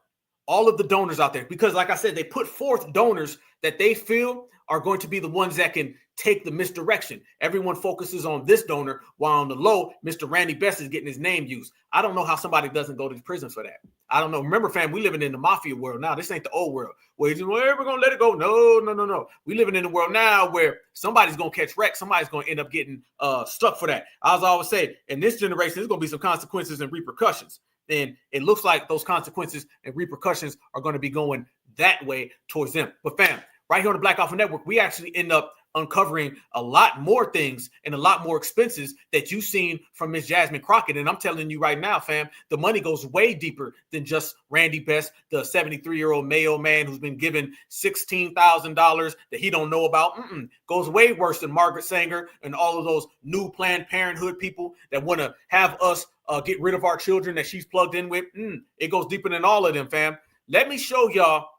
All of the donors out there, because like I said, they put forth donors that they feel are going to be the ones that can take the misdirection. Everyone focuses on this donor, while on the low, Mr. Randy Best is getting his name used. I don't know how somebody doesn't go to prison for that. I don't know. Remember, fam, we living in the mafia world now. This ain't the old world where you just, well, we're going to let it go. No. We living in the world now where somebody's going to catch wreck. Somebody's going to end up getting stuck for that. As I always say, in this generation, there's going to be some consequences and repercussions. And it looks like those consequences and repercussions are going to be going that way towards them. But fam, right here on the Black Alpha Network, we actually end up uncovering a lot more things and a lot more expenses that you've seen from Miss Jasmine Crockett. And I'm telling you right now, fam, the money goes way deeper than just Randy Best, the 73-year-old Mayo man who's been given $16,000 that he don't know about. Goes way worse than Margaret Sanger and all of those new Planned Parenthood people that want to have us get rid of our children that she's plugged in with. It goes deeper than all of them, fam. Let me show y'all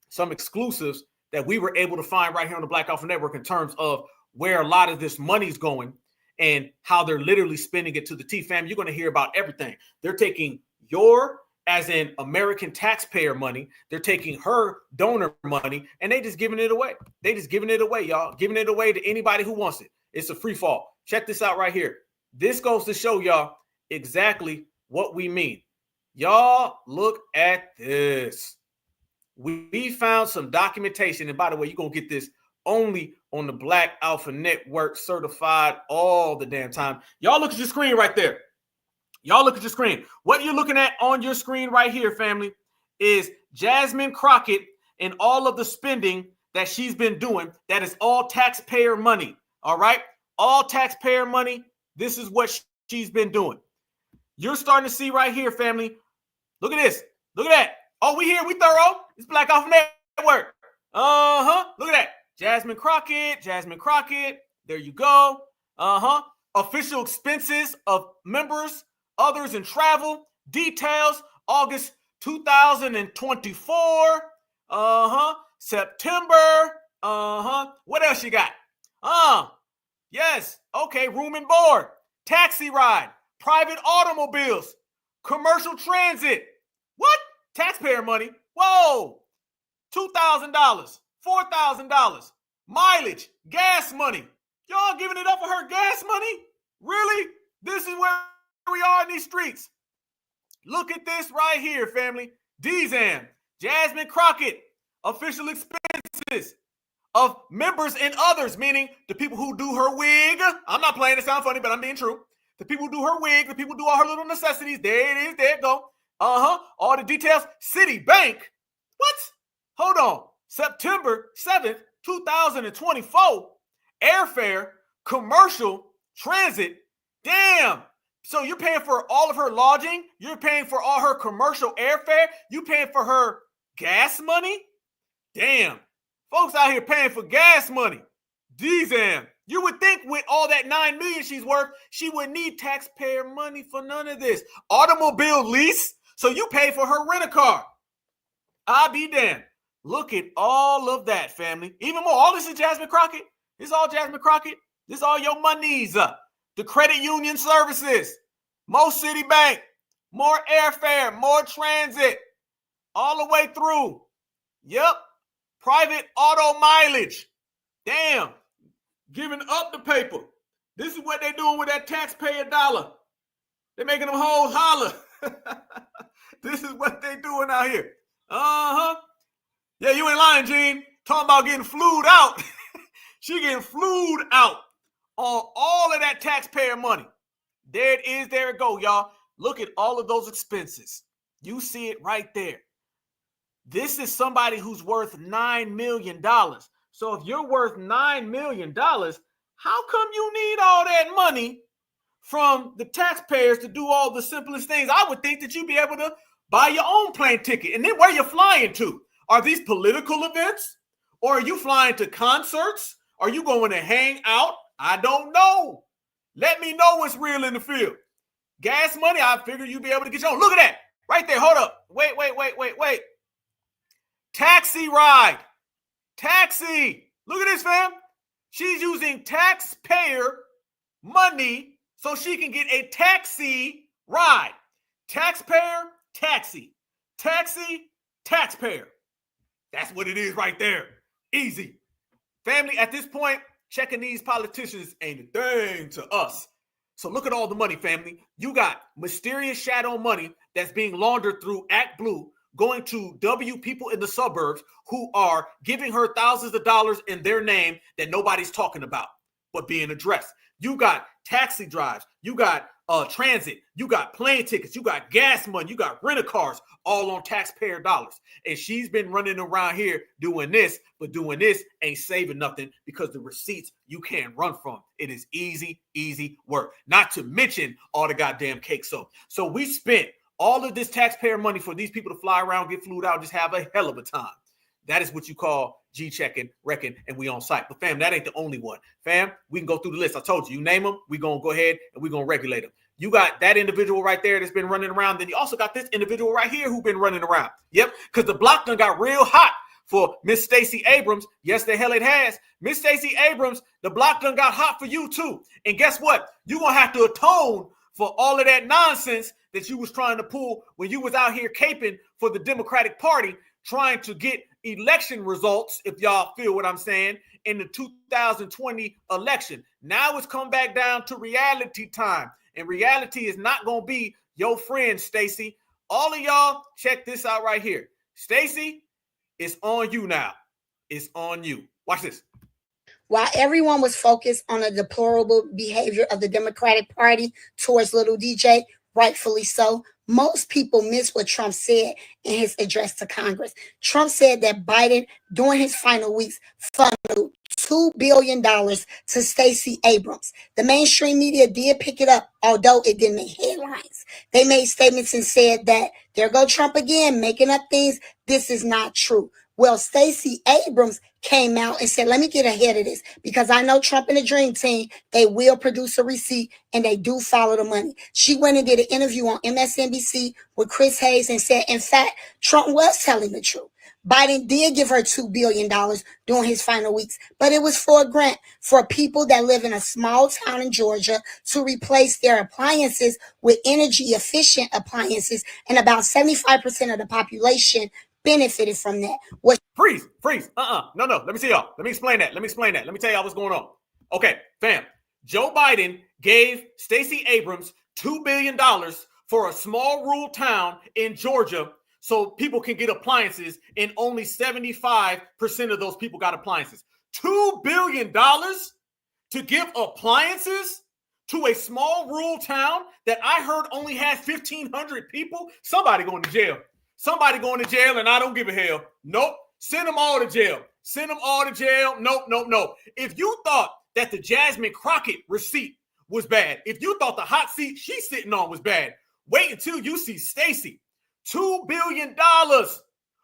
some exclusives that we were able to find right here on the Black Alpha Network in terms of where a lot of this money's going and how they're literally spending it to the T. Fam, you're going to hear about everything. They're taking your, as in American taxpayer money, they're taking her donor money, and they just giving it away. They just giving it away, y'all. Giving it away to anybody who wants it. It's a free fall. Check this out right here. This goes to show y'all exactly what we mean. Y'all look at this. We found some documentation, and by the way, you're going to get this only on the Black Alpha Network, certified all the damn time. Y'all look at your screen right there. Y'all look at your screen. What you're looking at on your screen right here, family, is Jasmine Crockett and all of the spending that she's been doing. That is all taxpayer money, all right? All taxpayer money. This is what she's been doing. You're starting to see right here, family. Look at this. Look at that. Oh, we here. We thorough. It's Black Alpha Network. Look at that. Jasmine Crockett. There you go. Official expenses of members, others, and travel. Details. August 2024. September. What else you got? Yes. Okay. Room and board. Taxi ride. Private automobiles. Commercial transit. What? Taxpayer money. Whoa. $2,000. $4,000. Mileage. Gas money. Y'all giving it up for her gas money? Really? This is where we are in these streets. Look at this right here, family. DZAM. Jasmine Crockett. Official expenses of members and others, meaning the people who do her wig. I'm not playing it sound funny, but I'm being true. The people who do her wig, the people who do all her little necessities. There it is. There it go. All the details. Citibank. What? Hold on. September 7th, 2024. Airfare. Commercial. Transit. Damn. So you're paying for all of her lodging. You're paying for all her commercial airfare. You paying for her gas money. Damn, folks out here paying for gas money. Damn. You would think with all that $9 million she's worth, she would need taxpayer money for none of this. Automobile lease. So you pay for her rent-a-car. I'll be damned. Look at all of that, family. Even more. All this is Jasmine Crockett. This is all Jasmine Crockett. This is all your monies. The credit union services. More Citibank. More airfare. More transit. All the way through. Yep. Private auto mileage. Damn. Giving up the paper. This is what they're doing with that taxpayer dollar. They're making them hoes holler. This is what they're doing out here. Uh-huh. Yeah, you ain't lying, Gene. Talking about getting flued out. She getting flued out on all of that taxpayer money. There it is. There it go, y'all. Look at all of those expenses. You see it right there. This is somebody who's worth $9 million. So if you're worth $9 million, how come you need all that money from the taxpayers to do all the simplest things? I would think that you'd be able to buy your own plane ticket. And then where you're flying to? Are these political events? Or are you flying to concerts? Are you going to hang out? I don't know. Let me know what's real in the field. Gas money, I figure you'd be able to get your own. Look at that. Right there. Hold up. Wait. Taxi ride. Taxi. Look at this, fam. She's using taxpayer money so she can get a taxi ride. Taxpayer, taxi. Taxi, taxpayer. That's what it is right there. Easy. Family, at this point, checking these politicians ain't a thing to us. So look at all the money, family. You got mysterious shadow money that's being laundered through ActBlue, going to people in the suburbs who are giving her thousands of dollars in their name that nobody's talking about, but being addressed. You got taxi drives. You got transit. You got plane tickets. You got gas money. You got rent-a-cars, all on taxpayer dollars. And she's been running around here doing this, but doing this ain't saving nothing because the receipts you can't run from. It is easy, easy work. Not to mention all the goddamn cake soap. So we spent all of this taxpayer money for these people to fly around, get flued out, just have a hell of a time. That is what you call G-checking, wrecking, and we on site. But fam, that ain't the only one. Fam, we can go through the list. I told you name them. We're going to go ahead and we're going to regulate them. You got that individual right there that's been running around. Then you also got this individual right here who's been running around. Yep, because the block done got real hot for Miss Stacy Abrams. Yes, the hell it has. Miss Stacy Abrams, the block done got hot for you too. And guess what? You're going to have to atone for all of that nonsense that you was trying to pull when you was out here caping for the Democratic Party, trying to get election results, if y'all feel what I'm saying, in the 2020 election. Now it's come back down to reality time. And reality is not going to be your friend, Stacy. All of y'all, check this out right here. Stacy, it's on you now. It's on you. Watch this. While everyone was focused on the deplorable behavior of the Democratic Party towards Little DJ, rightfully so, most people miss what Trump said in his address to Congress. Trump said that Biden, during his final weeks, funneled $2 billion to Stacy Abrams. The mainstream media did pick it up, although it didn't make headlines. They made statements and said that, there go Trump again, making up things. This is not true. Well, Stacy Abrams came out and said, let me get ahead of this because I know Trump and the Dream Team, they will produce a receipt and they do follow the money. She went and did an interview on MSNBC with Chris Hayes and said, in fact, Trump was telling the truth. Biden did give her $2 billion during his final weeks, but it was for a grant for people that live in a small town in Georgia to replace their appliances with energy efficient appliances. And about 75% of the population benefited from that. Freeze. No. Let me see y'all. Let me explain that. Let me tell y'all what's going on. Okay, fam. Joe Biden gave Stacy Abrams $2 billion for a small rural town in Georgia so people can get appliances, and only 75% of those people got appliances. $2 billion to give appliances to a small rural town that I heard only had 1,500 people? Somebody going to jail. And I don't give a hell. Nope. Send them all to jail. Nope. If you thought that the Jasmine Crockett receipt was bad, if you thought the hot seat she's sitting on was bad, wait until you see Stacy. $2 billion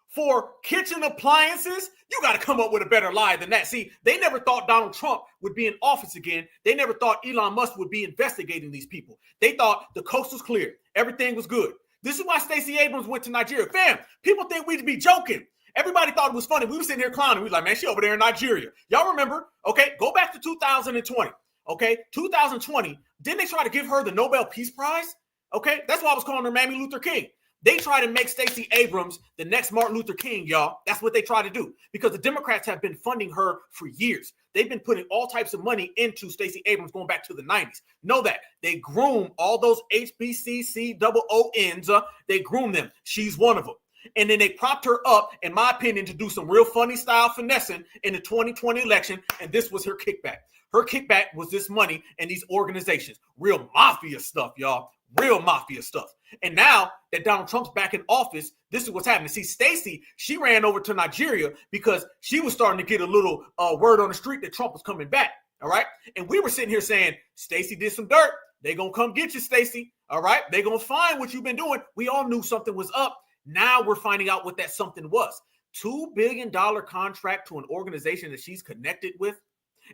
for kitchen appliances. You got to come up with a better lie than that. See, they never thought Donald Trump would be in office again. They never thought Elon Musk would be investigating these people. They thought the coast was clear. Everything was good. This is why Stacy Abrams went to Nigeria. Fam, people think we'd be joking. Everybody thought it was funny. We were sitting here clowning. We were like, man, she over there in Nigeria. Y'all remember? Okay, go back to 2020. Okay, 2020. Didn't they try to give her the Nobel Peace Prize? Okay, that's why I was calling her Mammy Luther King. They try to make Stacey Abrams the next Martin Luther King, y'all. That's what they try to do because the Democrats have been funding her for years. They've been putting all types of money into Stacey Abrams going back to the 90s. Know that. They groom all those HBCCOONs. They groom them. She's one of them. And then they propped her up, in my opinion, to do some real funny style finessing in the 2020 election. And this was her kickback. Her kickback was this money and these organizations. Real mafia stuff, y'all. Real mafia stuff. And now that Donald Trump's back in office, this is what's happening. See, Stacy, she ran over to Nigeria because she was starting to get a little word on the street that Trump was coming back. All right. And we were sitting here saying, Stacy did some dirt. They going to come get you, Stacy. All right. They going to find what you've been doing. We all knew something was up. Now we're finding out what that something was. $2 billion contract to an organization that she's connected with.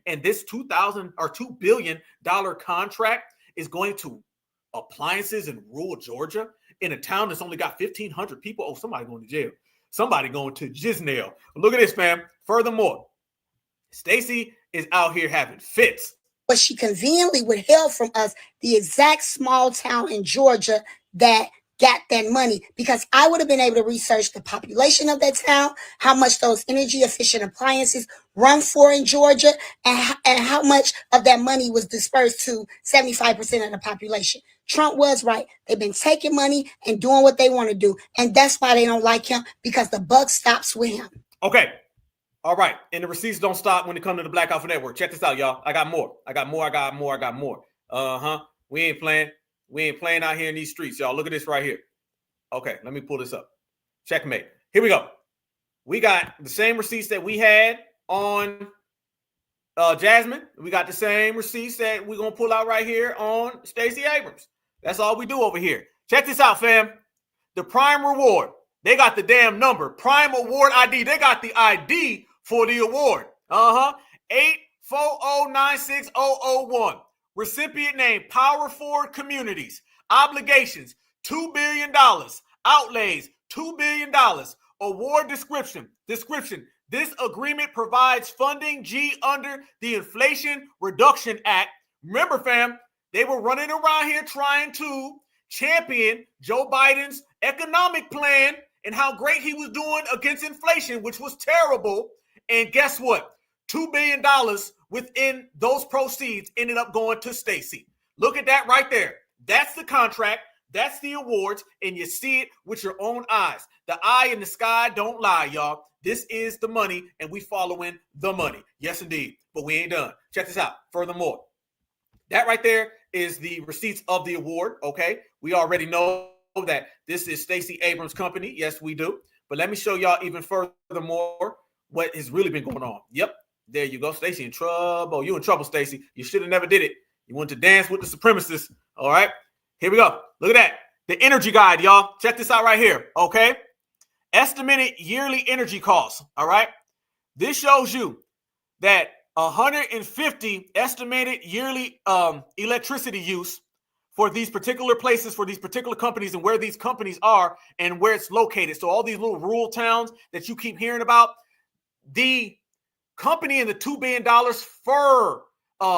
And this $2 billion contract is going to appliances in rural Georgia in a town that's only got 1,500 people. Oh, somebody going to jail. Somebody going to Gisnell. Look at this, fam. Furthermore, Stacy is out here having fits. But she conveniently withheld from us the exact small town in Georgia that got that money, because I would have been able to research the population of that town, how much those energy efficient appliances run for in Georgia, and how much of that money was dispersed to 75% of the population. Trump was right. They've been taking money and doing what they want to do. And that's why they don't like him, because the buck stops with him. Okay. All right. And the receipts don't stop when it comes to the Black Alpha Network. Check this out, y'all. I got more. We ain't playing. We ain't playing out here in these streets, y'all. Look at this right here. Okay, let me pull this up. Checkmate. Here we go. We got the same receipts that we had on Jasmine. We got the same receipts that we're going to pull out right here on Stacey Abrams. That's all we do over here. Check this out, fam. The Prime Reward. They got the damn number. Prime Award ID. They got the ID for the award. 840960001. Recipient name, Power Forward Communities. Obligations, $2 billion. Outlays, $2 billion. Award description. This agreement provides funding, under the Inflation Reduction Act. Remember, fam, they were running around here trying to champion Joe Biden's economic plan and how great he was doing against inflation, which was terrible. And guess what? $2 billion within those proceeds ended up going to Stacy. Look at that right there. That's the contract. That's the awards. And you see it with your own eyes. The eye in the sky don't lie, y'all. This is the money, and we following the money. Yes, indeed. But we ain't done. Check this out. Furthermore, that right there is the receipts of the award. Okay. We already know that this is Stacey Abrams' company. Yes, we do. But let me show y'all even furthermore what has really been going on. Yep. There you go. Stacey in trouble. You in trouble, Stacey. You should have never did it. You want to dance with the supremacists. All right. Here we go. Look at that. The energy guide, y'all. Check this out right here. Okay. Estimated yearly energy costs. All right. This shows you that 150 estimated yearly electricity use for these particular places, for these particular companies, and where these companies are and where it's located. So all these little rural towns that you keep hearing about, the company in the $2 billion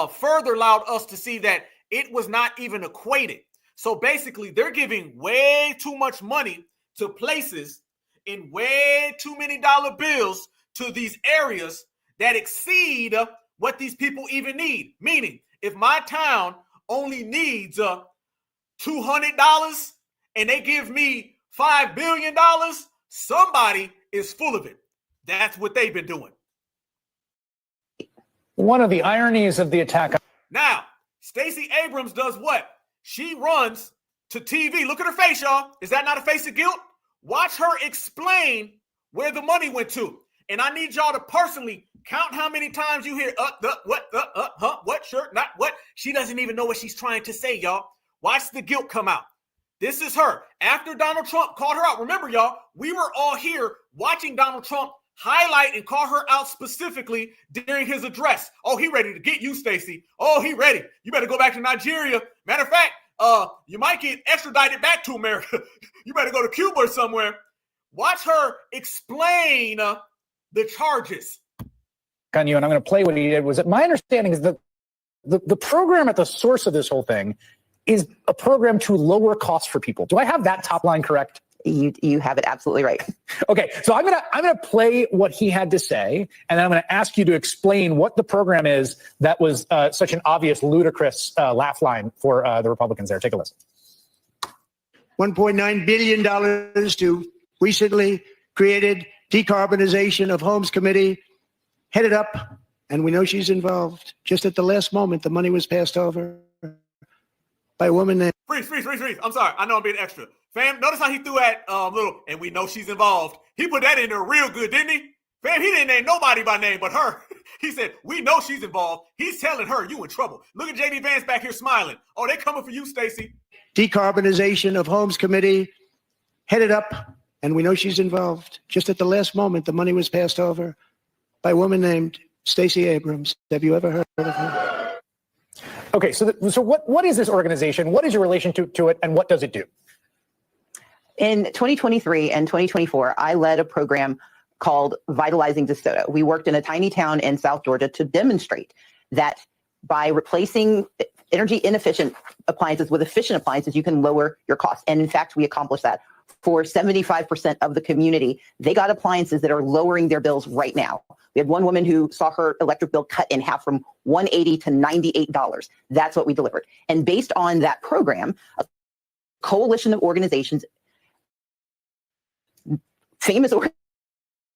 further allowed us to see that it was not even equated. So basically, they're giving way too much money to places in way too many dollar bills to these areas that exceed what these people even need. Meaning, if my town only needs $200 and they give me $5 billion, somebody is full of it. That's what they've been doing. One of the ironies of the attack. Now, Stacey Abrams does what? She runs to TV. Look at her face, y'all. Is that not a face of guilt? Watch her explain where the money went to. And I need y'all to personally Count how many times you hear what, shirt, not what. She doesn't even know what she's trying to say, y'all. Watch the guilt come out. This is her. After Donald Trump called her out. Remember, y'all, we were all here watching Donald Trump highlight and call her out specifically during his address. Oh, he ready to get you, Stacy. Oh, he ready. You better go back to Nigeria. Matter of fact, you might get extradited back to America. You better go to Cuba or somewhere. Watch her explain the charges. On you, and I'm going to play what he did. Was it my understanding is that the program at the source of this whole thing is a program to lower costs for people. Do I have that top line correct? You have it absolutely right. Okay, so I'm gonna play what he had to say, and then I'm gonna ask you to explain what the program is that was such an obvious, ludicrous laugh line for the Republicans there. Take a listen. $1.9 billion to recently created decarbonization of homes committee, headed up, and we know she's involved. Just at the last moment, the money was passed over by a woman named... Freeze. I'm sorry. I know I'm being extra. Fam, notice how he threw that little, and we know she's involved. He put that in there real good, didn't he? Fam, he didn't name nobody by name but her. He said, we know she's involved. He's telling her, you in trouble. Look at J.D. Vance back here smiling. Oh, they coming for you, Stacy. Decarbonization of homes committee, headed up, and we know she's involved. Just at the last moment, the money was passed over by a woman named Stacy Abrams. Have you ever heard of her? Okay, so what is this organization? What is your relation to it, and what does it do? In 2023 and 2024, I led a program called Vitalizing DeSoto. We worked in a tiny town in South Georgia to demonstrate that by replacing energy inefficient appliances with efficient appliances, you can lower your costs. And in fact, we accomplished that. For 75% of the community, they got appliances that are lowering their bills right now. We had one woman who saw her electric bill cut in half from $180 to $98. That's what we delivered. And based on that program, a coalition of organizations, famous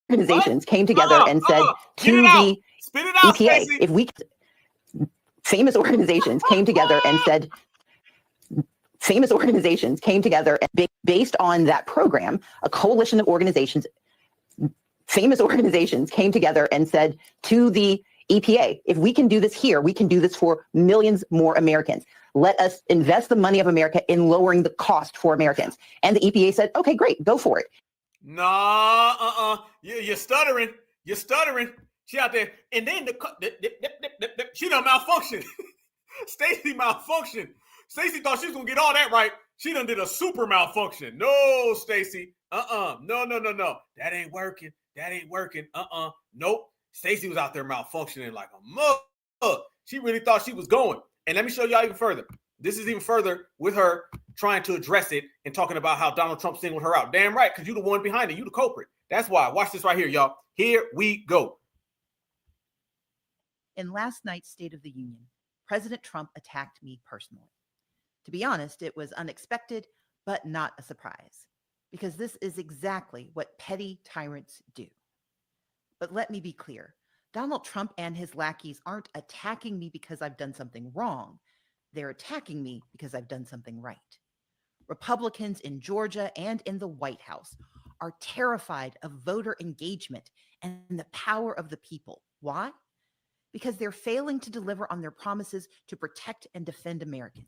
organizations came together and said to the EPA, if we, famous organizations came together and said, famous organizations came together and based on that program, a coalition of organizations, famous organizations came together and said to the EPA, if we can do this here, we can do this for millions more Americans. Let us invest the money of America in lowering the cost for Americans. And the EPA said, okay, great, go for it. Nah, you're stuttering. She out there, and then she done malfunction. Stacy malfunction. Stacy thought she was gonna get all that right. She done did a super malfunction. No, Stacy. No. That ain't working. Nope. Stacy was out there malfunctioning like a mug. She really thought she was going. And let me show y'all even further. This is even further with her trying to address it and talking about how Donald Trump singled her out. Damn right, because you the one behind it. You the culprit. That's why. Watch this right here, y'all. Here we go. In last night's State of the Union, President Trump attacked me personally. To be honest, it was unexpected, but not a surprise, because this is exactly what petty tyrants do. But let me be clear. Donald Trump and his lackeys aren't attacking me because I've done something wrong. They're attacking me because I've done something right. Republicans in Georgia and in the White House are terrified of voter engagement and the power of the people. Why? Because they're failing to deliver on their promises to protect and defend Americans.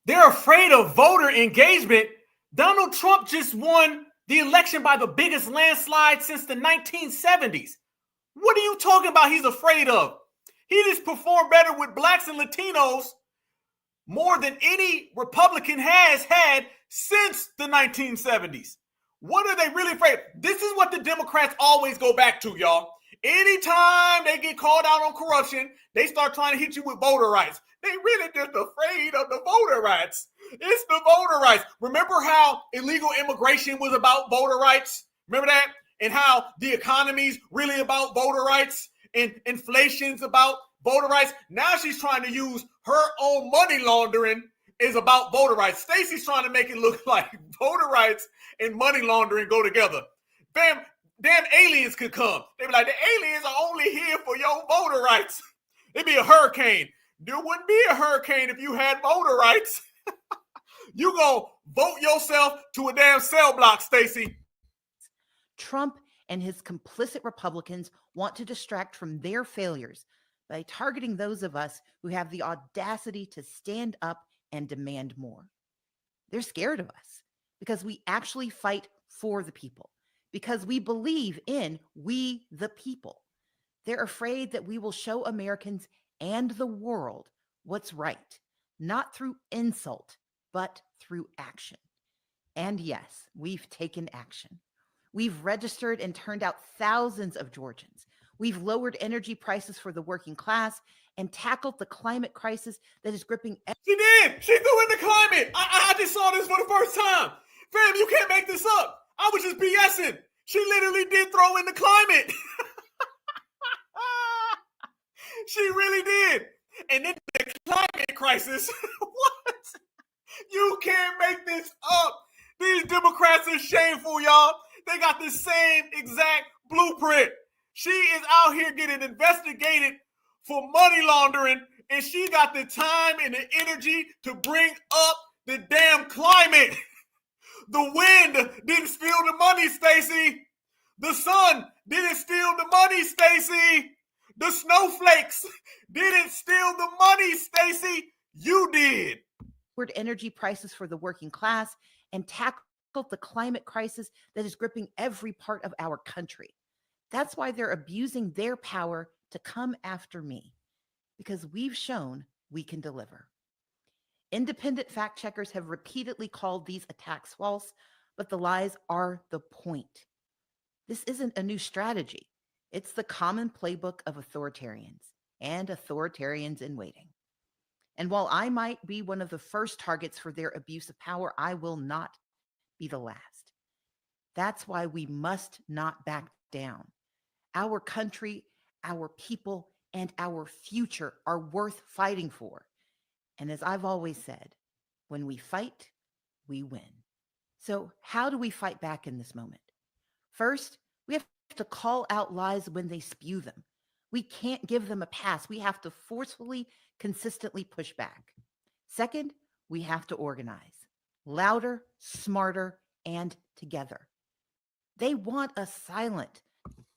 They're afraid of voter engagement. Donald Trump just won the election by the biggest landslide since the 1970s. What are you talking about he's afraid of? He just performed better with blacks and Latinos more than any Republican has had since the 1970s. What are they really afraid of? This is what the Democrats always go back to, y'all. Anytime they get called out on corruption, they start trying to hit you with voter rights. They really just afraid of the voter rights. It's the voter rights. Remember how illegal immigration was about voter rights? Remember that? And how the economy's really about voter rights and inflation's about voter rights. Now she's trying to use her own money laundering is about voter rights. Stacey's trying to make it look like voter rights and money laundering go together. Damn aliens could come. They'd be like, the aliens are only here for your voter rights. It'd be a hurricane. There wouldn't be a hurricane if you had voter rights. You gonna vote yourself to a damn cell block, Stacy. Trump and his complicit Republicans want to distract from their failures by targeting those of us who have the audacity to stand up and demand more. They're scared of us because we actually fight for the people, because we believe in we the people. They're afraid that we will show Americans and the world what's right, not through insult, but through action. And yes, we've taken action. We've registered and turned out thousands of Georgians. We've lowered energy prices for the working class and tackled the climate crisis that is gripping. She did. She threw in the climate. I just saw this for the first time. Fam, you can't make this up. I was just BSing. She literally did throw in the climate. She really did. And then the climate crisis. What? You can't make this up. These Democrats are shameful, y'all. They got the same exact blueprint. She is out here getting investigated for money laundering, and she got the time and the energy to bring up the damn climate. The wind didn't steal the money, Stacy. The sun didn't steal the money, Stacy. The snowflakes didn't steal the money, Stacy. You did. Lowered energy prices for the working class and tackled the climate crisis that is gripping every part of our country. That's why they're abusing their power to come after me, because we've shown we can deliver. Independent fact checkers have repeatedly called these attacks false, but the lies are the point. This isn't a new strategy. It's the common playbook of authoritarians and authoritarians in waiting. And while I might be one of the first targets for their abuse of power, I will not be the last. That's why we must not back down. Our country, our people, and our future are worth fighting for. And as I've always said, when we fight, we win. So how do we fight back in this moment? First, we have to call out lies when they spew them. We can't give them a pass. We have to forcefully, consistently push back. Second, we have to organize. Louder, smarter, and together. They want us silent.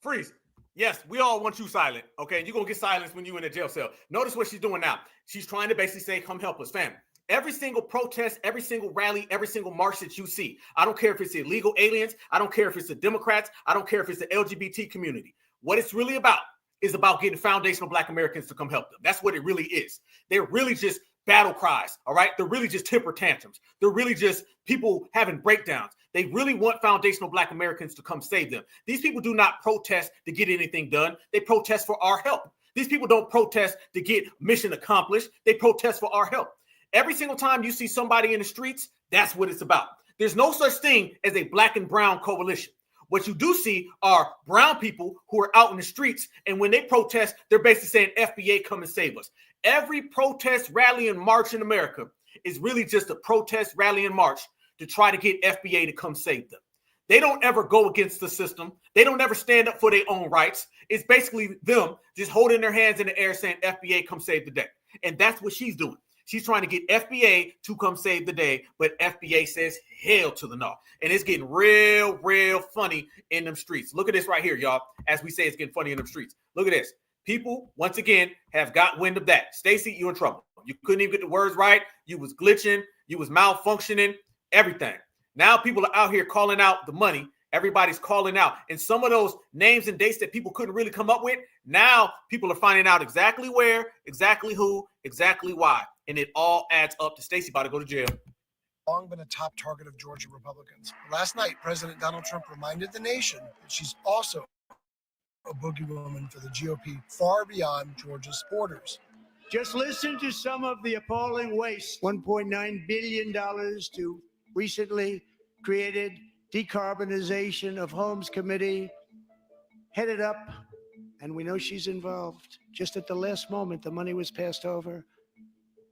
Freeze. Yes, we all want you silent, okay? And you're going to get silenced when you're in a jail cell. Notice what she's doing now. She's trying to basically say, come help us, fam. Every single protest, every single rally, every single march that you see, I don't care if it's illegal aliens, I don't care if it's the Democrats, I don't care if it's the LGBT community. What it's really about is about getting foundational Black Americans to come help them. That's what it really is. They're really just battle cries, all right? They're really just temper tantrums. They're really just people having breakdowns. They really want foundational Black Americans to come save them. These people do not protest to get anything done. They protest for our help. These people don't protest to get mission accomplished. They protest for our help. Every single time you see somebody in the streets, that's what it's about. There's no such thing as a Black and brown coalition. What you do see are brown people who are out in the streets, and when they protest, they're basically saying, FBA, come and save us. Every protest, rally, and march in America is really just a protest, rally, and march to try to get FBA to come save them. They don't ever go against the system. They don't ever stand up for their own rights. It's basically them just holding their hands in the air saying, FBA, come save the day. And that's what she's doing. She's trying to get FBA to come save the day, but FBA says hell to the no. And it's getting real, real funny in them streets. Look at this right here, y'all. As we say, it's getting funny in them streets. Look at this. People, once again, have got wind of that. Stacy, you in trouble. You couldn't even get the words right. You was glitching. You was malfunctioning. Everything. Now people are out here calling out the money. Everybody's calling out. And some of those names and dates that people couldn't really come up with, now people are finding out exactly where, exactly who, exactly why. And it all adds up to Stacy about to go to jail. Long been a top target of Georgia Republicans. Last night, President Donald Trump reminded the nation that she's also a boogie woman for the GOP far beyond Georgia's borders. Just listen to some of the appalling waste. $1.9 billion to recently created decarbonization of homes committee, headed up, and we know she's involved. Just at the last moment, the money was passed over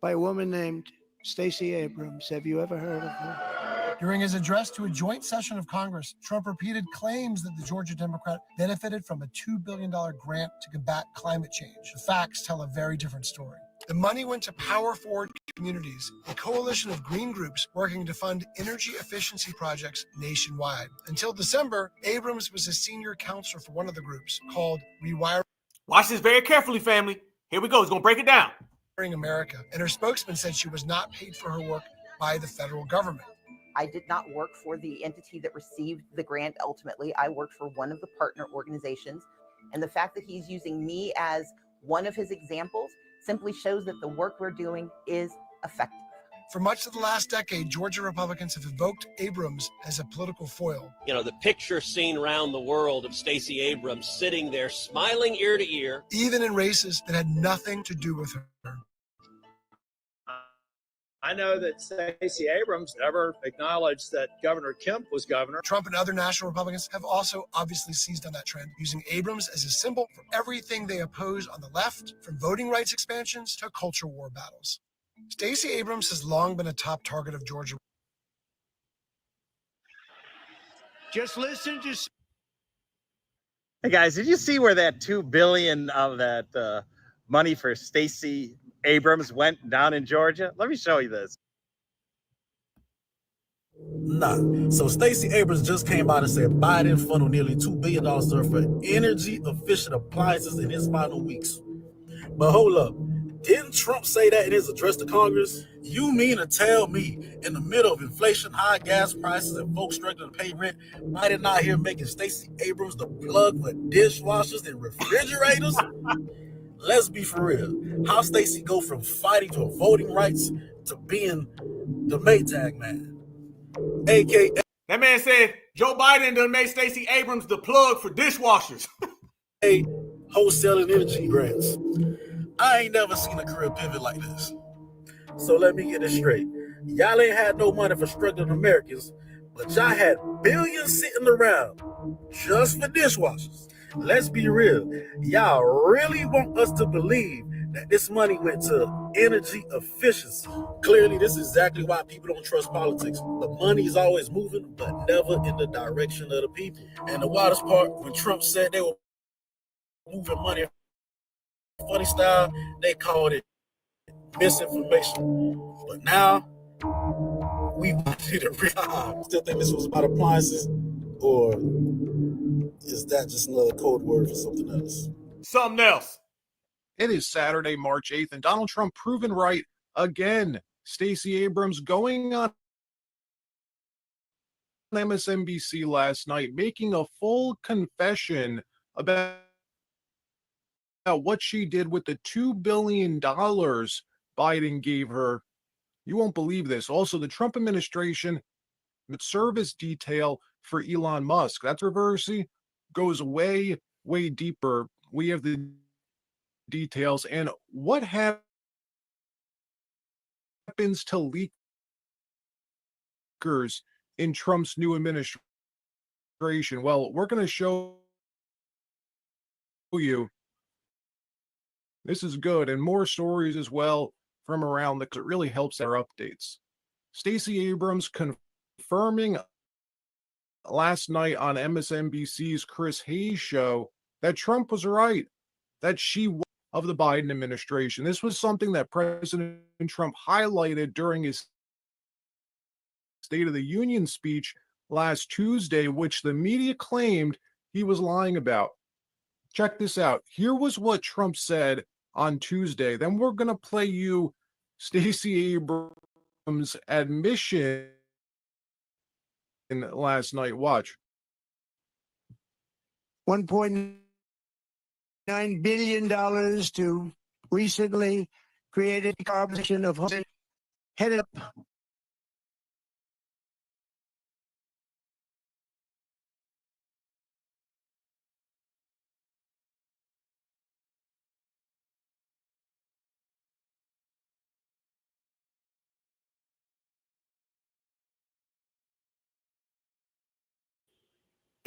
by a woman named Stacy Abrams. Have you ever heard of her? During his address to a joint session of Congress, Trump repeated claims that the Georgia Democrat benefited from a $2 billion grant to combat climate change. The facts tell a very different story. The money went to power forward Communities, a coalition of green groups working to fund energy efficiency projects nationwide. Until December, Abrams was a senior counselor for one of the groups called Rewiring. Watch this very carefully, family. Here we go. He's going to break it down. America, and her spokesman said she was not paid for her work by the federal government. I did not work for the entity that received the grant ultimately. I worked for one of the partner organizations. And the fact that he's using me as one of his examples simply shows that the work we're doing is effective. For much of the last decade, Georgia Republicans have invoked Abrams as a political foil. You know, the picture seen around the world of Stacey Abrams sitting there smiling ear to ear. Even in races that had nothing to do with her. I know that Stacey Abrams never acknowledged that Governor Kemp was governor. Trump and other national Republicans have also obviously seized on that trend, using Abrams as a symbol for everything they oppose on the left, from voting rights expansions to culture war battles. Stacey Abrams has long been a top target of Georgia. Just listen to. Hey guys, did you see where that $2 billion of that money for Stacey Abrams went down in Georgia? Let me show you this. Nah. So Stacey Abrams just came out and said Biden funneled nearly $2 billion for energy efficient appliances in his final weeks. But hold up. Didn't Trump say that in his address to Congress? You mean to tell me in the middle of inflation, high gas prices, and folks struggling to pay rent, Biden not here making Stacey Abrams the plug for dishwashers and refrigerators? Let's be for real. How Stacey go from fighting for voting rights to being the Maytag man? AKA. That man said Joe Biden done made Stacey Abrams the plug for dishwashers. Wholesaling energy grants. I ain't never seen a career pivot like this. So let me get this straight. Y'all ain't had no money for struggling Americans, but y'all had billions sitting around just for dishwashers. Let's be real. Y'all really want us to believe that this money went to energy efficiency. Clearly, this is exactly why people don't trust politics. The money is always moving, but never in the direction of the people. And the wildest part, when Trump said they were moving money funny style, they called it misinformation. But now, we want you to realize. Still think this was about appliances, or is that just another code word for something else? Something else. It is Saturday, March 8th, and Donald Trump proven right again. Stacey Abrams going on MSNBC last night, making a full confession about what she did with the $2 billion Biden gave her. You won't believe this. Also, the Trump administration, the service detail for Elon Musk, that controversy goes way, way deeper. We have the details and what happens to leakers in Trump's new administration. Well, we're going to show you. This is good, and more stories as well from around because it really helps our updates. Stacey Abrams confirming last night on MSNBC's Chris Hayes show that Trump was right, that she was of the Biden administration. This was something that President Trump highlighted during his State of the Union speech last Tuesday, which the media claimed he was lying about. Check this out. Here was what Trump said on Tuesday. Then we're going to play you Stacey Abrams' admission last night. Watch. $1.9 billion to recently created decarbonization of homes headed up.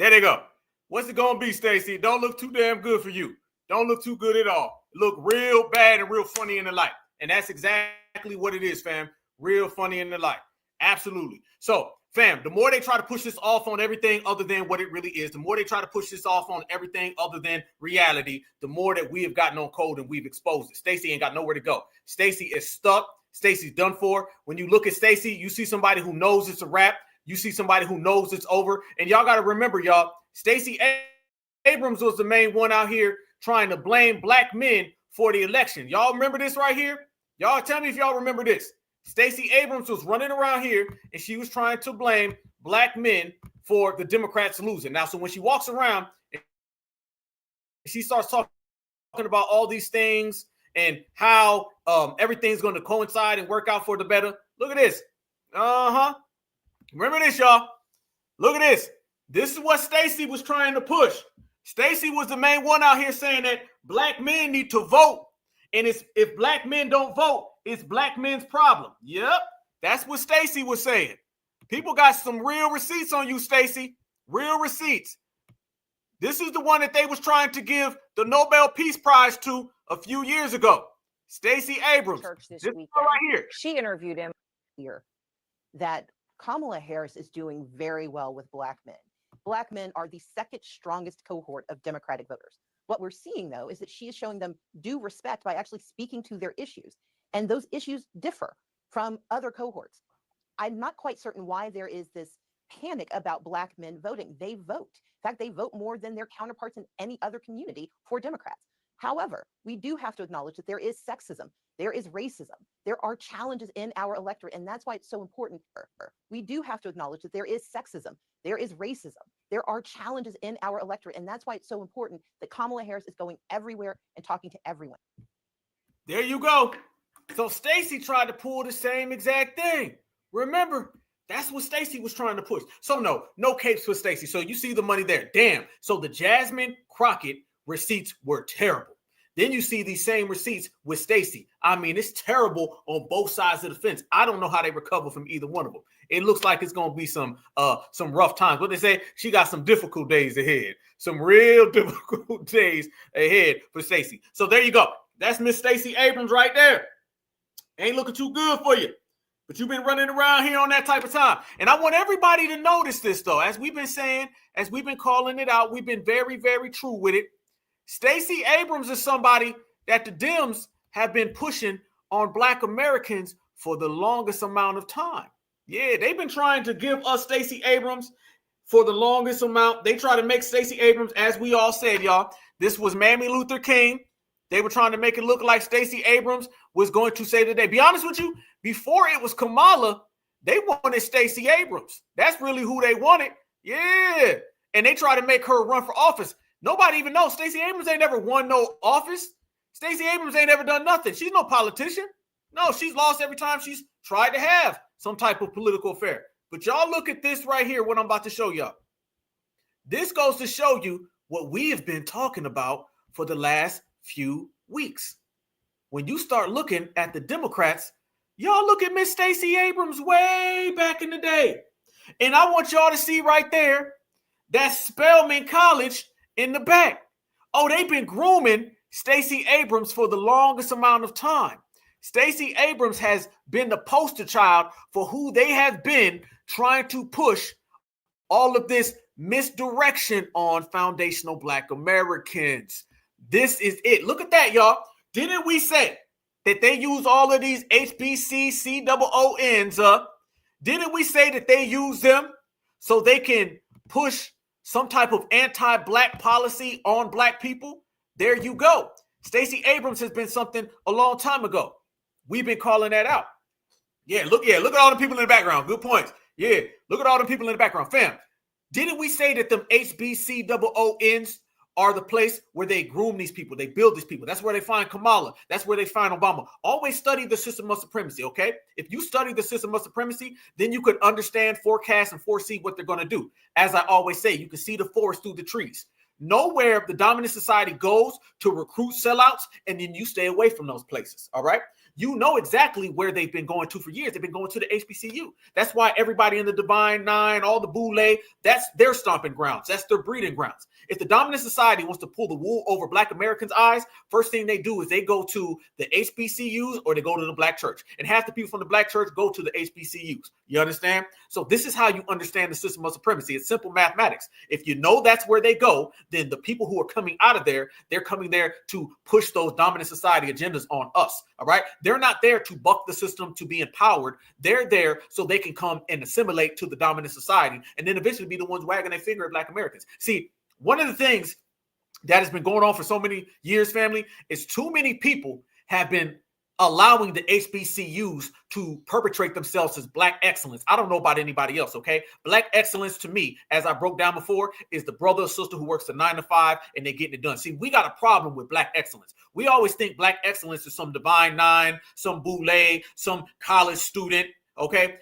There they go. What's it going to be, Stacey? Don't look too damn good for you. Don't look too good at all. Look real bad and real funny in the light. And that's exactly what it is, fam. Real funny in the light. Absolutely. So, fam, the more they try to push this off on everything other than what it really is, the more they try to push this off on everything other than reality, the more that we have gotten on code and we've exposed it. Stacey ain't got nowhere to go. Stacey is stuck. Stacy's done for. When you look at Stacy, you see somebody who knows it's a wrap. You see somebody who knows it's over. And y'all got to remember, y'all, Stacy Abrams was the main one out here trying to blame black men for the election. Y'all remember this right here? Y'all tell me if y'all remember this. Stacey Abrams was running around here and she was trying to blame black men for the Democrats losing. Now, so when she walks around and she starts talking about all these things and how everything's going to coincide and work out for the better, look at this. Remember this, y'all. Look at this. This is what Stacey was trying to push. Stacey was the main one out here saying that black men need to vote. And if black men don't vote, it's black men's problem. Yep, that's what Stacey was saying. People got some real receipts on you, Stacey. Real receipts. This is the one that they was trying to give the Nobel Peace Prize to a few years ago. Stacey Abrams. This weekend. Right here. She interviewed him here that Kamala Harris is doing very well with black men. Black men are the second strongest cohort of Democratic voters. What we're seeing, though, is that she is showing them due respect by actually speaking to their issues. And those issues differ from other cohorts. I'm not quite certain why there is this panic about black men voting. They vote. In fact, they vote more than their counterparts in any other community for Democrats. However, we do have to acknowledge that there is sexism, there is racism, there are challenges in our electorate, and that's why it's so important. We do have to acknowledge that there is sexism, there is racism, there are challenges in our electorate, and that's why it's so important that Kamala Harris is going everywhere and talking to everyone. There you go. So Stacey tried to pull the same exact thing. Remember, that's what Stacey was trying to push. So no capes for Stacey. So you see the money there. Damn. So the Jasmine Crockett receipts were terrible. Then you see these same receipts with Stacey. I mean, it's terrible on both sides of the fence. I don't know how they recover from either one of them. It looks like it's going to be some rough times. What they say, she got some difficult days ahead. Some real difficult days ahead for Stacey. So there you go. That's Miss Stacey Abrams right there. Ain't looking too good for you. But you've been running around here on that type of time. And I want everybody to notice this, though. As we've been saying, as we've been calling it out, we've been very, very true with it. Stacey Abrams is somebody that the Dems have been pushing on Black Americans for the longest amount of time. Yeah, they've been trying to give us Stacey Abrams for the longest amount. They try to make Stacey Abrams, as we all said, y'all, this was Mammy Luther King. They were trying to make it look like Stacey Abrams was going to say today. Be honest with you, before it was Kamala, they wanted Stacey Abrams. That's really who they wanted. Yeah. And they tried to make her run for office. Nobody even knows. Stacey Abrams ain't never won no office. Stacey Abrams ain't ever done nothing. She's no politician. No, she's lost every time she's tried to have some type of political affair. But y'all look at this right here, what I'm about to show y'all. This goes to show you what we have been talking about for the last few weeks. When you start looking at the Democrats, y'all look at Miss Stacey Abrams way back in the day. And I want y'all to see right there that Spelman College in the back. Oh, they've been grooming Stacey Abrams for the longest amount of time. Stacey Abrams has been the poster child for who they have been trying to push all of this misdirection on foundational Black Americans. This is it. Look at that, y'all. Didn't we say that they use all of these HBCUs? Didn't we say that they use them so they can push some type of anti-Black policy on Black people? There you go. Stacey Abrams has been something a long time ago. We've been calling that out. Look at all the people in the background. Good points. Yeah, look at all the people in the background. Fam, didn't we say that them HBCUs are the place where they groom these people, they build these people? That's where they find Kamala. That's where they find Obama. Always study the system of supremacy, okay? If you study the system of supremacy, then you could understand, forecast, and foresee what they're going to do. As I always say, you can see the forest through the trees. Nowhere the dominant society goes to recruit sellouts, and then you stay away from those places, all right? You know exactly where they've been going to for years. They've been going to the HBCU. That's why everybody in the Divine Nine, all the Boule, that's their stomping grounds. That's their breeding grounds. If the dominant society wants to pull the wool over Black Americans' eyes, first thing they do is they go to the HBCUs or they go to the Black church. And half the people from the Black church go to the HBCUs. You understand? So this is how you understand the system of supremacy. It's simple mathematics. If you know that's where they go, then the people who are coming out of there, they're coming there to push those dominant society agendas on us. All right? They're not there to buck the system to be empowered. They're there so they can come and assimilate to the dominant society and then eventually be the ones wagging their finger at Black Americans. See, one of the things that has been going on for so many years, family, is too many people have been allowing the HBCUs to perpetrate themselves as Black excellence. I don't know about anybody else, okay? Black excellence to me, as I broke down before, is the brother or sister who works a 9 to 5 and they're getting it done. See, we got a problem with Black excellence. We always think Black excellence is some Divine Nine, some boule, some college student, okay?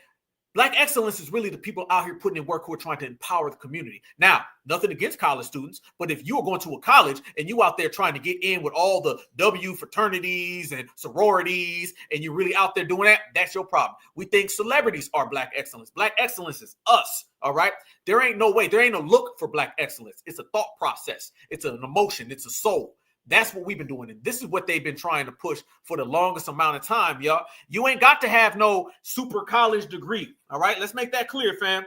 Black excellence is really the people out here putting in work who are trying to empower the community. Now, nothing against college students, but if you are going to a college and you out there trying to get in with all the W fraternities and sororities, and you're really out there doing that, that's your problem. We think celebrities are Black excellence. Black excellence is us, all right? There ain't no way. There ain't no look for Black excellence. It's a thought process. It's an emotion. It's a soul. That's what we've been doing. And this is what they've been trying to push for the longest amount of time, y'all. You ain't got to have no super college degree. All right. Let's make that clear, fam.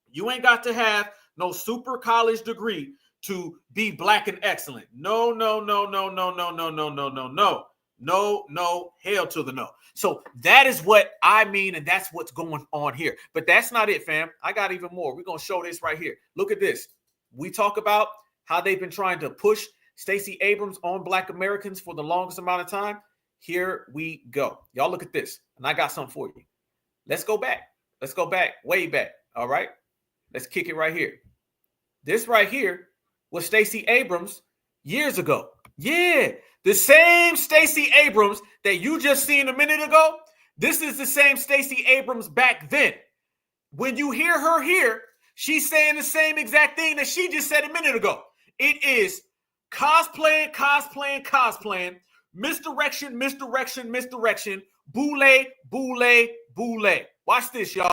You ain't got to have no super college degree to be Black and excellent. No, no, no, no, no, no, no, no, no, no, no. No, no, hell to the no. So that is what I mean, and that's what's going on here. But that's not it, fam. I got even more. We're going to show this right here. Look at this. We talk about how they've been trying to push Stacy Abrams on Black Americans for the longest amount of time. Here we go. Y'all look at this. And I got something for you. Let's go back. Let's go back, way back. All right. Let's kick it right here. This right here was Stacy Abrams years ago. Yeah. The same Stacy Abrams that you just seen a minute ago. This is the same Stacy Abrams back then. When you hear her here, she's saying the same exact thing that she just said a minute ago. It is cosplaying, cosplaying, cosplaying, misdirection, misdirection, misdirection, boule, boule, boule. Watch this, y'all.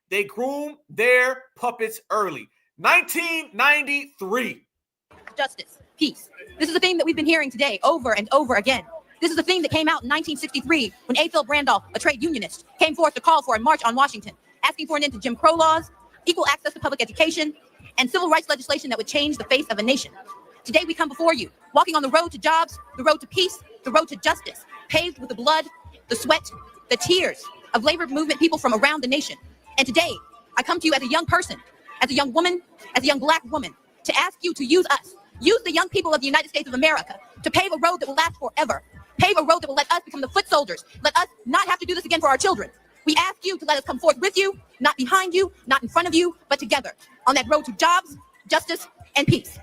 They groom their puppets early. 1993. Justice, peace. This is a theme that we've been hearing today over and over again. This is a theme that came out in 1963 when A. Philip Randolph, a trade unionist, came forth to call for a march on Washington, asking for an end to Jim Crow laws, equal access to public education, and civil rights legislation that would change the face of a nation. Today we come before you, walking on the road to jobs, the road to peace, the road to justice, paved with the blood, the sweat, the tears of labor movement people from around the nation. And today, I come to you as a young person, as a young woman, as a young Black woman, to ask you to use us, use the young people of the United States of America to pave a road that will last forever, pave a road that will let us become the foot soldiers, let us not have to do this again for our children. We ask you to let us come forth with you, not behind you, not in front of you, but together on that road to jobs, justice, and peace.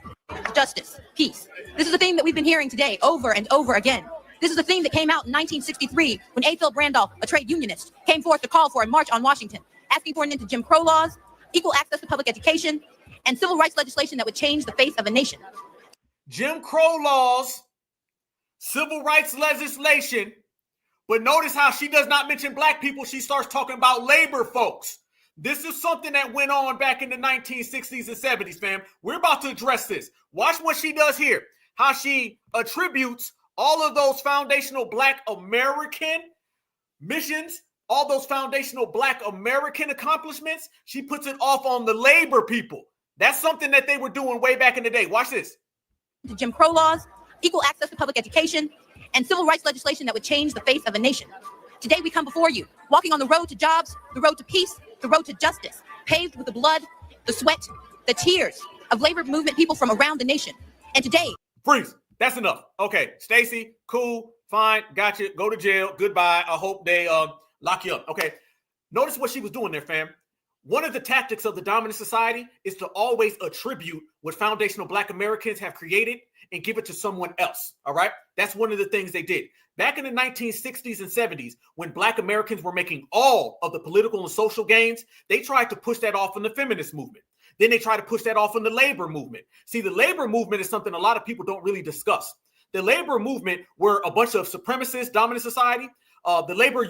Justice, peace. This is a theme that we've been hearing today over and over again. This is a theme that came out in 1963 when A. Philip Randolph, a trade unionist, came forth to call for a march on Washington, asking for an end to Jim Crow laws, equal access to public education, and civil rights legislation that would change the face of a nation. Jim Crow laws, civil rights legislation, but notice how she does not mention Black people. She starts talking about labor folks. This is something that went on back in the 1960s and 70s, fam. We're about to address this. Watch what she does here, how she attributes all of those foundational Black American missions, all those foundational Black American accomplishments. She puts it off on the labor people. That's something that they were doing way back in the day. Watch this. To Jim Crow laws, equal access to public education, and civil rights legislation that would change the face of a nation. Today we come before you, walking on the road to jobs, the road to peace, the road to justice, paved with the blood, the sweat, the tears of labor movement people from around the nation. And today... Freeze. That's enough. Okay, Stacy, cool, fine, gotcha. Go to jail. Goodbye. I hope they lock you up. Okay. Notice what she was doing there, fam. One of the tactics of the dominant society is to always attribute what foundational Black Americans have created and give it to someone else. All right. That's one of the things they did. Back in the 1960s and 70s, when Black Americans were making all of the political and social gains, they tried to push that off in the feminist movement. Then they tried to push that off in the labor movement. See, the labor movement is something a lot of people don't really discuss. The labor movement were a bunch of supremacist dominant society. The labor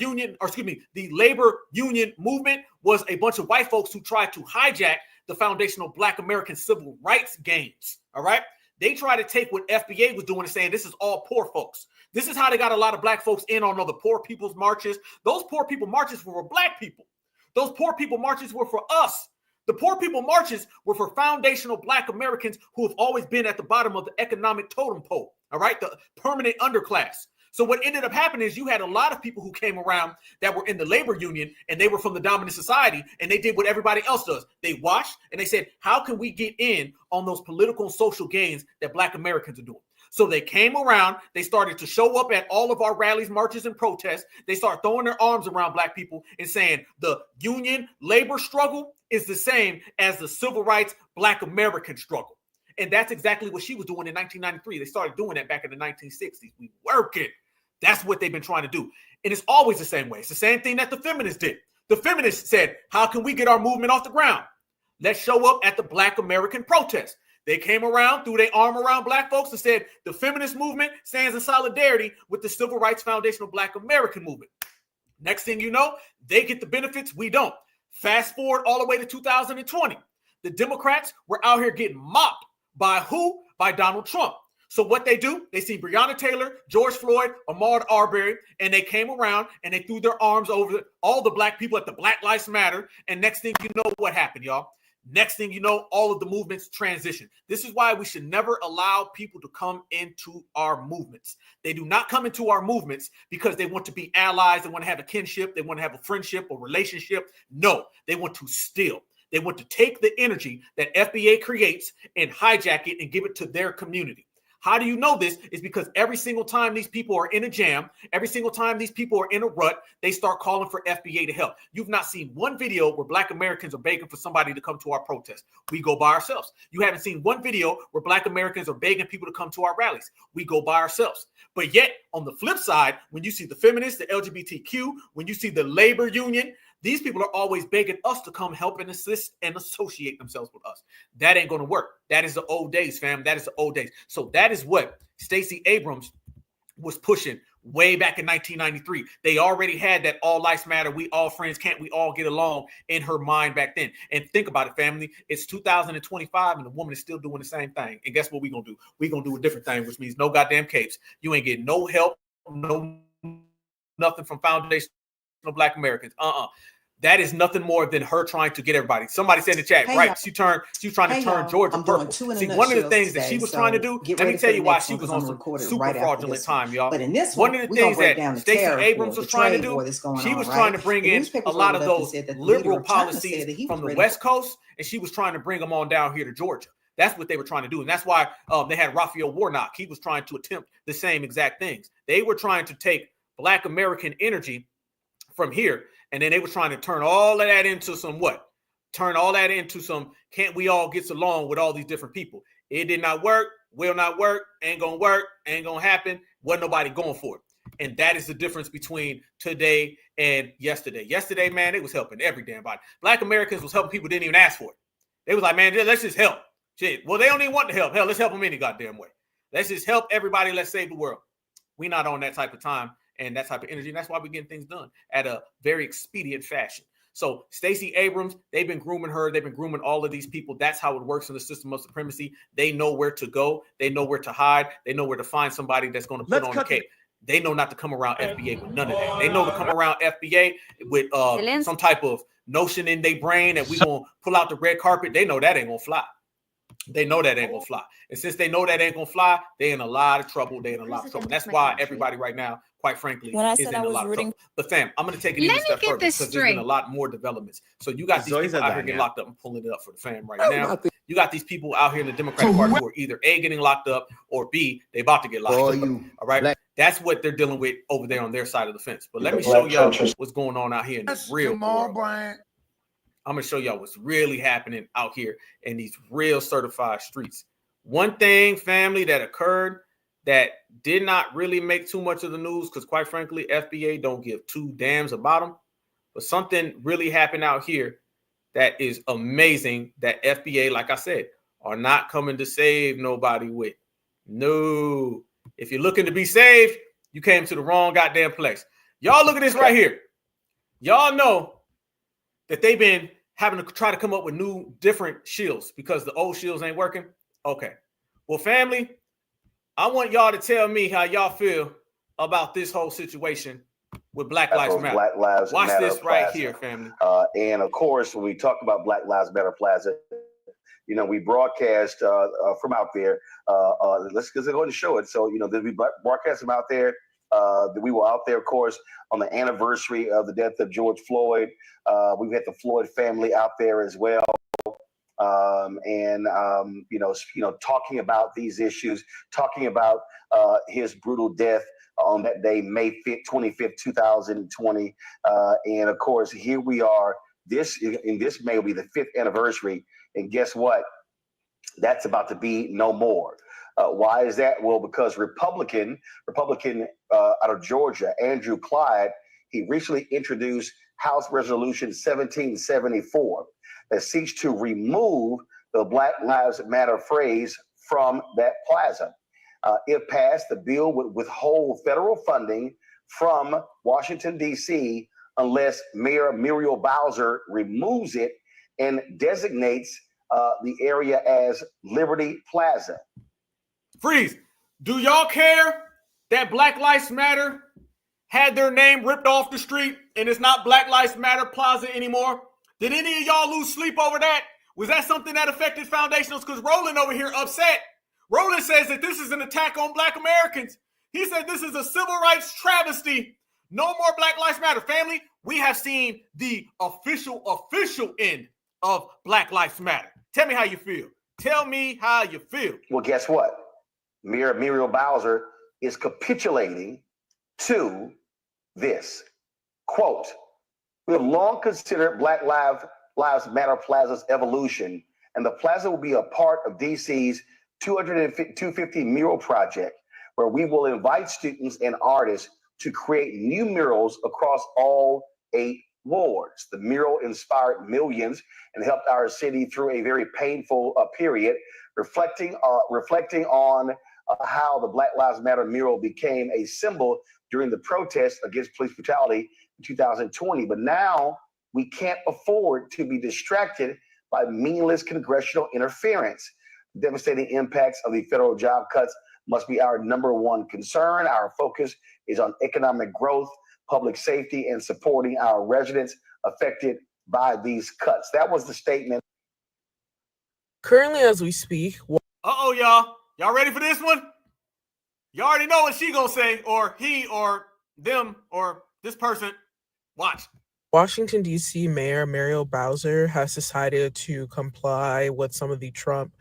union movement was a bunch of white folks who tried to hijack the foundational Black American civil rights gains. All right. They try to take what FBA was doing and saying this is all poor folks. This is how they got a lot of Black folks in on all the poor people's marches. Those poor people marches were for Black people. Those poor people marches were for us. The poor people marches were for foundational Black Americans who have always been at the bottom of the economic totem pole. All right. The permanent underclass. So what ended up happening is you had a lot of people who came around that were in the labor union and they were from the dominant society and they did what everybody else does. They watched and they said, how can we get in on those political and social gains that Black Americans are doing? So they came around, they started to show up at all of our rallies, marches, and protests. They start throwing their arms around Black people and saying the union labor struggle is the same as the civil rights Black American struggle. And that's exactly what she was doing in 1993. They started doing that back in the 1960s. We work it. That's what they've been trying to do. And it's always the same way. It's the same thing that the feminists did. The feminists said, how can we get our movement off the ground? Let's show up at the Black American protest. They came around, threw their arm around Black folks and said, the feminist movement stands in solidarity with the civil rights foundational Black American movement. Next thing you know, they get the benefits, we don't. Fast forward all the way to 2020. The Democrats were out here getting mocked. By who? By Donald Trump. So what they do, they see Breonna Taylor, George Floyd, Ahmaud Arbery, and they came around and they threw their arms over all the Black people at the Black Lives Matter. And next thing you know what happened, y'all. Next thing you know, all of the movements transition. This is why we should never allow people to come into our movements. They do not come into our movements because they want to be allies. They want to have a kinship. They want to have a friendship or relationship. No, they want to steal. They want to take the energy that FBA creates and hijack it and give it to their community. How do you know this? Is because every single time these people are in a jam, every single time these people are in a rut, they start calling for FBA to help. You've not seen one video where Black Americans are begging for somebody to come to our protest. We go by ourselves. You haven't seen one video where Black Americans are begging people to come to our rallies. We go by ourselves. But yet, on the flip side, when you see the feminists, the LGBTQ, when you see the labor union, these people are always begging us to come help and assist and associate themselves with us. That ain't going to work. That is the old days, fam. That is the old days. So that is what Stacy Abrams was pushing way back in 1993. They already had that all lives matter, we all friends, can't we all get along in her mind back then. And think about it, family. It's 2025 and the woman is still doing the same thing. And guess what we're going to do? We're going to do a different thing, which means no goddamn capes. You ain't getting no help, nothing from foundational Black Americans. That is nothing more than her trying to get everybody. Somebody said in the chat, Hey, right? y'all. She was trying to Hey, turn y'all. Georgia I'm doing purple. two in a See, one of the nutshell things that she today, was so trying to do, get let ready me for tell the you why next she one, was 'cause on I'm some recording super right after fraudulent this one. time, y'all. But in this One one, of the we gonna things break that down the Stacey tariff Abrams war, was the trying to trade do, war that's going she on, was right? trying to bring The in newspapers a lot loaded of up and those said that the leader liberal of China policies said that he was from the ready West Coast, and she was trying to bring them on down here to Georgia. That's what they were trying to do. And that's why they had Raphael Warnock. He was trying to attempt the same exact things. They were trying to take Black American energy from here, and then they were trying to turn all of that into some what? Turn all that into some, can't we all get along with all these different people? It did not work, will not work, ain't gonna work, ain't gonna happen. Wasn't nobody going for it. And that is the difference between today and yesterday. Yesterday, man, it was helping every damn body. Black Americans was helping people who didn't even ask for it. They was like, man, let's just help. Shit. Well, they don't even want to help. Hell, let's help them any goddamn way. Let's just help everybody. Let's save the world. We're not on that type of time and that type of energy. And that's why we're getting things done at a very expedient fashion. So Stacey Abrams, they've been grooming her. They've been grooming all of these people. That's how it works in the system of supremacy. They know where to go. They know where to hide. They know where to find somebody that's going to put on the cape. They know not to come around FBA with none of that. They know to come around FBA with some type of notion in their brain that we're going to pull out the red carpet. They know that ain't going to fly. They know that ain't going to fly. And since they know that ain't going to fly, they're in a lot of trouble. They're in a lot of trouble. That's why everybody right now, quite frankly, is in a lot of trouble. But fam, I'm going to take it even a step further because there's been a lot more developments. So you got these people out here getting locked up. I'm pulling it up for the fam right now. You got these people out here in the Democratic Party who are either A, getting locked up, or B, they about to get locked up. All right? That's what they're dealing with over there on their side of the fence. But let me show y'all what's going on out here in this real world. I'm going to show y'all what's really happening out here in these real certified streets. One thing, family, that occurred that did not really make too much of the news because, quite frankly, FBA don't give two damns about them. But something really happened out here that is amazing that FBA, like I said, are not coming to save nobody with. No. If you're looking to be saved, you came to the wrong goddamn place. Y'all look at this right here. Y'all know that they've been having to try to come up with new, different shields because the old shields ain't working? Okay. Well, family, I want y'all to tell me how y'all feel about this whole situation with Black Lives Matter. Black Lives Watch Matter this right Plaza. here, family. And of course, when we talk about Black Lives Matter Plaza, you know, we broadcast from out there. Let's go ahead and show it. So, you know, we broadcast from out there. We were out there, of course, on the anniversary of the death of George Floyd. We've had the Floyd family out there as well. Talking about these issues, talking about his brutal death on that day, May 25th, 2020. And of course, here we are. This May will be the 5th anniversary. And guess what? That's about to be no more. Why is that? Well, because Republican out of Georgia, Andrew Clyde, he recently introduced House Resolution 1774 that seeks to remove the Black Lives Matter phrase from that plaza. If passed, the bill would withhold federal funding from Washington, D.C. unless Mayor Muriel Bowser removes it and designates the area as Liberty Plaza. Freeze. Do y'all care that Black Lives Matter had their name ripped off the street and it's not Black Lives Matter Plaza anymore? Did any of y'all lose sleep over that? Was that something that affected foundationals? Because Roland over here upset. Roland says that this is an attack on Black Americans. He said this is a civil rights travesty. No more Black Lives Matter. Family, we have seen the official end of Black Lives Matter. Tell me how you feel. Tell me how you feel. Well, guess what? Mayor Muriel Bowser is capitulating to this. Quote, we have long considered Black Lives Matter Plaza's evolution, and the plaza will be a part of DC's 250 mural project, where we will invite students and artists to create new murals across all 8 wards. The mural inspired millions and helped our city through a very painful period, reflecting on how the Black Lives Matter mural became a symbol during the protests against police brutality in 2020. But now we can't afford to be distracted by meaningless congressional interference. The devastating impacts of the federal job cuts must be our #1 concern. Our focus is on economic growth, public safety, and supporting our residents affected by these cuts. That was the statement. Currently, as we speak. Uh-oh, y'all. Y'all ready for this one? You already know what she gonna say, or he, or them, or this person. Watch. Washington, D.C. Mayor Muriel Bowser has decided to comply with some of the Trump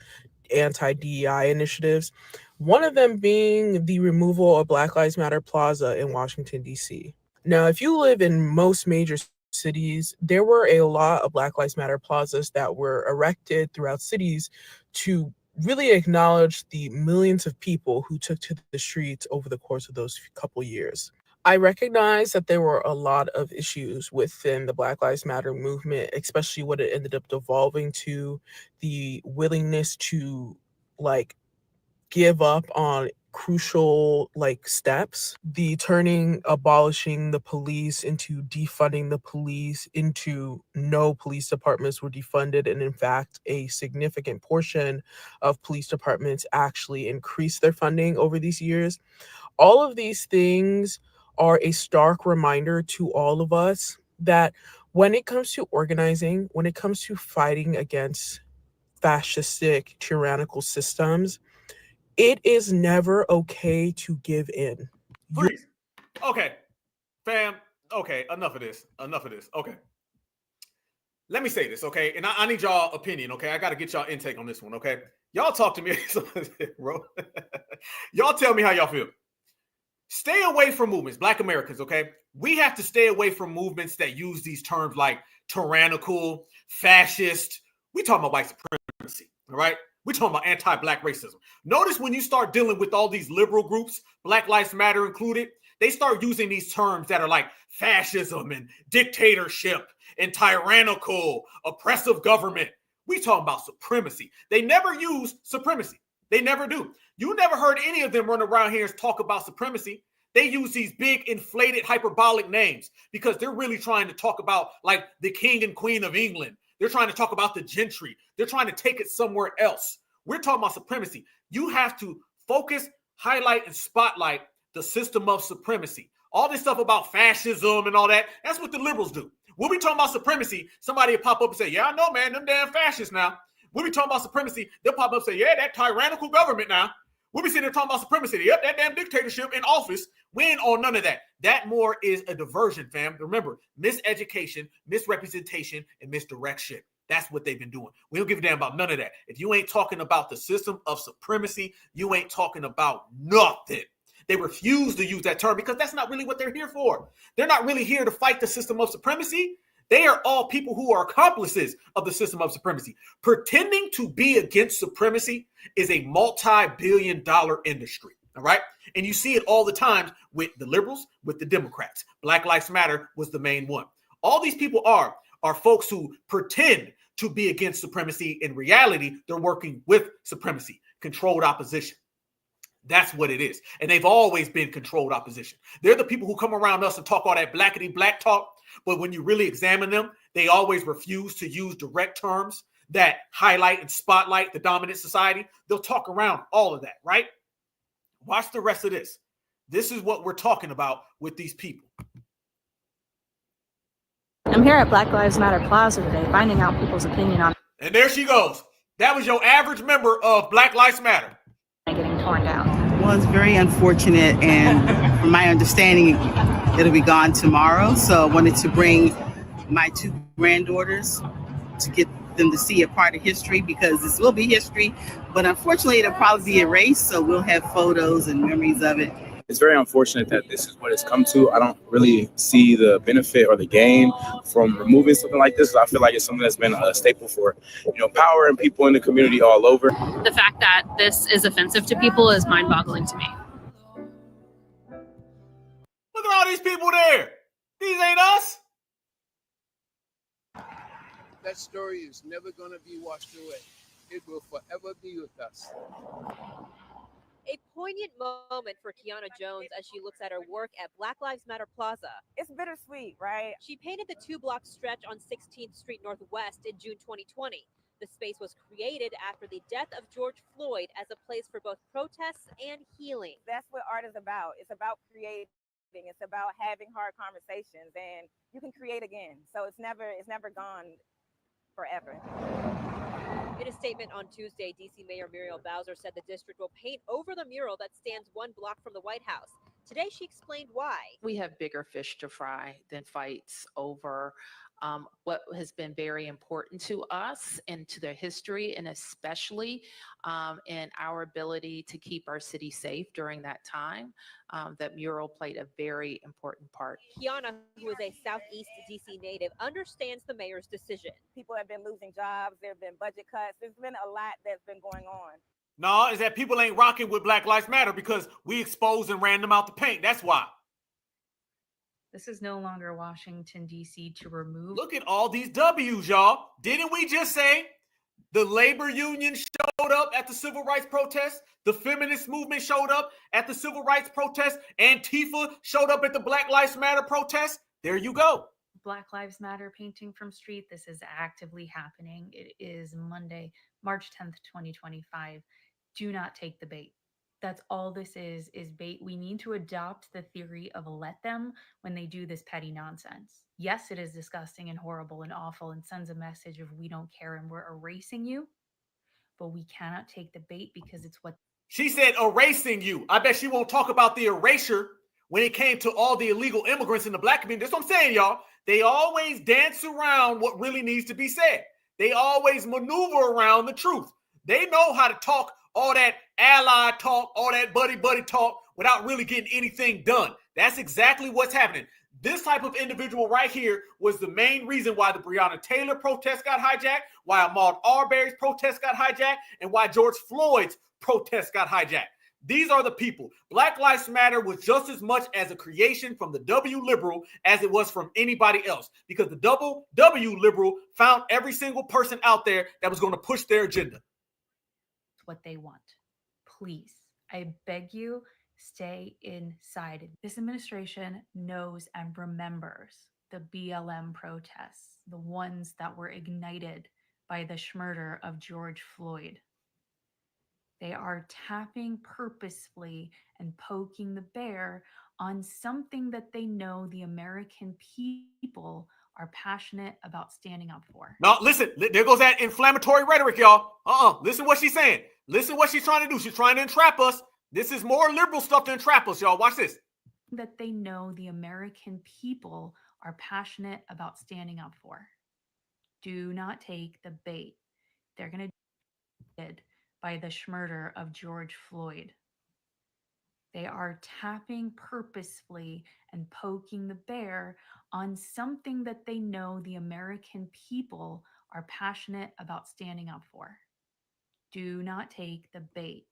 anti-DEI initiatives, one of them being the removal of Black Lives Matter Plaza in Washington, D.C. Now, if you live in most major cities, there were a lot of Black Lives Matter plazas that were erected throughout cities to really acknowledge the millions of people who took to the streets over the course of those couple years. I recognize that there were a lot of issues within the Black Lives Matter movement, especially what it ended up devolving to, the willingness to give up on crucial steps, the abolishing the police into defunding the police, into no police departments were defunded, and in fact a significant portion of police departments actually increased their funding over these years. All of these things are a stark reminder to all of us that when it comes to organizing, when it comes to fighting against fascistic, tyrannical systems, it is never okay to give in. Freeze. Okay, fam. Okay, enough of this. Okay. Let me say this, okay? And I need y'all opinion, okay? I got to get y'all intake on this one, okay? Y'all talk to me. Y'all tell me how y'all feel. Stay away from movements, Black Americans, okay? We have to stay away from movements that use these terms like tyrannical, fascist. We talking about white supremacy, all right? We're talking about anti-Black racism. Notice when you start dealing with all these liberal groups, Black Lives Matter included, they start using these terms that are like fascism and dictatorship and tyrannical, oppressive government. We talking about supremacy. They never use supremacy. They never do. You never heard any of them run around here and talk about supremacy. They use these big, inflated, hyperbolic names because they're really trying to talk about like the king and queen of England, They're trying to talk about the gentry. They're trying to take it somewhere else. We're talking about supremacy. You have to focus, highlight, and spotlight the system of supremacy. All this stuff about fascism and all that, that's what the liberals do. When we talking about supremacy, somebody will pop up and say, yeah, I know, man, them damn fascists now. When we talking about supremacy, they'll pop up and say, yeah, that tyrannical government now. When we sitting there talking about supremacy, yep, that damn dictatorship in office. We ain't on none of that. That more is a diversion, fam. Remember, miseducation, misrepresentation, and misdirection. That's what they've been doing. We don't give a damn about none of that. If you ain't talking about the system of supremacy, you ain't talking about nothing. They refuse to use that term because that's not really what they're here for. They're not really here to fight the system of supremacy. They are all people who are accomplices of the system of supremacy. Pretending to be against supremacy is a multi-billion-dollar industry, all right? And you see it all the time with the liberals, with the Democrats. Black Lives Matter was the main one. All these people are folks who pretend to be against supremacy. In reality, they're working with supremacy, controlled opposition. That's what it is. And they've always been controlled opposition. They're the people who come around us and talk all that blackity black talk. But when you really examine them, they always refuse to use direct terms that highlight and spotlight the dominant society. They'll talk around all of that, right? Watch the rest of this. This is what we're talking about with these people. I'm here at Black Lives Matter Plaza today, finding out people's opinion on. And there she goes. That was your average member of Black Lives Matter. Getting torn down. Well, it's very unfortunate, and from my understanding, it'll be gone tomorrow. So I wanted to bring my two granddaughters to get them to see a part of history, because this will be history, but unfortunately it'll probably be erased, so we'll have photos and memories of it. It's very unfortunate that this is what it's come to. I don't really see the benefit or the gain from removing something like this. I feel like it's something that's been a staple for, power and people in the community all over. The fact that this is offensive to people is mind-boggling to me. Look at all these people there. These ain't us. That story is never going to be washed away. It will forever be with us. A poignant moment for Kiana Jones as she looks at her work at Black Lives Matter Plaza. It's bittersweet, right? She painted the 2-block stretch on 16th Street Northwest in June 2020. The space was created after the death of George Floyd as a place for both protests and healing. That's what art is about. It's about creating. It's about having hard conversations, and you can create again. So it's never gone forever. In a statement on Tuesday, D.C. Mayor Muriel Bowser said the district will paint over the mural that stands 1 block from the White House. Today, she explained why. We have bigger fish to fry than fights over what has been very important to us and to their history, and especially in our ability to keep our city safe during that time. That mural played a very important part. Kiana, who is a Southeast DC native, understands the mayor's decision. People have been losing jobs. There have been budget cuts. There's been a lot that's been going on. No, is that people ain't rocking with Black Lives Matter because we exposed and ran them out the paint. That's why. This is no longer Washington, D.C. to remove. Look at all these W's, y'all. Didn't we just say the labor union showed up at the civil rights protest? The feminist movement showed up at the civil rights protest. Antifa showed up at the Black Lives Matter protest. There you go. Black Lives Matter painting from street. This is actively happening. It is Monday, March 10th, 2025. Do not take the bait. That's all this is bait. We need to adopt the theory of let them when they do this petty nonsense. Yes, it is disgusting and horrible and awful and sends a message of we don't care and we're erasing you, but we cannot take the bait because it's what. She said erasing you. I bet she won't talk about the erasure when it came to all the illegal immigrants in the Black community. That's what I'm saying, y'all. They always dance around what really needs to be said. They always maneuver around the truth. They know how to talk all that ally talk, all that buddy talk without really getting anything done. That's exactly what's happening. This type of individual right here was the main reason why the Breonna Taylor protest got hijacked, why Ahmaud Arbery's protest got hijacked, and why George Floyd's protest got hijacked. These are the people. Black Lives Matter was just as much as a creation from the W liberal as it was from anybody else, because the W liberal found every single person out there that was going to push their agenda. What they want. Please, I beg you, stay inside. This administration knows and remembers the BLM protests, the ones that were ignited by the murder of George Floyd. They are tapping purposefully and poking the bear on something that they know the American people are passionate about standing up for. Now, listen, there goes that inflammatory rhetoric, y'all. Listen what she's saying. Listen what she's trying to do. She's trying to entrap us. This is more liberal stuff to entrap us, y'all. Watch this. That they know the American people are passionate about standing up for. Do not take the bait. They're going to be dead by the murder of George Floyd. They are tapping purposefully and poking the bear on something that they know the American people are passionate about standing up for. Do not take the bait.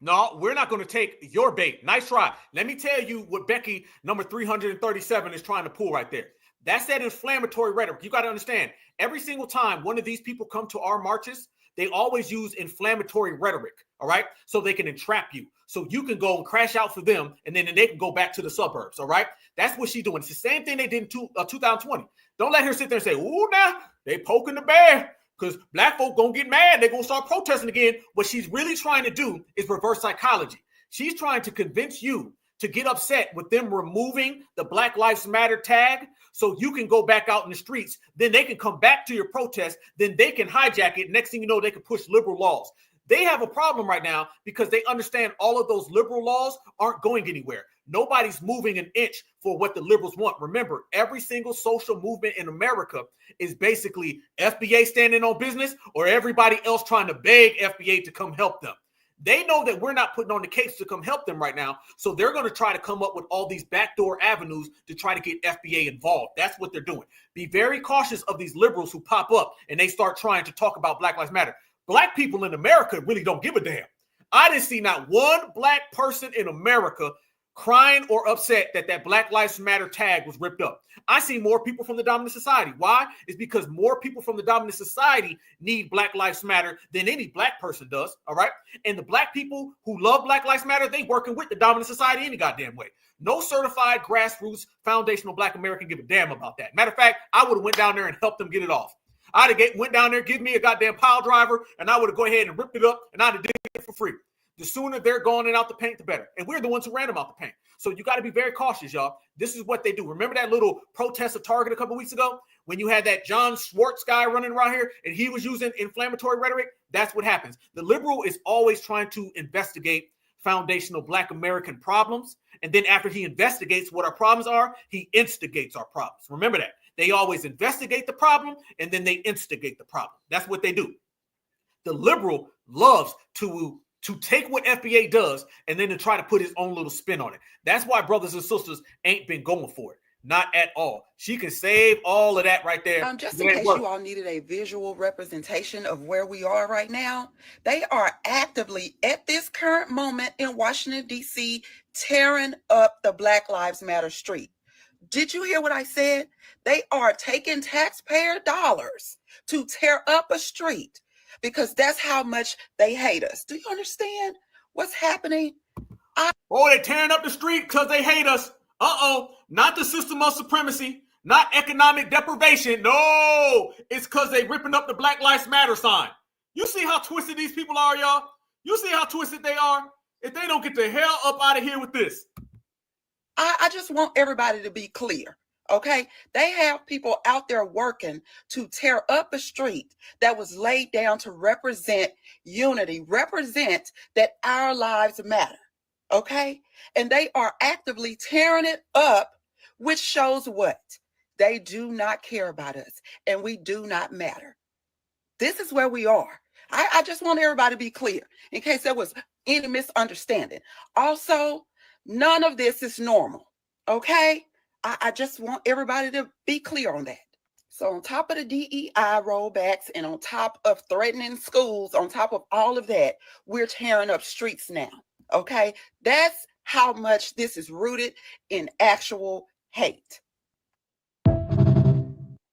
No, we're not going to take your bait. Nice try. Let me tell you what Becky, number 337, is trying to pull right there. That's that inflammatory rhetoric. You got to understand, every single time one of these people come to our marches, they always use inflammatory rhetoric, all right? So they can entrap you. So you can go and crash out for them, and then they can go back to the suburbs, all right? That's what she's doing. It's the same thing they did in 2020. Don't let her sit there and say, ooh, now they poking the bear because black folk going to get mad. They're going to start protesting again. What she's really trying to do is reverse psychology. She's trying to convince you to get upset with them removing the Black Lives Matter tag so you can go back out in the streets. Then they can come back to your protest. Then they can hijack it. Next thing you know, they can push liberal laws. They have a problem right now because they understand all of those liberal laws aren't going anywhere. Nobody's moving an inch for what the liberals want. Remember, every single social movement in America is basically FBA standing on business or everybody else trying to beg FBA to come help them. They know that we're not putting on the case to come help them right now. So they're going to try to come up with all these backdoor avenues to try to get FBA involved. That's what they're doing. Be very cautious of these liberals who pop up and they start trying to talk about Black Lives Matter. Black people in America really don't give a damn. I didn't see not one black person in America crying or upset that that Black Lives Matter tag was ripped up. I see more people from the dominant society. Why? It's because more people from the dominant society need Black Lives Matter than any black person does, all right? And the black people who love Black Lives Matter, they working with the dominant society any goddamn way. No certified grassroots foundational black American give a damn about that. Matter of fact, I would have went down there and helped them get it off. I'd have went down there, give me a goddamn pile driver, and I would have go ahead and ripped it up, and I'd have did it for free. The sooner they're going and out the paint, the better. And we're the ones who ran them out the paint. So you got to be very cautious, y'all. This is what they do. Remember that little protest at Target a couple weeks ago when you had that John Schwartz guy running around here and he was using inflammatory rhetoric? That's what happens. The liberal is always trying to investigate foundational black American problems. And then after he investigates what our problems are, he instigates our problems. Remember that. They always investigate the problem and then they instigate the problem. That's what they do. The liberal loves to take what FBA does and then to try to put his own little spin on it. That's why brothers and sisters ain't been going for it. Not at all. She can save all of that right there. Just in case you all needed a visual representation of where we are right now, they are actively at this current moment in Washington, D.C., tearing up the Black Lives Matter street. Did you hear what I said? They are taking taxpayer dollars to tear up a street because that's how much they hate us. Do you understand what's happening? They're tearing up the street because they hate us. Not the system of supremacy, not economic deprivation. No, it's because they ripping up the Black Lives Matter sign. You see how twisted these people are, y'all? You see how twisted they are? If they don't get the hell up out of here with this. I just want everybody to be clear, okay? They have people out there working to tear up a street that was laid down to represent unity, represent that our lives matter, okay? And they are actively tearing it up, which shows what? They do not care about us, and we do not matter. This is where we are. I just want everybody to be clear in case there was any misunderstanding. Also, none of this is normal, okay? I just want everybody to be clear on that. So on top of the DEI rollbacks and on top of threatening schools, on top of all of that, we're tearing up streets now, okay? That's how much this is rooted in actual hate.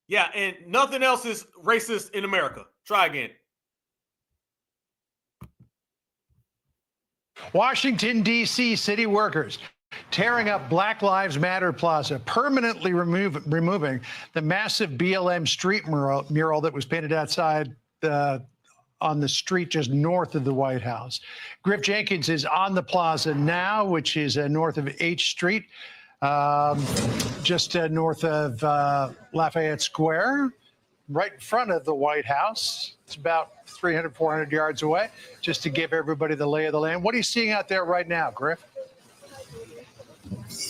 Yeah, and nothing else is racist in America. Try again. Washington, D.C. city workers tearing up Black Lives Matter Plaza, permanently removing the massive BLM street mural that was painted outside on the street just north of the White House. Griff Jenkins is on the plaza now, which is north of H Street, just north of Lafayette Square, right in front of the White House. It's about 300, 400 yards away, just to give everybody the lay of the land. What are you seeing out there right now, Griff?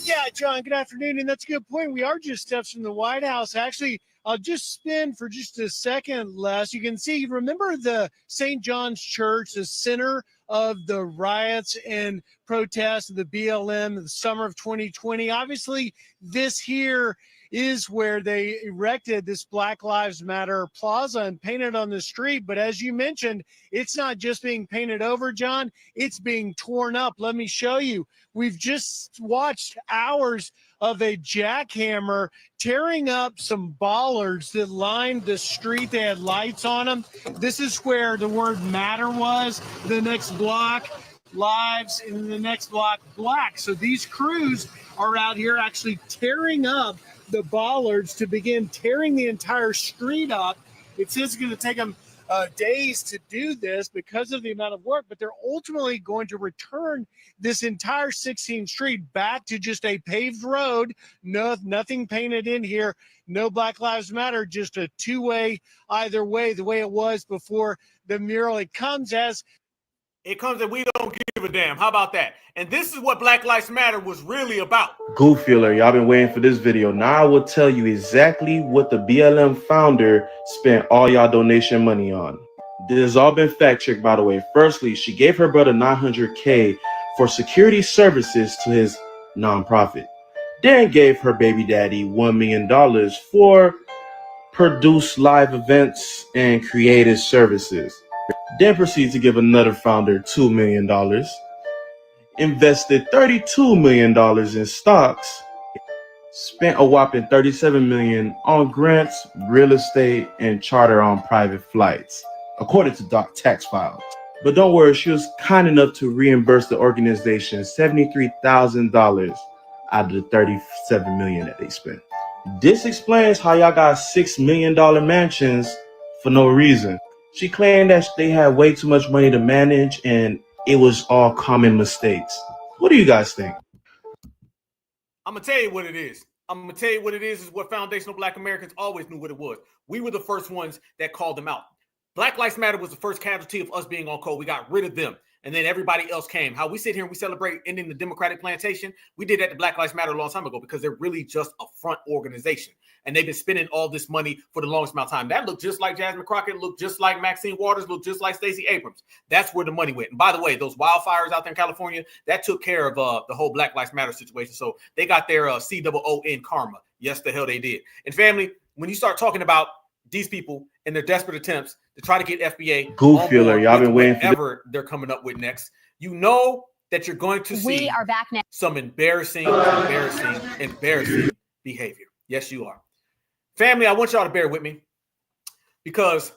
Yeah, John, good afternoon. And that's a good point. We are just steps from the White House. Actually, I'll just spin for just a second, Les. You can see, remember the St. John's Church, the center of the riots and protests of the BLM in the summer of 2020. Obviously, this here is where they erected this Black Lives Matter Plaza and painted on the street. But as you mentioned, it's not just being painted over, John, it's being torn up. Let me show you. We've just watched hours of a jackhammer tearing up some bollards that lined the street. They had lights on them. This is where the word matter was. The next block, lives, and the next block, black. So these crews are out here actually tearing up the bollards to begin tearing the entire street up. It says it's going to take them days to do this because of the amount of work, but they're ultimately going to return this entire 16th Street back to just a paved road. Nothing painted in here. No Black Lives Matter, just a two-way, either way, the way it was before the mural. It comes and we don't give a damn. How about that? And this is what Black Lives Matter was really about. Goofyler, y'all been waiting for this video. Now I will tell you exactly what the BLM founder spent all y'all donation money on. This has all been fact checked, by the way. Firstly, she gave her brother $900K for security services to his nonprofit. Then gave her baby daddy $1 million for produce live events and creative services. Then proceeds to give another founder $2 million, invested $32 million in stocks, spent a whopping $37 million on grants, real estate, and charter on private flights, according to tax files. But don't worry, she was kind enough to reimburse the organization $73,000 out of the $37 million that they spent. This explains how y'all got $6 million mansions for no reason. She claimed that they had way too much money to manage and it was all common mistakes. What do you guys think? I'm going to tell you what it is. Is what foundational Black Americans always knew what it was. We were the first ones that called them out. Black Lives Matter was the first casualty of us being on code. We got rid of them. And then everybody else came. How we sit here and we celebrate ending the Democratic plantation, we did that to Black Lives Matter a long time ago because they're really just a front organization. And they've been spending all this money for the longest amount of time. That looked just like Jasmine Crockett, looked just like Maxine Waters, looked just like Stacy Abrams. That's where the money went. And by the way, those wildfires out there in California, that took care of the whole Black Lives Matter situation. So they got their COON karma. Yes, the hell they did. And family, when you start talking about these people and their desperate attempts to try to get FBA Goofyler, y'all been waiting for whatever they're coming up with next, you know that you're going to see some embarrassing behavior. Yes, you are. Family, I want y'all to bear with me because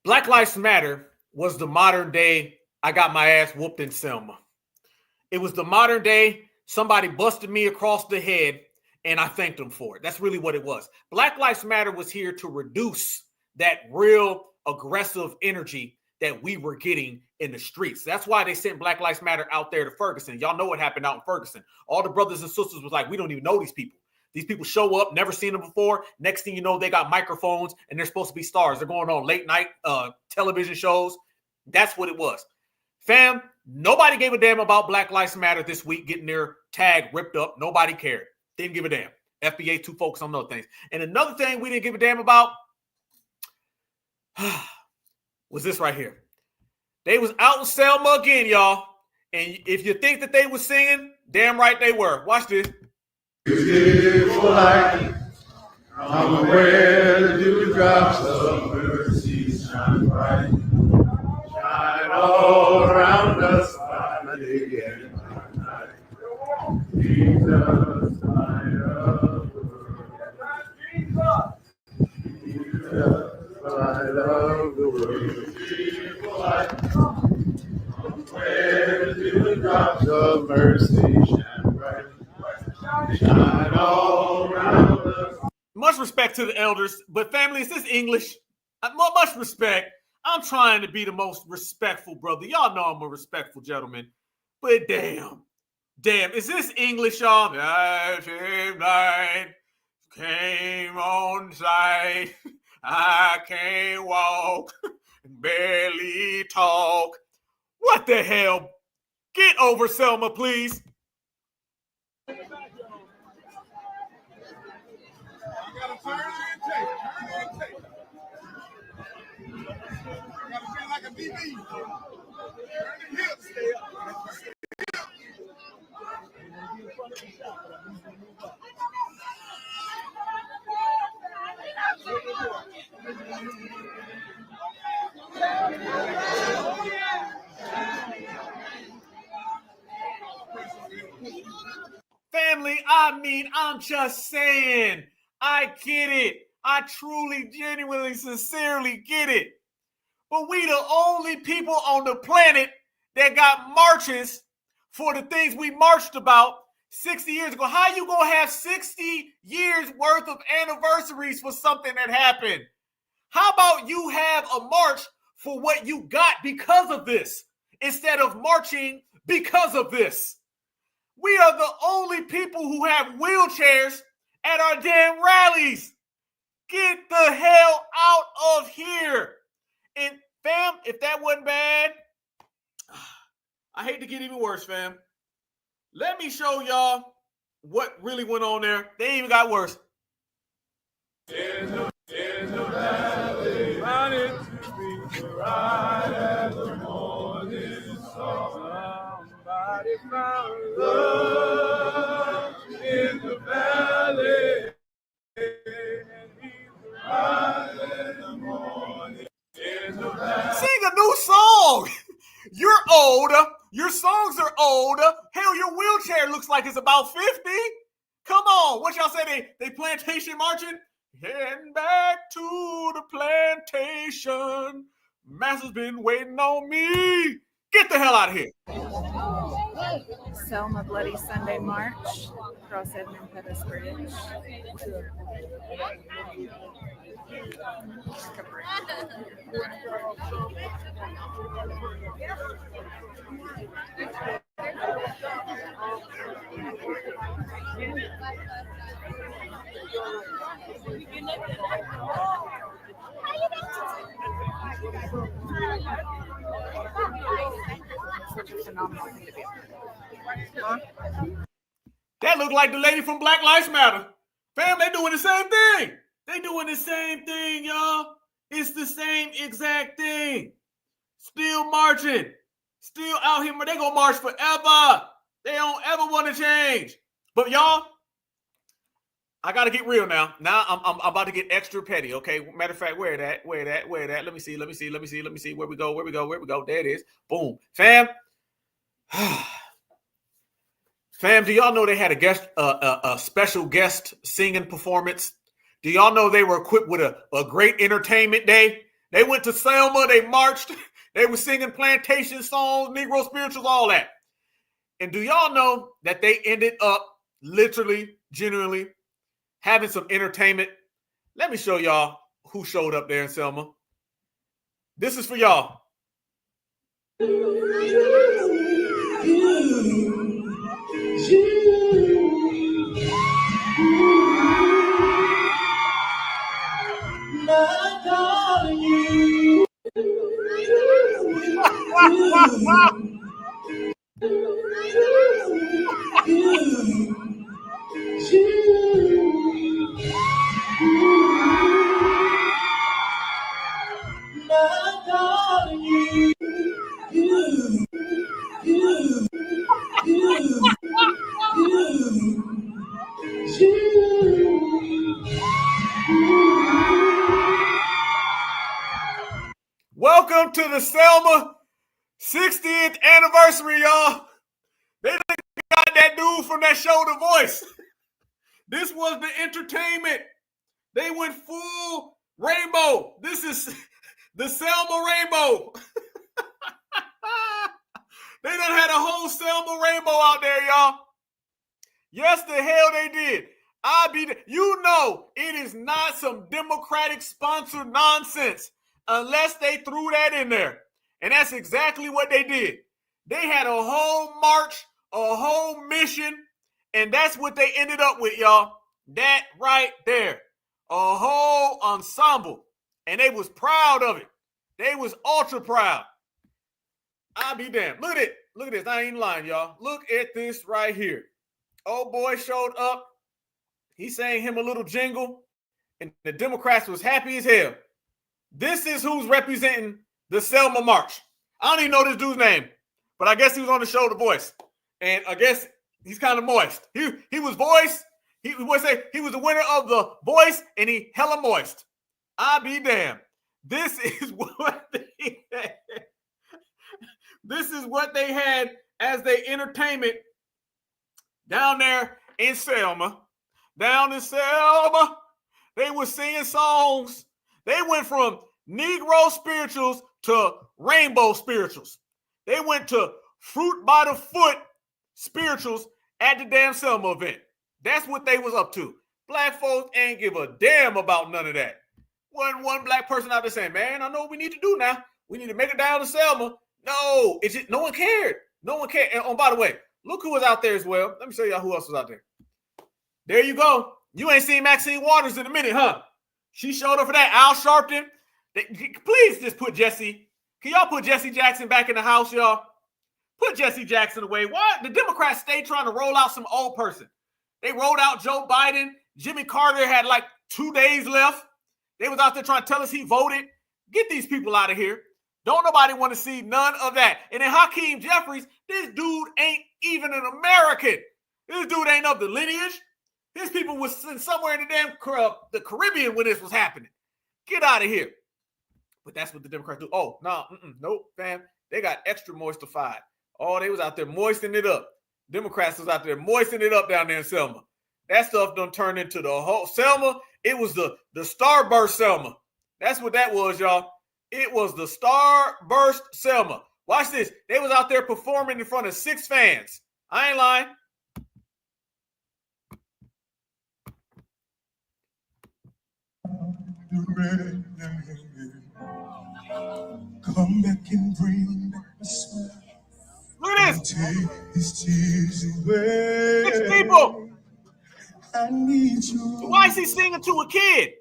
Black Lives Matter was the modern day I got my ass whooped in Selma. It was the modern day somebody busted me across the head and I thanked them for it. That's really what it was. Black Lives Matter was here to reduce that real aggressive energy that we were getting in the streets. That's why they sent Black Lives Matter out there to Ferguson. Y'all know what happened out in Ferguson. All the brothers and sisters was like, we don't even know these people. These people show up, never seen them before. Next thing you know, they got microphones and they're supposed to be stars. They're going on late night television shows. That's what it was. Fam, nobody gave a damn about Black Lives Matter this week getting their tag ripped up. Nobody cared. Didn't give a damn. FBA too focused on other things. And another thing we didn't give a damn about was this right here. They was out in Selma again, y'all. And if you think that they was singing, damn right they were. Watch this. Beautiful light, I'm aware the dewdrops of mercy shine bright. Shine all around us by day and by night. Jesus, light of the world. Jesus, light of the world. Beautiful light, I'm aware the dewdrops of mercy shine bright. Shine all around us. Much respect to the elders, but family, is this English? Much respect. I'm trying to be the most respectful brother. Y'all know I'm a respectful gentleman, but damn, is this English, y'all? Night came on sight. I can't walk, barely talk. What the hell? Get over Selma, please. Family, I'm just saying, I get it. I truly, genuinely, sincerely get it. But we the only people on the planet that got marches for the things we marched about 60 years ago. How you gonna have 60 years worth of anniversaries for something that happened? How about you have a march for what you got because of this, instead of marching because of this? We are the only people who have wheelchairs at our damn rallies. Get the hell out of here. And fam, if that wasn't bad, I hate to get even worse, fam. Let me show y'all what really went on there. They even got worse. In the valley, running to be bright as the morning star. Somebody found love in the valley, and he's bright as the morning. Sing a new song. You're old. Your songs are old. Hell, your wheelchair looks like it's about 50. Come on. What y'all say? They plantation marching? Heading back to the plantation. Master's been waiting on me. Get the hell out of here. Selma Bloody Sunday March, Cross Edmund Pettus Bridge. Such a phenomenal thing to do. That looked like the lady from Black Lives Matter. Fam, they doing the same thing. They doing the same thing, y'all. It's the same exact thing. Still marching. Still out here. They gonna march forever. They don't ever want to change. But y'all, I gotta get real now. Now I'm about to get extra petty. Okay. Matter of fact, where that? Let me see. Where we go. There it is. Boom. Fam. Fam, do y'all know they had a special guest singing performance? Do y'all know they were equipped with a great entertainment day? They went to Selma, they marched, they were singing plantation songs, Negro spirituals, all that. And do y'all know that they ended up literally, genuinely having some entertainment? Let me show y'all who showed up there in Selma. This is for y'all. Welcome to the Selma 60th anniversary, y'all. They got that dude from that show, The Voice. This was the entertainment. They went full rainbow. This is the Selma rainbow. They done had a whole Selma rainbow out there, y'all. Yes, the hell they did. You know, it is not some Democratic sponsored nonsense unless they threw that in there. And that's exactly what they did. They had a whole march, a whole mission, and that's what they ended up with, y'all. That right there. A whole ensemble. And they was proud of it. They was ultra proud. I'll be damned. Look at it. Look at this. I ain't lying, y'all. Look at this right here. Old boy showed up. He sang him a little jingle, and the Democrats was happy as hell. This is who's representing the Selma March. I don't even know this dude's name, but I guess he was on the show The Voice, and I guess he's kind of moist. He was Voice. He was the winner of The Voice, and he hella moist. I'll be damned. This is what they had. This is what they had as their entertainment down there in Selma. Down in Selma, they were singing songs. They went from Negro spirituals to rainbow spirituals. They went to fruit by the foot spirituals at the damn Selma event. That's what they was up to. Black folks ain't give a damn about none of that. One black person out there saying, man, I know what we need to do now. We need to make it down to Selma. No, it's just, no one cared. No one cared. And by the way, look who was out there as well. Let me show y'all who else was out there. There you go. You ain't seen Maxine Waters in a minute, huh? She showed up for that. Al Sharpton. Please just put Jesse. Can y'all put Jesse Jackson back in the house, y'all? Put Jesse Jackson away. Why? The Democrats stay trying to roll out some old person. They rolled out Joe Biden. Jimmy Carter had like 2 days left. They was out there trying to tell us he voted. Get these people out of here. Don't nobody want to see none of that. And then Hakeem Jeffries, this dude ain't even an American. This dude ain't of the lineage. His people was somewhere in the damn the Caribbean when this was happening. Get out of here. But that's what the Democrats do. Oh, no, nope, fam. They got extra moistified. Oh, they was out there moistening it up. Democrats was out there moistening it up down there in Selma. That stuff done turned into the whole Selma. It was the Starburst Selma. That's what that was, y'all. It was the Starburst Selma. Watch this. They was out there performing in front of 6 fans. I ain't lying. Come back and bring back the smile. Look at this. Take these tears away. 6 people. I need you. So why is he singing to a kid?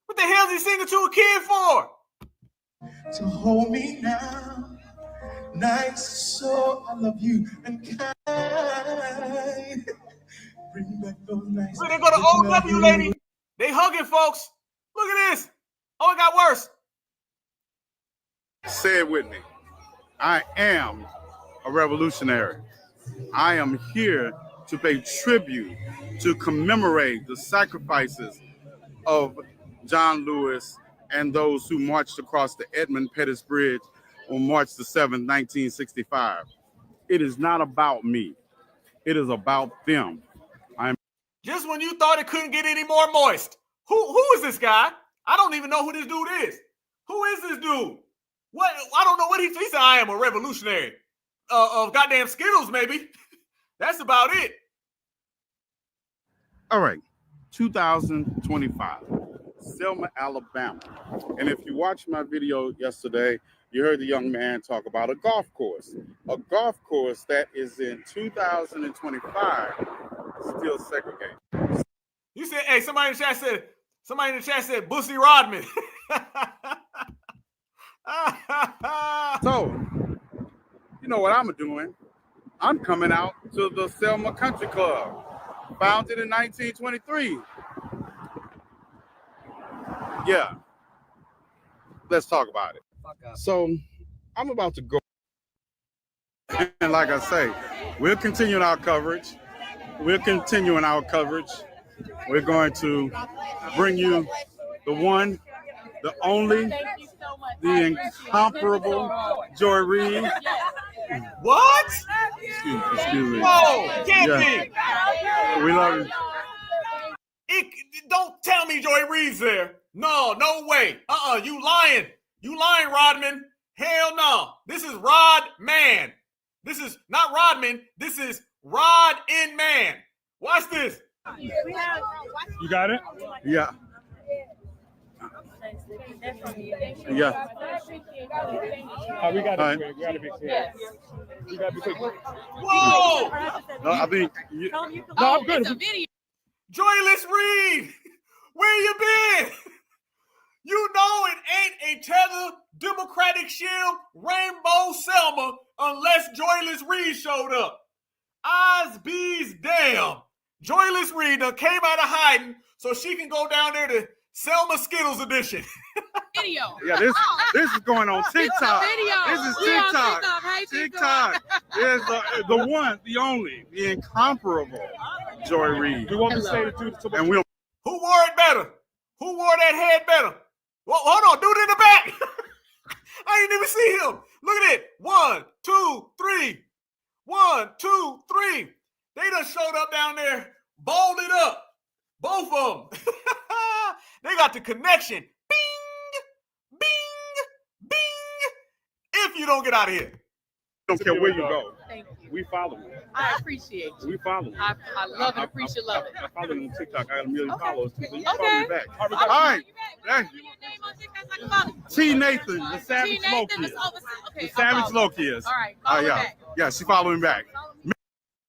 What the hell is he singing to a kid for? To hold me now. Nice, so I love you and kind. Bring back those nights. Look, they go to OW, lady. They hugging, folks. Look at this. Oh, it got worse. Say it with me. I am a revolutionary. I am here to pay tribute, to commemorate the sacrifices of John Lewis and those who marched across the Edmund Pettus Bridge on March the 7th, 1965. It is not about me. It is about them. Just when you thought it couldn't get any more moist. Who is this guy? I don't even know who this dude is. Who is this dude? What? I don't know what he said. I am a revolutionary. Of goddamn Skittles, maybe. That's about it. All right, 2025, Selma, Alabama. And if you watched my video yesterday, you heard the young man talk about a golf course. A golf course that is in 2025 still segregated. You said, hey, somebody in the chat said Bussy Rodman. So, you know what I'm doing? I'm coming out to the Selma Country Club, founded in 1923. Yeah, let's talk about it. So, I'm about to go. And like I say, we're continuing our coverage. We're going to bring you the one, the only, the incomparable Joy Reid. What? Excuse me. Whoa, can't be. We love you. Don't tell me Joy Reid's there. No way. You lying. You lying, Rodman. Hell no. This is Rod Man. This is not Rodman. This is Rod in Man. Watch this. You got it? Yeah. Yeah. Oh, we got All right. to be quick. We got to be quick. Whoa! No, I think. No, I'm good. Joyless Reed, where you been? You know it ain't a tether Democratic shield rainbow Selma unless Joyless Reed showed up. Eyes bees damn. Joyless Reed done came out of hiding so she can go down there to Selma Skittles edition. Video. Yeah, this is going on TikTok. This is TikTok. TikTok. There's the one, the only, the incomparable Joy Reid. We want to say to and we'll. Who wore it better? Who wore that head better? Well, hold on, dude in the back. I didn't even see him. Look at it. 1, 2, 3. 1, 2, 3. They done showed up down there, balled it up. Both of them. They got the connection. Bing, bing, bing. If you don't get out of here. Don't care where you go. Thank you. We follow you. I appreciate you. We follow you. I love and appreciate love it. I follow you on TikTok. I got 1 million followers too. So you follow Okay. me back. All right. T. Nathan, the Savage Loki. The Savage Loki is. All right. Follow yeah. back. Yeah, she following back.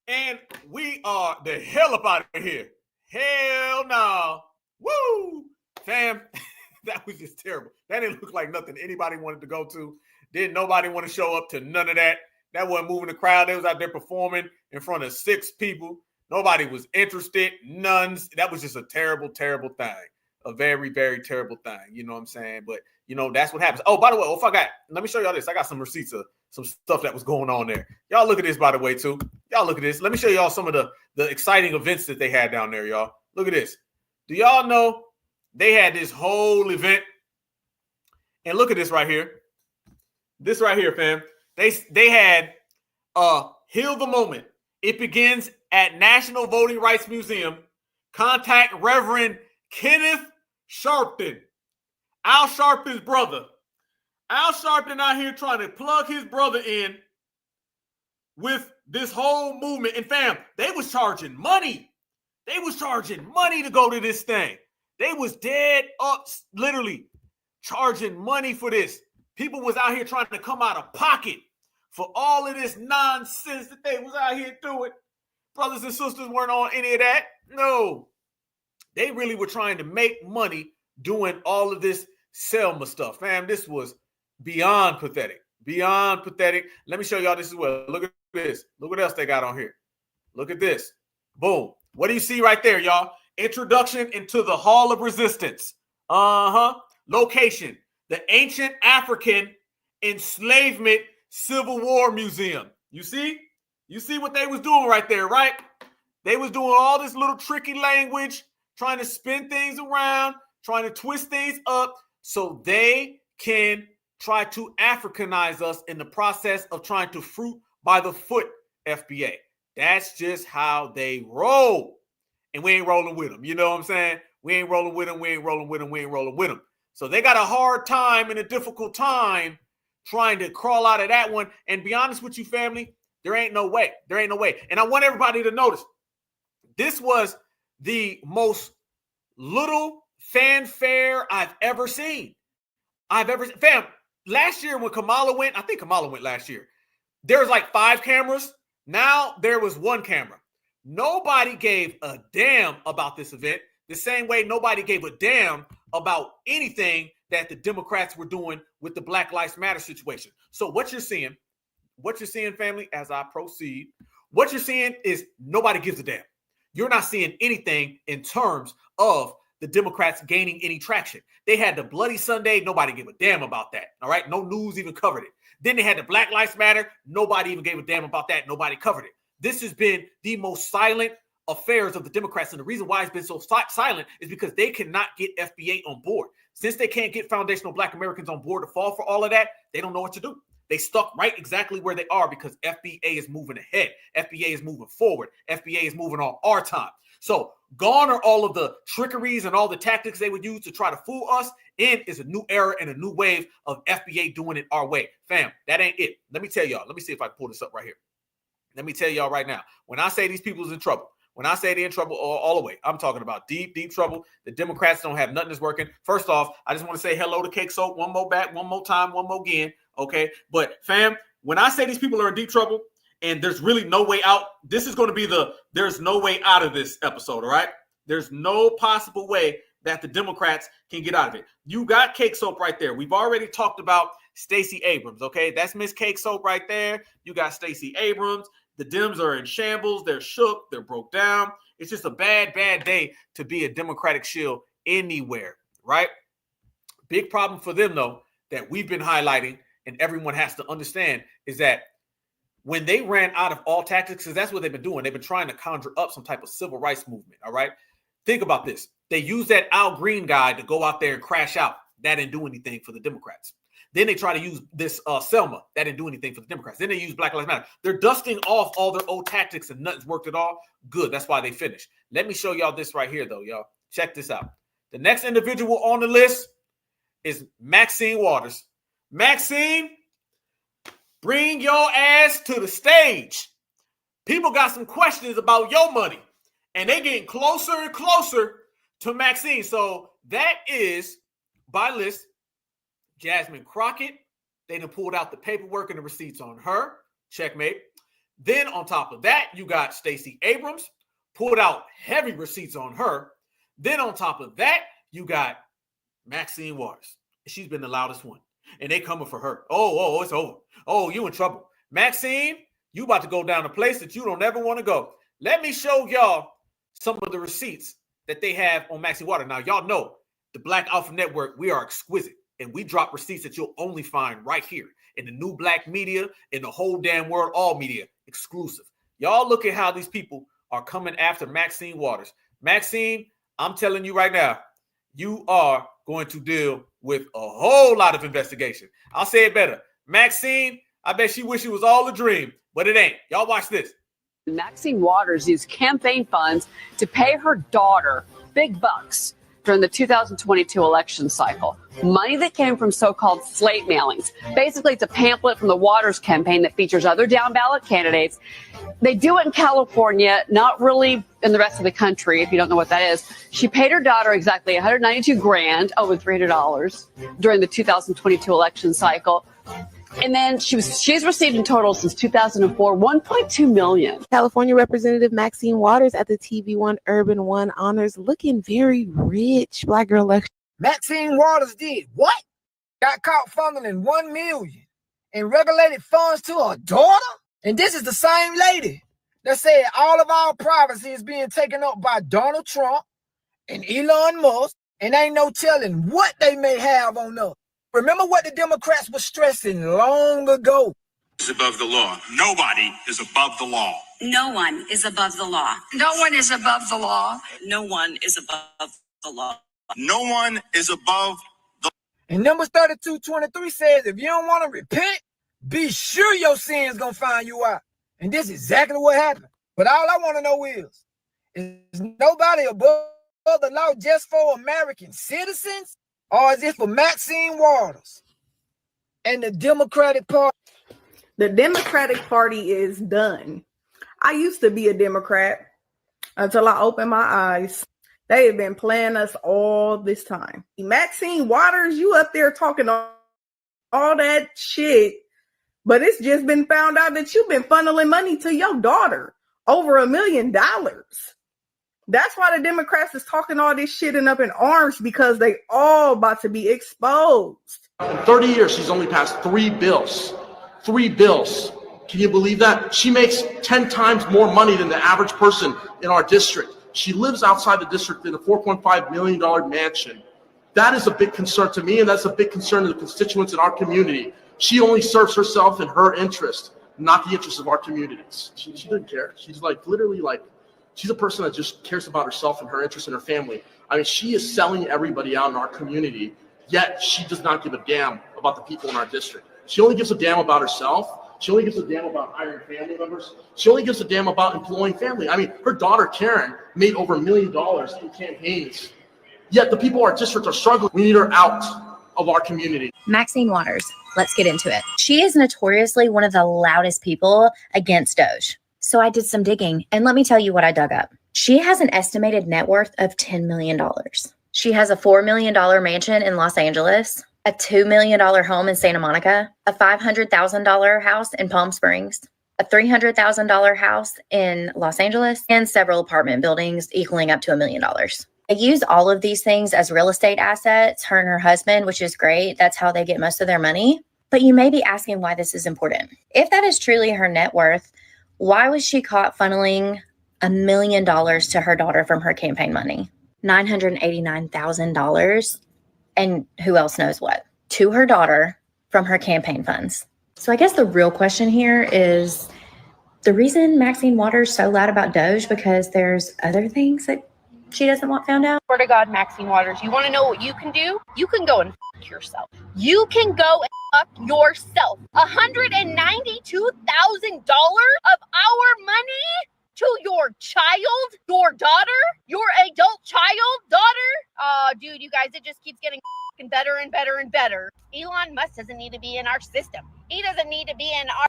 And we are the hell up out of here. Hell no. Woo! Fam, that was just terrible. That didn't look like nothing anybody wanted to go to. Didn't nobody want to show up to none of that. That wasn't moving the crowd. They was out there performing in front of 6 people. Nobody was interested. None. That was just a terrible, terrible thing. A very, very terrible thing. You know what I'm saying? But, you know, that's what happens. Oh, by the way, let me show y'all this. I got some receipts of some stuff that was going on there. Y'all look at this, by the way, too. Y'all look at this. Let me show y'all some of the exciting events that they had down there, y'all. Look at this. Do y'all know they had this whole event? And look at this right here. This right here, fam. They had Heal the Moment. It begins at National Voting Rights Museum. Contact Reverend Kenneth Sharpton, Al Sharpton's brother. Al Sharpton out here trying to plug his brother in with this whole movement. And fam, they was charging money. They was charging money to go to this thing. They was dead up, literally charging money for this. People was out here trying to come out of pocket for all of this nonsense that they was out here doing. Brothers and sisters weren't on any of that. No. They really were trying to make money doing all of this Selma stuff. Fam, this was beyond pathetic. Beyond pathetic. Let me show y'all this as well. Look at this. Look what else they got on here. Look at this. Boom. What do you see right there, y'all? Introduction into the Hall of Resistance. Location. The Ancient African Enslavement Civil War Museum. You see? You see what they was doing right there, right? They was doing all this little tricky language, trying to spin things around, trying to twist things up so they can try to Africanize us in the process of trying to fruit by the foot, FBA. That's just how they roll. And we ain't rolling with them. You know what I'm saying? We ain't rolling with them. We ain't rolling with them. We ain't rolling with them. So they got a hard time and a difficult time trying to crawl out of that one. And be honest with you, family, there ain't no way. There ain't no way. And I want everybody to notice, this was the most little fanfare I've ever seen. Fam, last year when Kamala went, I think Kamala went last year, there was like 5 cameras. Now there was 1 camera. Nobody gave a damn about this event the same way nobody gave a damn about anything that the Democrats were doing with the Black Lives Matter situation. So what you're seeing, family, as I proceed, what you're seeing is nobody gives a damn. You're not seeing anything in terms of the Democrats gaining any traction. They had the Bloody Sunday. Nobody gave a damn about that. All right. No news even covered it. Then they had the Black Lives Matter. Nobody even gave a damn about that. Nobody covered it. This has been the most silent affairs of the Democrats. And the reason why it's been so silent is because they cannot get FBA on board. Since they can't get foundational Black Americans on board to fall for all of that, they don't know what to do. They stuck right exactly where they are because FBA is moving ahead. FBA is moving forward. FBA is moving on our time. So gone are all of the trickeries and all the tactics they would use to try to fool us. In is a new era and a new wave of FBA doing it our way. Fam, that ain't it. Let me tell y'all. Let me see if I can pull this up right here. Let me tell y'all right now. When I say these people is in trouble, When I say they're in trouble all the way, I'm talking about deep, deep trouble. The Democrats don't have nothing that's working. First off, I just want to say hello to Cake Soap one more time, one more again. Okay. But fam, when I say these people are in deep trouble and there's really no way out, this is going to be there's no way out of this episode. All right. There's no possible way that the Democrats can get out of it. You got Cake Soap right there. We've already talked about Stacy Abrams. Okay. That's Miss Cake Soap right there. You got Stacy Abrams. The Dems are in shambles. They're shook. They're broke down. It's just a bad, bad day to be a Democratic shield anywhere, right? Big problem for them, though, that we've been highlighting and everyone has to understand is that when they ran out of all tactics, because that's what they've been doing, they've been trying to conjure up some type of civil rights movement, all right? Think about this. They used that Al Green guy to go out there and crash out. That didn't do anything for the Democrats. Then they try to use this Selma. That didn't do anything for the Democrats. Then they use Black Lives Matter. They're dusting off all their old tactics and nothing's worked at all. Good. That's why they finished. Let me show y'all this right here, though, y'all. Check this out. The next individual on the list is Maxine Waters. Maxine, bring your ass to the stage. People got some questions about your money, and they getting closer and closer to Maxine. So that is, by list, Jasmine Crockett. They done pulled out the paperwork and the receipts on her. Checkmate. Then on top of that, you got Stacy Abrams. Pulled out heavy receipts on her. Then on top of that, you got Maxine Waters. She's been the loudest one. And they coming for her. Oh, it's over. Oh, you in trouble. Maxine, you about to go down a place that you don't ever want to go. Let me show y'all some of the receipts that they have on Maxine Waters. Now, y'all know the Black Alpha Network, we are exquisite. And we drop receipts that you'll only find right here in the new black media, in the whole damn world, all media, exclusive. Y'all look at how these people are coming after Maxine Waters. Maxine, I'm telling you right now, you are going to deal with a whole lot of investigation. I'll say it better. Maxine, I bet she wish it was all a dream, but it ain't. Y'all watch this. Maxine Waters used campaign funds to pay her daughter big bucks during the 2022 election cycle. Money that came from so-called slate mailings. Basically, it's a pamphlet from the Waters campaign that features other down-ballot candidates. They do it in California, not really in the rest of the country, if you don't know what that is. She paid her daughter exactly $192,000, over $300, during the 2022 election cycle. And then she's received in total since 2004, $1.2 million. California Representative Maxine Waters at the TV1 Urban One Honors looking very rich. Black girl election. Maxine Waters did what? Got caught funneling $1 million in regulated funds to her daughter? And this is the same lady that said all of our privacy is being taken up by Donald Trump and Elon Musk, and ain't no telling what they may have on us. Remember what the Democrats were stressing long ago. Is above the law. Nobody is above the law. No one is above the law. No one is above the law. No one is above the law. No one is above the law. And Numbers 32:23 says, if you don't want to repent, be sure your sin's going to find you out. And this is exactly what happened. But all I want to know is nobody above the law just for American citizens? Or is it for Maxine Waters and the Democratic Party? The Democratic Party is done. I used to be a Democrat until I opened my eyes. They have been playing us all this time. Maxine Waters, you up there talking all that shit, but it's just been found out that you've been funneling money to your daughter, over $1 million. That's why the Democrats is talking all this shit and up in arms, because they all about to be exposed. In 30 years, she's only passed 3 bills. 3 bills. Can you believe that? She makes 10 times more money than the average person in our district. She lives outside the district in a $4.5 million mansion. That is a big concern to me, and that's a big concern to the constituents in our community. She only serves herself and her interest, not the interests of our communities. She doesn't care. She's literally she's a person that just cares about herself and her interests and her family. I mean, she is selling everybody out in our community, yet she does not give a damn about the people in our district. She only gives a damn about herself. She only gives a damn about hiring family members. She only gives a damn about employing family. I mean, her daughter, Karen, made over $1 million in campaigns, yet the people in our district are struggling. We need her out of our community. Maxine Waters, let's get into it. She is notoriously one of the loudest people against DOGE. So I did some digging, and let me tell you what I dug up. She has an estimated net worth of $10 million. She has a $4 million mansion in Los Angeles, a $2 million home in Santa Monica, a $500,000 house in Palm Springs, a $300,000 house in Los Angeles, and several apartment buildings equaling up to $1 million. They use all of these things as real estate assets, her and her husband, which is great. That's how they get most of their money. But you may be asking why this is important. If that is truly her net worth, why was she caught funneling $1 million to her daughter from her campaign money? $989,000, and who else knows what, to her daughter from her campaign funds. So I guess the real question here is the reason Maxine Waters so loud about DOGE because there's other things that she doesn't want found out. Swear to God, Maxine Waters, you want to know what you can do? You can go and f*** yourself. You can go and fuck yourself. $192,000 of our money to your child, your daughter, your adult child, daughter. Oh, dude, you guys, it just keeps getting better and better and better. Elon Musk doesn't need to be in our system. He doesn't need to be in our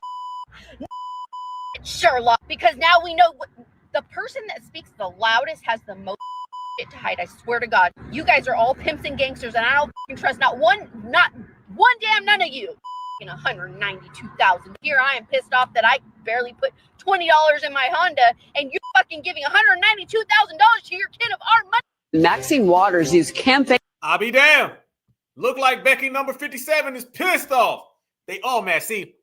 Sherlock, because now we know the person that speaks the loudest has the most shit to hide. I swear to God, you guys are all pimps and gangsters, and I don't trust not one damn none of you. $192,000. Here I am pissed off that I barely put $20 in my Honda, and you're fucking giving $192,000 to your kid of our money. Maxine Waters used campaign. I'll be damned. Look like Becky number 57 is pissed off. They all mad. See,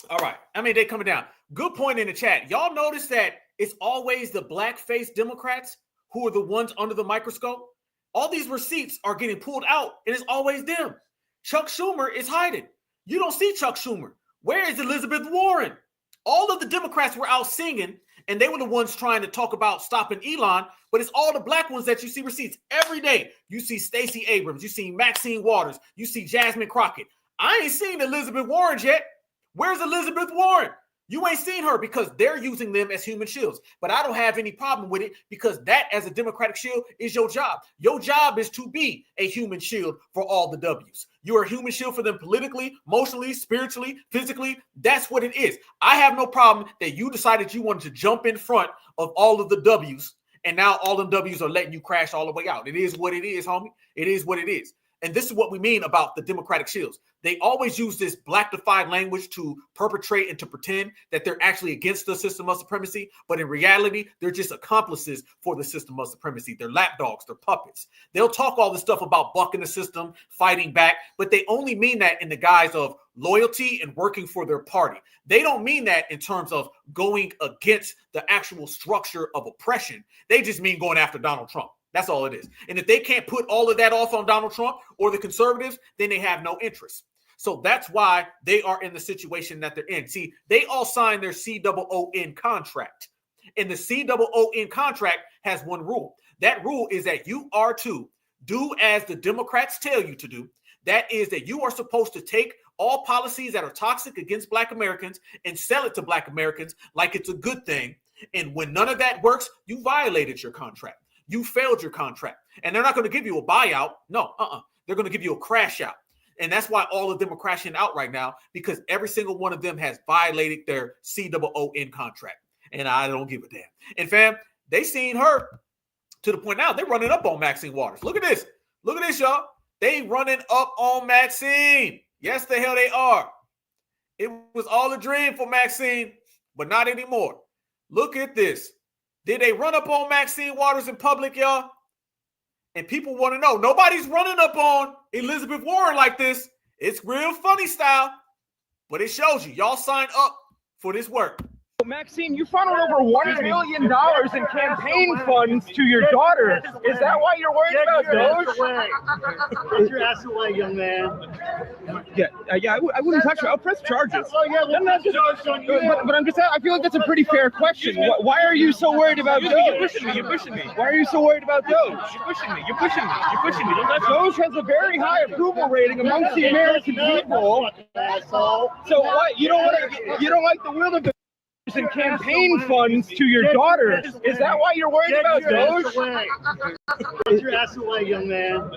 all right. I mean, they coming down. Good point in the chat. Y'all notice that it's always the black-faced Democrats who are the ones under the microscope? All these receipts are getting pulled out, and it's always them. Chuck Schumer is hiding. You don't see Chuck Schumer. Where is Elizabeth Warren? All of the Democrats were out singing, and they were the ones trying to talk about stopping Elon, but it's all the black ones that you see receipts every day. You see Stacy Abrams. You see Maxine Waters. You see Jasmine Crockett. I ain't seen Elizabeth Warren yet. Where's Elizabeth Warren? You ain't seen her because they're using them as human shields. But I don't have any problem with it because that, as a Democratic shield, is your job. Your job is to be a human shield for all the W's. You're a human shield for them politically, emotionally, spiritually, physically. That's what it is. I have no problem that you decided you wanted to jump in front of all of the W's, and now all them W's are letting you crash all the way out. It is what it is, homie. It is what it is. And this is what we mean about the Democratic shields. They always use this black-defied language to perpetrate and to pretend that they're actually against the system of supremacy. But in reality, they're just accomplices for the system of supremacy. They're lapdogs. They're puppets. They'll talk all this stuff about bucking the system, fighting back, but they only mean that in the guise of loyalty and working for their party. They don't mean that in terms of going against the actual structure of oppression. They just mean going after Donald Trump. That's all it is. And if they can't put all of that off on Donald Trump or the conservatives, then they have no interest. So that's why they are in the situation that they're in. See, they all signed their COON contract. And the COON contract has one rule. That rule is that you are to do as the Democrats tell you to do. That is that you are supposed to take all policies that are toxic against Black Americans and sell it to Black Americans like it's a good thing. And when none of that works, you violated your contract. You failed your contract, and they're not going to give you a buyout. No, they're going to give you a crash out. And that's why all of them are crashing out right now, because every single one of them has violated their COON contract. And I don't give a damn. And fam, they seen her to the point now they're running up on Maxine Waters. Look at this. Look at this, y'all. They running up on Maxine. Yes, the hell they are. It was all a dream for Maxine, but not anymore. Look at this. Did they run up on Maxine Waters in public, y'all? And people want to know. Nobody's running up on Elizabeth Warren like this. It's real funny style, but it shows you. Y'all signed up for this work. Maxine, you funneled over $1 million in campaign funds to your daughter. Is that why you're worried about DOGE? Get your ass away, young man. I wouldn't touch her. I'll press charges. Oh, yeah, we'll press charges on you. But I'm just, I feel like that's a pretty fair question. Why are you so worried about DOGE? You're pushing me. Why are you so worried about DOGE? You're pushing me. Don't touch me. DOGE has a very high approval rating amongst the American people. So what? You don't like the will of the and campaign funds to your daughter. Is that why you're worried about DOGE? Get your ass away, young man.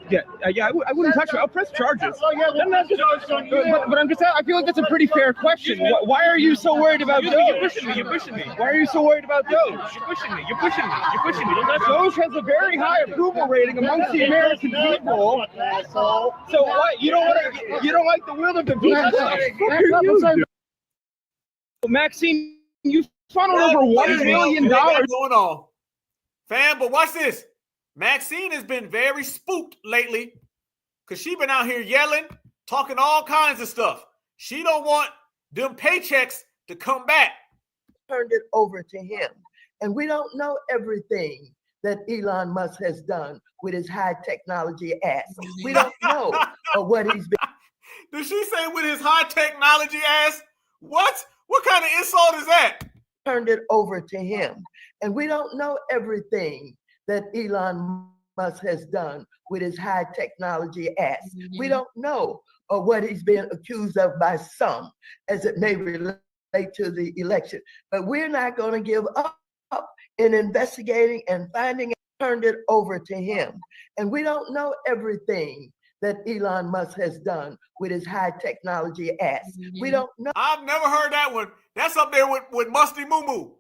Yeah, I wouldn't touch it. I'll press charges. Oh, yeah, well, that's just on you. But I'm just, I feel like that's a pretty fair question. Why are you so worried about DOGE? You're pushing me. You're pushing me. Why are you so worried about DOGE? You're pushing me. You're pushing me. You're pushing me. DOGE has a very high approval rating amongst the American people. So what? You don't like the will of the people? Maxine, you funneled over $1 million. Going on, fam. But watch this. Maxine has been very spooked lately because she been out here yelling, talking all kinds of stuff. She don't want them paychecks to come back. Turned it over to him, and we don't know everything that Elon Musk has done with his high technology ass. We don't know what he's been. Did she say with his high technology ass? What? What kind of insult is that? Turned it over to him. And we don't know everything that Elon Musk has done with his high technology ass. We don't know what he's been accused of by some as it may relate to the election. But we're not going to give up in investigating and finding. Turned it over to him. And we don't know everything that Elon Musk has done with his high technology ass. We don't know. I've never heard that one. That's up there with Musty Moo Moo.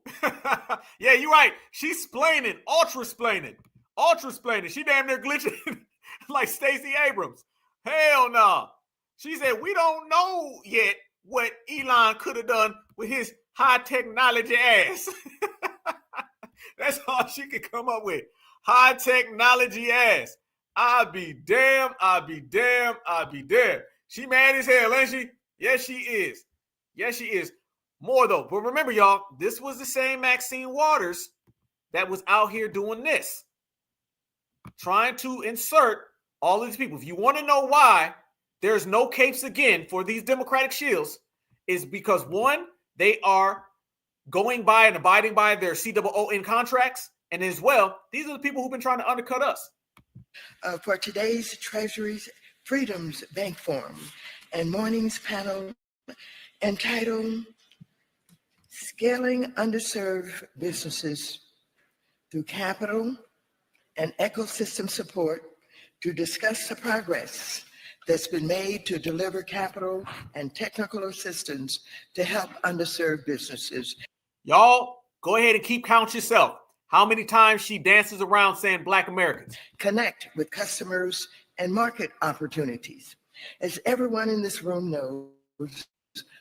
Yeah, you're right. She's splaining, ultra splaining. She damn near glitching like Stacy Abrams. Hell no. She said, we don't know yet what Elon could have done with his high technology ass. That's all she could come up with. High technology ass. I'll be damn. She mad as hell, ain't she? Yes, she is. More though. But remember, y'all, this was the same Maxine Waters that was out here doing this. Trying to insert all of these people. If you want to know why there's no capes again for these Democratic shields, is because one, they are going by and abiding by their COON contracts. And as well, these are the people who've been trying to undercut us. For today's Treasury's Freedoms Bank Forum and morning's panel entitled Scaling Underserved Businesses Through Capital and Ecosystem Support, to discuss the progress that's been made to deliver capital and technical assistance to help underserved businesses. Y'all, go ahead and keep count yourself. How many times she dances around saying Black Americans? Connect with customers and market opportunities. As everyone in this room knows,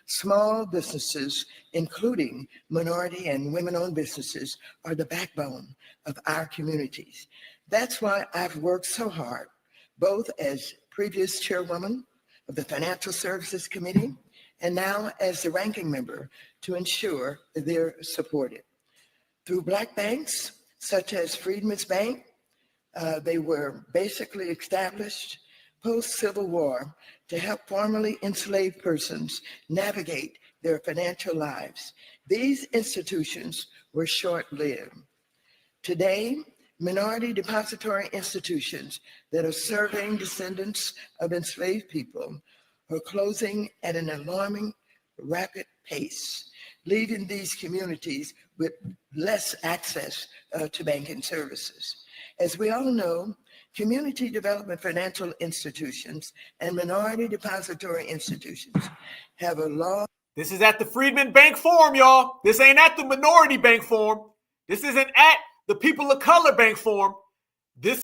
small businesses, including minority and women-owned businesses, are the backbone of our communities. That's why I've worked so hard, both as previous chairwoman of the Financial Services Committee and now as the ranking member, to ensure that they're supported. Through Black banks, such as Freedmen's Bank, they were basically established post-Civil War to help formerly enslaved persons navigate their financial lives. These institutions were short-lived. Today, minority depository institutions that are serving descendants of enslaved people are closing at an alarming, rapid pace, leaving these communities with less access to banking services. As we all know, community development financial institutions and minority depository institutions have a long... This is at the Freedmen Bank Forum, y'all. This ain't at the Minority Bank Forum. This isn't at the People of Color Bank Forum. This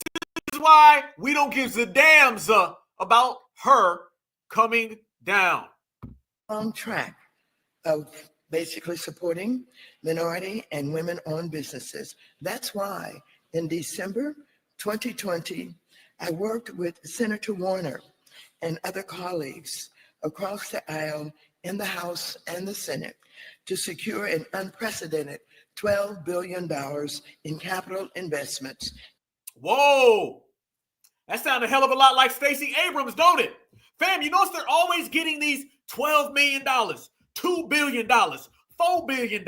is why we don't give a damn about her coming down. On track of basically supporting minority and women-owned businesses. That's why in December 2020, I worked with Senator Warner and other colleagues across the aisle in the House and the Senate to secure an unprecedented $12 billion in capital investments. Whoa, that sounds a hell of a lot like Stacy Abrams, don't it? Fam, you notice they're always getting these $12 million, $2 billion, $4 billion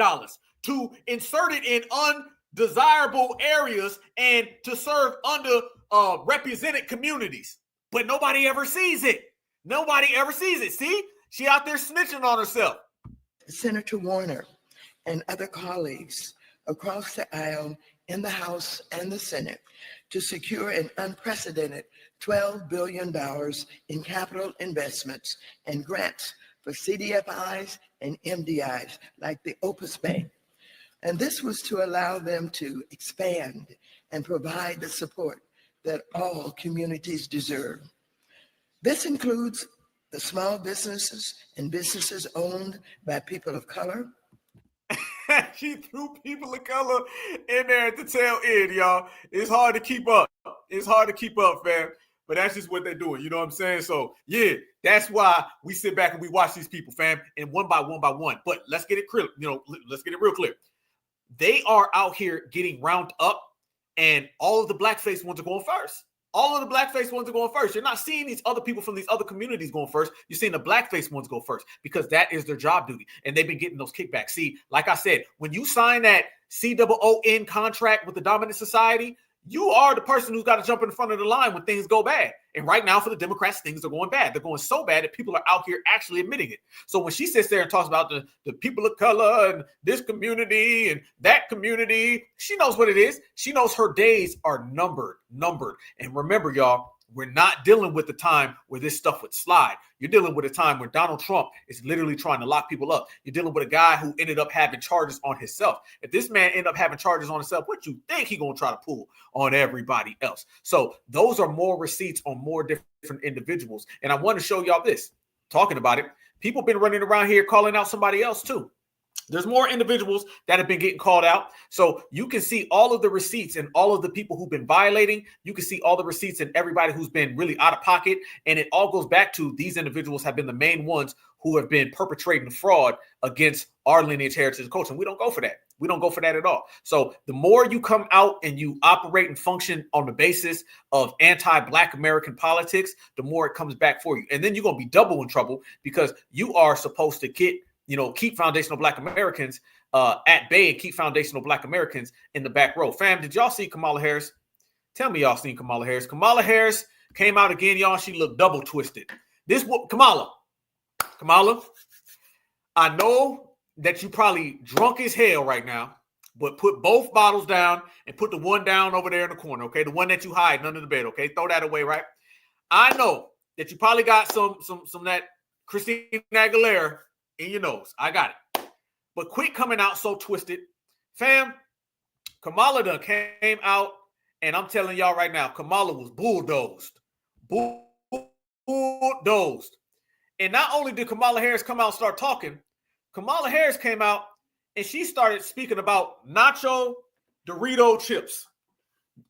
to insert it in undesirable areas and to serve underrepresented communities. But nobody ever sees it. See? She out there snitching on herself. Senator Warner and other colleagues across the aisle in the House and the Senate to secure an unprecedented $12 billion in capital investments and grants for CDFIs and MDIs like the Opus Bank. And this was to allow them to expand and provide the support that all communities deserve. This includes the small businesses and businesses owned by people of color. She threw people of color in there at the tail end, y'all. It's hard to keep up. It's hard to keep up, fam. But that's just what they're doing. You know what I'm saying? So, yeah, that's why we sit back and we watch these people, fam, and one by one. But let's get it clear. Let's get it real clear. They are out here getting round up, and all of the blackface ones are going first. All of the blackface ones are going first. You're not seeing these other people from these other communities going first. You're seeing the blackface ones go first because that is their job duty. And they've been getting those kickbacks. See, like I said, when you sign that COON contract with the dominant society, you are the person who's got to jump in front of the line when things go bad. And right now for the Democrats, things are going bad. They're going so bad that people are out here actually admitting it. So when she sits there and talks about the people of color and this community and that community, she knows what it is. She knows her days are numbered. And remember, y'all, we're not dealing with the time where this stuff would slide. You're dealing with a time where Donald Trump is literally trying to lock people up. You're dealing with a guy who ended up having charges on himself. If this man ended up having charges on himself, what you think he gonna try to pull on everybody else? So those are more receipts on more different individuals. And I want to show y'all this. Talking about it, people been running around here calling out somebody else too. There's more individuals that have been getting called out. So you can see all of the receipts and all of the people who've been violating. You can see all the receipts and everybody who's been really out of pocket. And it all goes back to these individuals have been the main ones who have been perpetrating fraud against our lineage, heritage, and culture. And we don't go for that. We don't go for that at all. So the more you come out and you operate and function on the basis of anti-Black American politics, the more it comes back for you. And then you're going to be double in trouble because you are supposed to keep foundational Black Americans at bay and keep foundational Black Americans in the back row. Fam, did y'all see Kamala Harris? Tell me y'all seen Kamala Harris. Kamala Harris came out again, y'all. She looked double twisted. Kamala, I know that you probably drunk as hell right now, but put both bottles down and put the one down over there in the corner, okay? The one that you hide under the bed, okay? Throw that away, right? I know that you probably got some that Christina Aguilera in your nose. I got it. But quit coming out so twisted. Fam, Kamala done came out, and I'm telling y'all right now, Kamala was bulldozed. Bulldozed. And not only did Kamala Harris come out and start talking, Kamala Harris came out and she started speaking about nacho Dorito chips.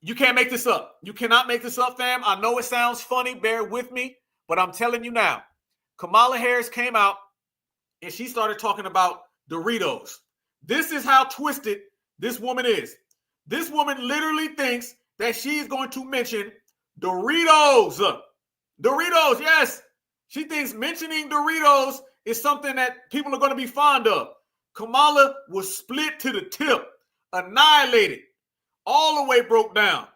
You can't make this up. You cannot make this up, fam. I know it sounds funny. Bear with me. But I'm telling you now, Kamala Harris came out and she started talking about Doritos. This is how twisted this woman is. This woman literally thinks that she's going to mention Doritos. Doritos, yes. She thinks mentioning Doritos is something that people are going to be fond of. Kamala was split to the tip, annihilated, all the way broke down.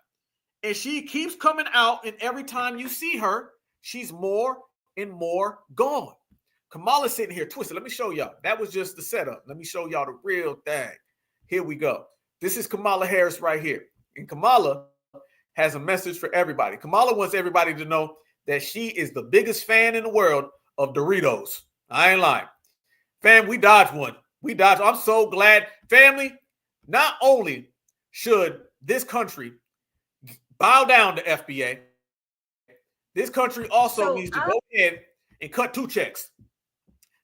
And she keeps coming out, and every time you see her, she's more and more gone. Kamala's sitting here twisted. Let me show y'all. That was just the setup. Let me show y'all the real thing. Here we go. This is Kamala Harris right here. And Kamala has a message for everybody. Kamala wants everybody to know that she is the biggest fan in the world of Doritos. I ain't lying. Fam, we dodged one. I'm so glad. Family, not only should this country bow down to FBA, this country also needs to go ahead and cut 2 checks.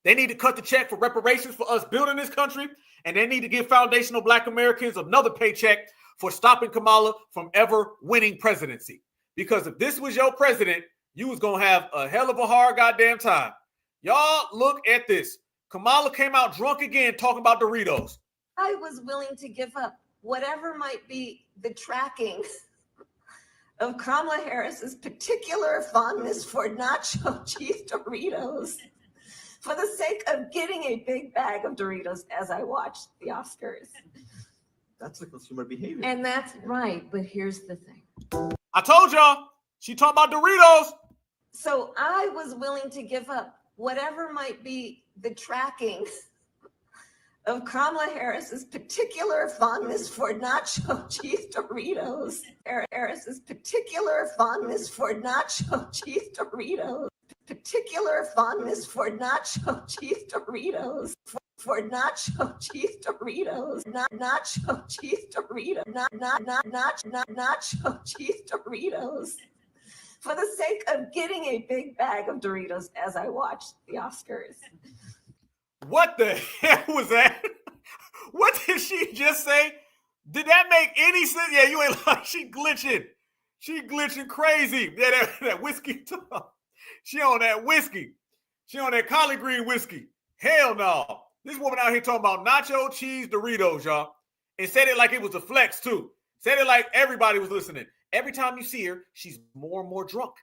They need to cut the check for reparations for us building this country, and they need to give foundational Black Americans another paycheck for stopping Kamala from ever winning presidency. Because if this was your president, you was going to have a hell of a hard goddamn time. Y'all look at this. Kamala came out drunk again talking about Doritos. I was willing to give up whatever might be the tracking of Kamala Harris's particular fondness for nacho cheese Doritos for the sake of getting a big bag of Doritos as I watched the Oscars. That's the consumer behavior. And that's right, but here's the thing. I told y'all, she talking about Doritos. So I was willing to give up whatever might be the tracking of Kamala Harris's particular fondness for nacho cheese Doritos. Harris's particular fondness for nacho cheese Doritos. Particular fondness for nacho cheese Doritos. For nacho cheese Doritos. Nacho cheese Doritos. Nacho cheese Doritos. For the sake of getting a big bag of Doritos as I watched the Oscars. What the hell was that? What did she just say? Did that make any sense? Yeah, you ain't like she glitching. She glitching crazy. Yeah, that whiskey. She on that whiskey. She on that collard green whiskey. Hell no. This woman out here talking about nacho cheese Doritos, y'all. And said it like it was a flex, too. Said it like everybody was listening. Every time you see her, she's more and more drunk.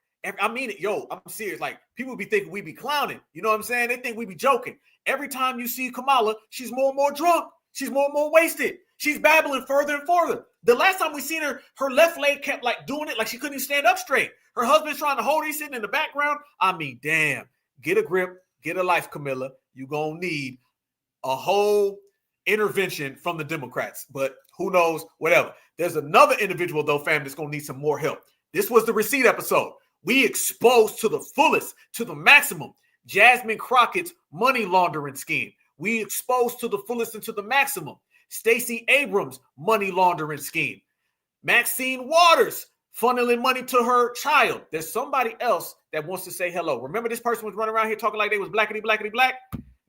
I mean it. Yo, I'm serious. Like, people be thinking we be clowning. You know what I'm saying? They think we be joking. Every time you see Kamala, she's more and more drunk. She's more and more wasted. She's babbling further and further. The last time we seen her, her left leg kept like doing it like she couldn't even stand up straight. Her husband's trying to hold her, he's sitting in the background. I mean, damn. Get a grip. Get a life, Camilla. You're going to need a whole intervention from the Democrats. But who knows? Whatever. There's another individual, though, fam, that's going to need some more help. This was the receipt episode. We exposed to the fullest, to the maximum, Jasmine Crockett's money laundering scheme. We exposed to the fullest and to the maximum Stacy Abrams' money laundering scheme. Maxine Waters funneling money to her child. There's somebody else that wants to say hello. Remember this person was running around here talking like they was blackity, blackity, black?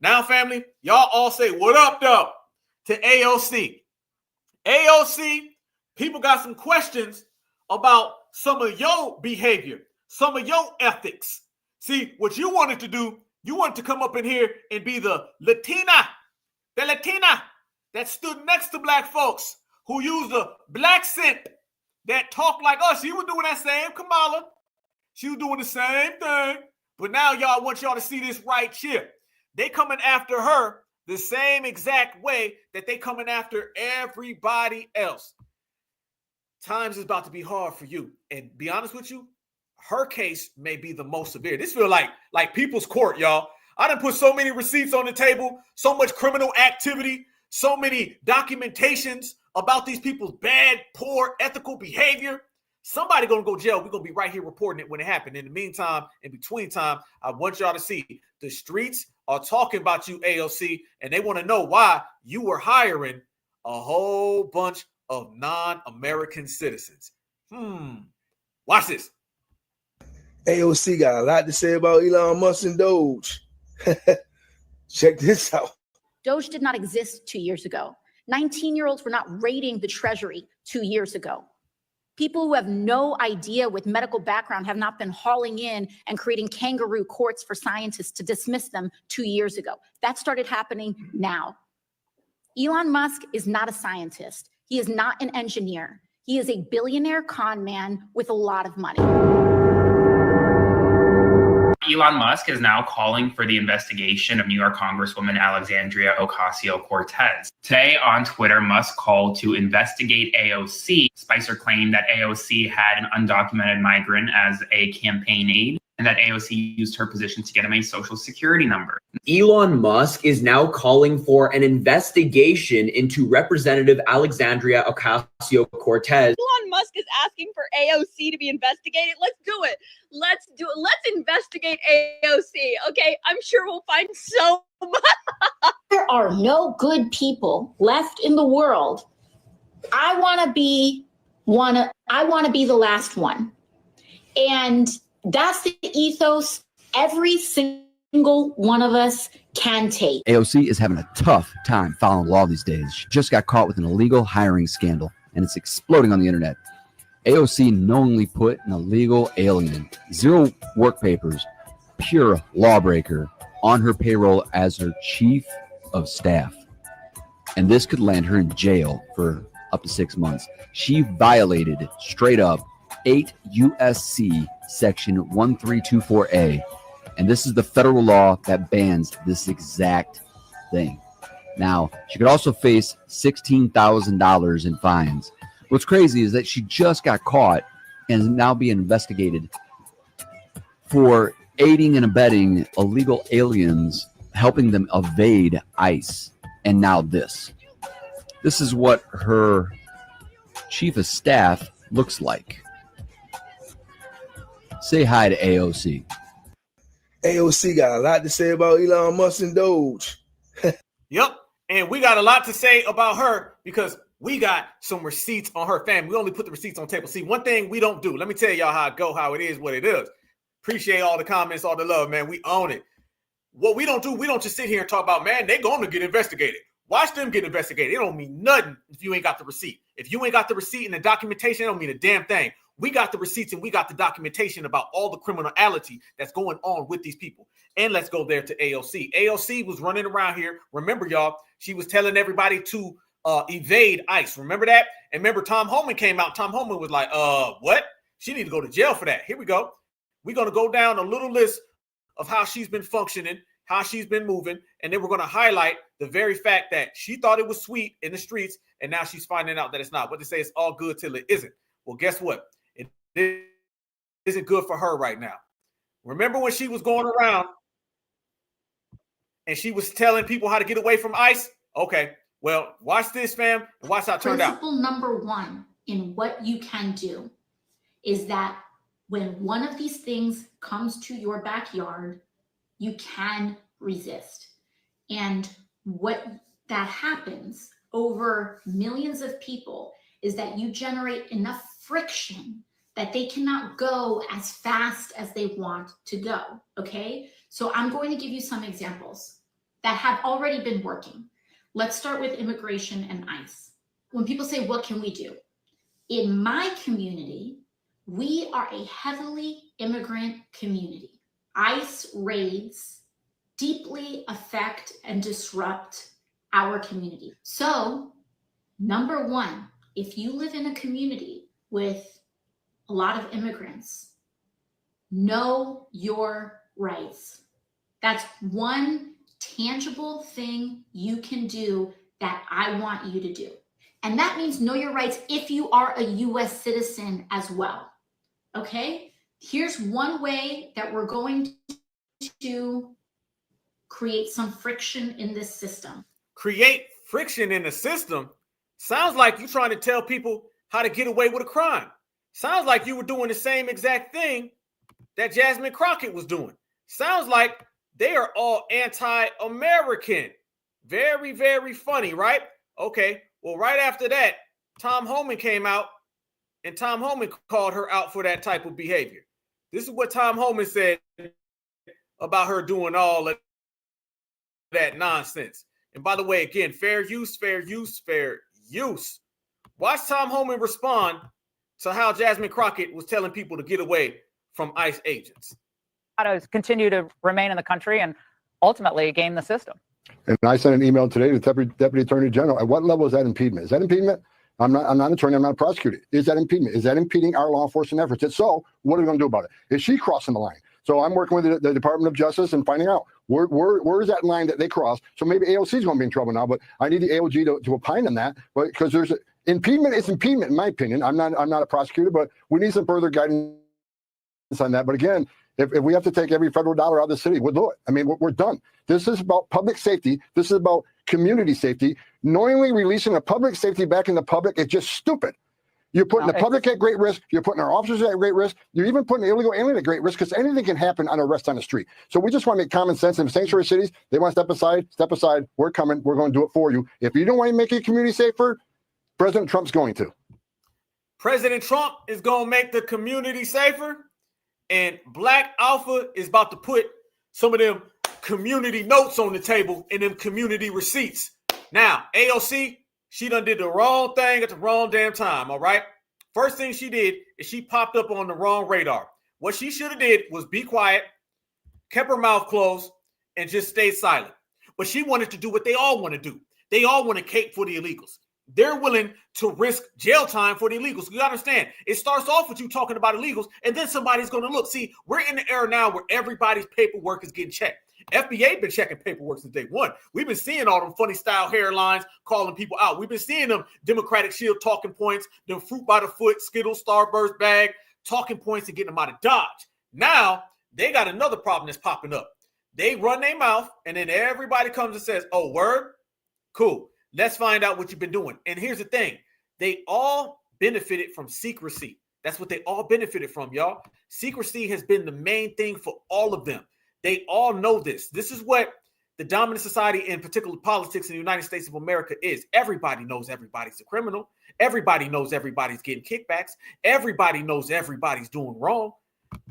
Now, family, y'all all say, what up, though, to AOC. AOC, people got some questions about some of your behavior, some of your ethics. See, what you wanted to do, you wanted to come up in here and be the Latina that stood next to black folks who used a black scent that talked like us. She was doing that same Kamala. She was doing the same thing. But now y'all want y'all to see this right here. They coming after her the same exact way that they coming after everybody else. Times is about to be hard for you. And be honest with you, her case may be the most severe. This feel like people's court, y'all. I done put so many receipts on the table, so much criminal activity, so many documentations about these people's bad, poor, ethical behavior. Somebody gonna go jail. We're gonna be right here reporting it when it happened. In the meantime, in between time, I want y'all to see the streets are talking about you, AOC, and they want to know why you were hiring a whole bunch of non-American citizens. Watch this. AOC got a lot to say about Elon Musk and DOGE. Check this out. DOGE did not exist 2 years ago. 19-year-olds were not raiding the Treasury 2 years ago. People who have no idea with medical background have not been hauling in and creating kangaroo courts for scientists to dismiss them 2 years ago. That started happening now. Elon Musk is not a scientist. He is not an engineer. He is a billionaire con man with a lot of money. Elon Musk is now calling for the investigation of New York Congresswoman Alexandria Ocasio-Cortez. Today on Twitter, Musk called to investigate AOC. Spicer claimed that AOC had an undocumented migrant as a campaign aide and that AOC used her position to get him a social security number. Elon Musk is now calling for an investigation into Representative Alexandria Ocasio-Cortez. Elon Musk is asking for AOC to be investigated. Let's do it. Let's do it. Let's investigate AOC. Okay, I'm sure we'll find so much. There are no good people left in the world. I want to be the last one. And that's the ethos every single one of us can take. AOC is having a tough time following the law these days. She just got caught with an illegal hiring scandal, and it's exploding on the internet. AOC knowingly put an illegal alien, zero work papers, pure lawbreaker, on her payroll as her chief of staff. And this could land her in jail for up to 6 months. She violated, straight up, 8 USC section 1324A. And this is the federal law that bans this exact thing. Now, she could also face $16,000 in fines. What's crazy is that she just got caught and is now being investigated for aiding and abetting illegal aliens, helping them evade ICE. And now this. This is what her chief of staff looks like. Say hi to AOC. AOC got a lot to say about Elon Musk and DOGE. Yep. And we got a lot to say about her because we got some receipts on her family. We only put the receipts on table. See, one thing we don't do. Let me tell y'all how it go, how it is, what it is. Appreciate all the comments, all the love, man. We own it. What we don't do, we don't just sit here and talk about, man, they're going to get investigated. Watch them get investigated. It don't mean nothing if you ain't got the receipt. If you ain't got the receipt and the documentation, it don't mean a damn thing. We got the receipts and we got the documentation about all the criminality that's going on with these people. And let's go there to AOC. AOC was running around here. Remember, y'all, she was telling everybody to evade ICE. Remember that? And remember, Tom Homan came out. Tom Homan was like, what? She need to go to jail for that. Here we go. We're going to go down a little list of how she's been functioning, how she's been moving, and then we're going to highlight the very fact that she thought it was sweet in the streets, and now she's finding out that it's not. What they say, it's all good till it isn't. Well, guess what? It isn't good for her right now. Remember when she was going around and she was telling people how to get away from ICE? Okay, well, watch this, fam, and watch how it turned out. Principle number one in what you can do is that when one of these things comes to your backyard, you can resist. And what that happens over millions of people is that you generate enough friction that they cannot go as fast as they want to go, okay? So I'm going to give you some examples that have already been working. Let's start with immigration and ICE. When people say, what can we do? In my community, we are a heavily immigrant community. ICE raids deeply affect and disrupt our community. So, number one, if you live in a community with a lot of immigrants, know your rights. That's one tangible thing you can do that I want you to do. And that means know your rights if you are a US citizen as well. Okay? Here's one way that we're going to create some friction in this system. Create friction in the system? Sounds like you're trying to tell people how to get away with a crime. Sounds like you were doing the same exact thing that Jasmine Crockett was doing. Sounds like they are all anti-American. Very, very funny, right? Okay, well, right after that, Tom Homan came out, and Tom Homan called her out for that type of behavior. This is what Tom Homan said about her doing all of that nonsense. And by the way, again, fair use, fair use, fair use. Watch Tom Homan respond to how Jasmine Crockett was telling people to get away from ICE agents. Continue to remain in the country and ultimately game the system. And I sent an email today to the Deputy Attorney General. At what level is that impediment? Is that impediment? I'm not an attorney. I'm not a prosecutor. Is that impediment? Is that impeding our law enforcement efforts? If so, what are we going to do about it? Is she crossing the line? So I'm working with the Department of Justice and finding out where is that line that they cross. So maybe AOC is going to be in trouble now, but I need the AOG to opine on that. But because there's impediment, it's impediment in my opinion. I'm not a prosecutor, but we need some further guidance on that. But again, if we have to take every federal dollar out of the city, we'll do it. I mean, we're done. This is about public safety. This is about community safety. Knowingly releasing the public safety back in the public is just stupid. You're putting the public at great risk. You're putting our officers at great risk. You're even putting the illegal alien at great risk because anything can happen on arrest on the street. So we just want to make common sense. In sanctuary cities, they want to step aside. We're coming. We're going to do it for you. If you don't want to make your community safer, President Trump's going to. President Trump is going to make the community safer. And Black Alpha is about to put some of them community notes on the table and them community receipts. Now, AOC, she done did the wrong thing at the wrong damn time, all right? First thing she did is she popped up on the wrong radar. What she should have did was be quiet, kept her mouth closed, and just stayed silent. But she wanted to do what they all want to do. They all want to cape for the illegals. They're willing to risk jail time for the illegals. You understand? It starts off with you talking about illegals, and then somebody's going to look. See, we're in the era now where everybody's paperwork is getting checked. FBA been checking paperwork since day one. We've been seeing all them funny style hairlines calling people out. We've been seeing them Democratic Shield talking points, them fruit by the foot, Skittles, Starburst bag, talking points and getting them out of Dodge. Now, they got another problem that's popping up. They run their mouth, and then everybody comes and says, oh, word? Cool. Let's find out what you've been doing. And here's the thing. They all benefited from secrecy. That's what they all benefited from, y'all. Secrecy has been the main thing for all of them. They all know this. This is what the dominant society, in particular politics in the United States of America, is. Everybody knows everybody's a criminal. Everybody knows everybody's getting kickbacks. Everybody knows everybody's doing wrong.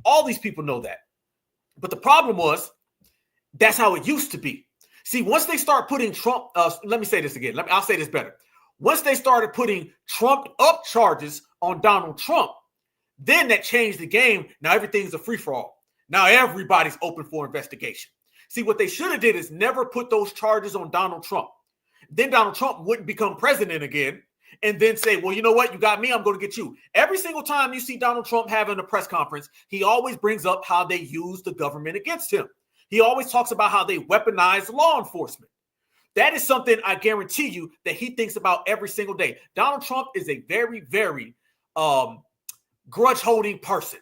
All these people know that. But the problem was, that's how it used to be. See, once they start putting Trump, let me say this again. I'll say this better. Once they started putting trumped up charges on Donald Trump, then that changed the game. Now everything's a free-for-all. Now everybody's open for investigation. See, what they should have did is never put those charges on Donald Trump. Then Donald Trump wouldn't become president again and then say, well, you know what? You got me. I'm going to get you. Every single time you see Donald Trump having a press conference, he always brings up how they use the government against him. He always talks about how they weaponize law enforcement. That is something I guarantee you that he thinks about every single day. Donald Trump is a very, very grudge-holding person.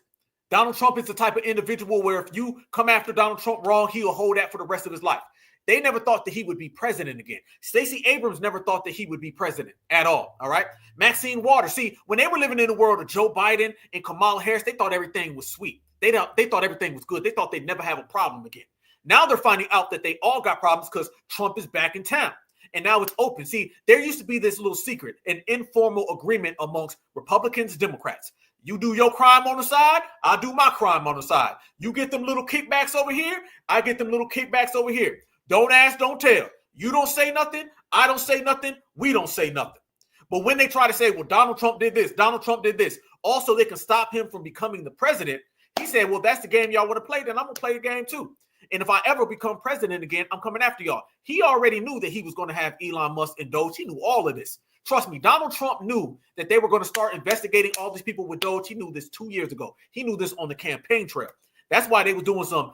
Donald Trump is the type of individual where if you come after Donald Trump wrong, he'll hold that for the rest of his life. They never thought that he would be president again. Stacy Abrams never thought that he would be president at all right? Maxine Waters. See, when they were living in the world of Joe Biden and Kamala Harris, they thought everything was sweet. They thought everything was good. They thought they'd never have a problem again. Now they're finding out that they all got problems because Trump is back in town. And now it's open. See, there used to be this little secret, an informal agreement amongst Republicans and Democrats. You do your crime on the side, I do my crime on the side. You get them little kickbacks over here, I get them little kickbacks over here. Don't ask, don't tell. You don't say nothing, I don't say nothing, we don't say nothing. But when they try to say, well, Donald Trump did this, Donald Trump did this, also they can stop him from becoming the president, he said, well, that's the game y'all want to play, then I'm going to play the game too. And if I ever become president again, I'm coming after y'all. He already knew that he was going to have Elon Musk and DOGE. He knew all of this. Trust me, Donald Trump knew that they were going to start investigating all these people with DOGE. He knew this 2 years ago. He knew this on the campaign trail. That's why they were doing some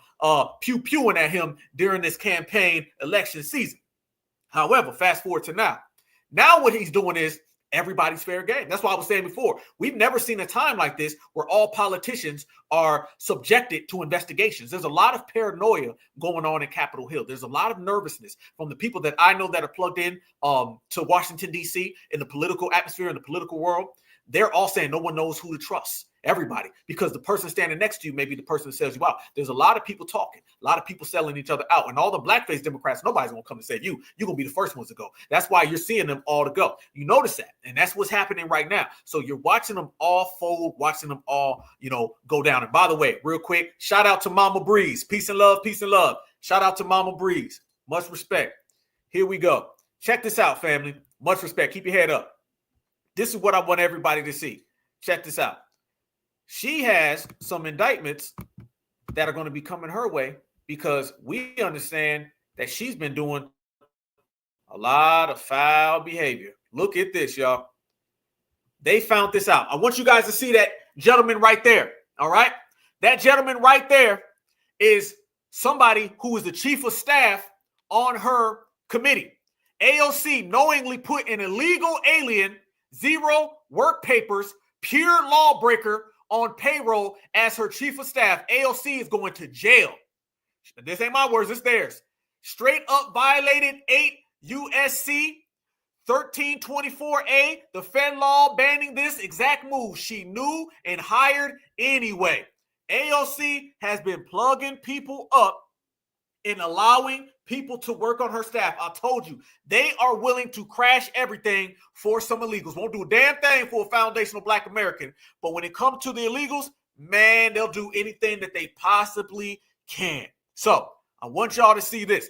pew-pewing at him during this campaign election season. However, fast forward to now. Now what he's doing is everybody's fair game. That's why I was saying before, we've never seen a time like this where all politicians are subjected to investigations. There's a lot of paranoia going on in Capitol Hill. There's a lot of nervousness from the people that I know that are plugged in to Washington, D.C., in the political atmosphere, in the political world. They're all saying no one knows who to trust. Everybody, because the person standing next to you may be the person that sells you out. There's a lot of people talking, a lot of people selling each other out, and all the blackface Democrats, nobody's gonna come and save you. You're gonna be the first ones to go. That's why you're seeing them all to go. You notice that, and that's what's happening right now. So you're watching them all fold, watching them all, go down. And by the way, real quick, shout out to Mama Breeze. Peace and love, peace and love. Shout out to Mama Breeze. Much respect. Here we go. Check this out, family. Much respect. Keep your head up. This is what I want everybody to see. Check this out. She has some indictments that are going to be coming her way because we understand that she's been doing a lot of foul behavior. Look at this, y'all. They found this out. I want you guys to see that gentleman right there. All right. That gentleman right there is somebody who is the chief of staff on her committee. AOC knowingly put an illegal alien, zero work papers, pure lawbreaker on payroll as her chief of staff. AOC is going to jail. This ain't my words, it's theirs. Straight up violated 8 USC 1324A, the Fed law banning this exact move. She knew and hired anyway. AOC has been plugging people up and allowing people to work on her staff. I told you, they are willing to crash everything for some illegals. Won't do a damn thing for a foundational Black American. But when it comes to the illegals, man, they'll do anything that they possibly can. So I want y'all to see this.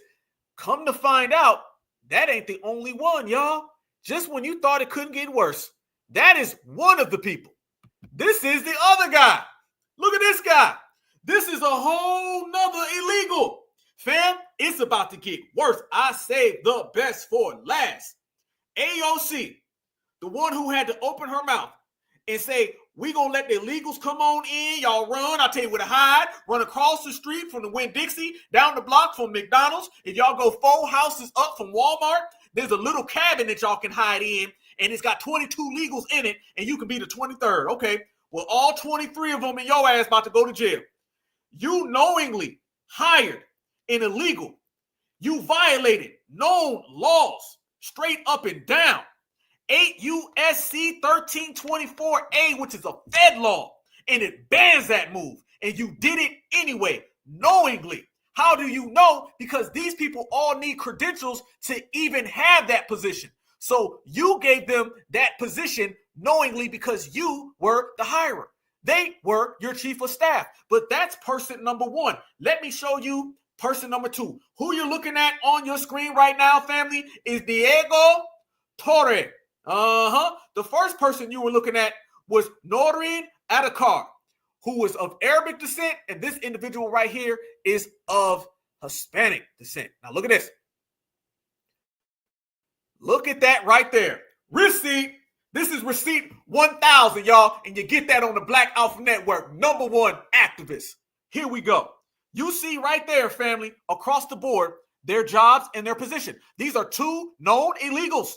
Come to find out, that ain't the only one, y'all. Just when you thought it couldn't get worse, that is one of the people. This is the other guy. Look at this guy. This is a whole nother illegal. Fam, it's about to get worse. I saved the best for last. AOC, the one who had to open her mouth and say, we going to let the illegals come on in. Y'all run. I'll tell you where to hide. Run across the street from the Winn-Dixie, down the block from McDonald's. If y'all go 4 houses up from Walmart, there's a little cabin that y'all can hide in, and it's got 22 legals in it, and you can be the 23rd. Okay, well, all 23 of them in your ass about to go to jail. You knowingly hired an illegal. You violated known laws. straight up and down. 8 U.S.C. 1324A, which is a Fed law, and it bans that move. And you did it anyway, knowingly. How do you know? Because these people all need credentials to even have that position. So you gave them that position knowingly because you were the hirer. They were your chief of staff. But that's person number one. Let me show you person number two. Who you're looking at on your screen right now, family, is Diego Torre. The first person you were looking at was Noreen Adakar, who was of Arabic descent, and this individual right here is of Hispanic descent. Now look at this. Look at that right there. Receipt. This is receipt 1000, y'all, and you get that on the Black Alpha Network, #1 activist. Here we go. You see right there, family, across the board, their jobs and their position. These are two known illegals.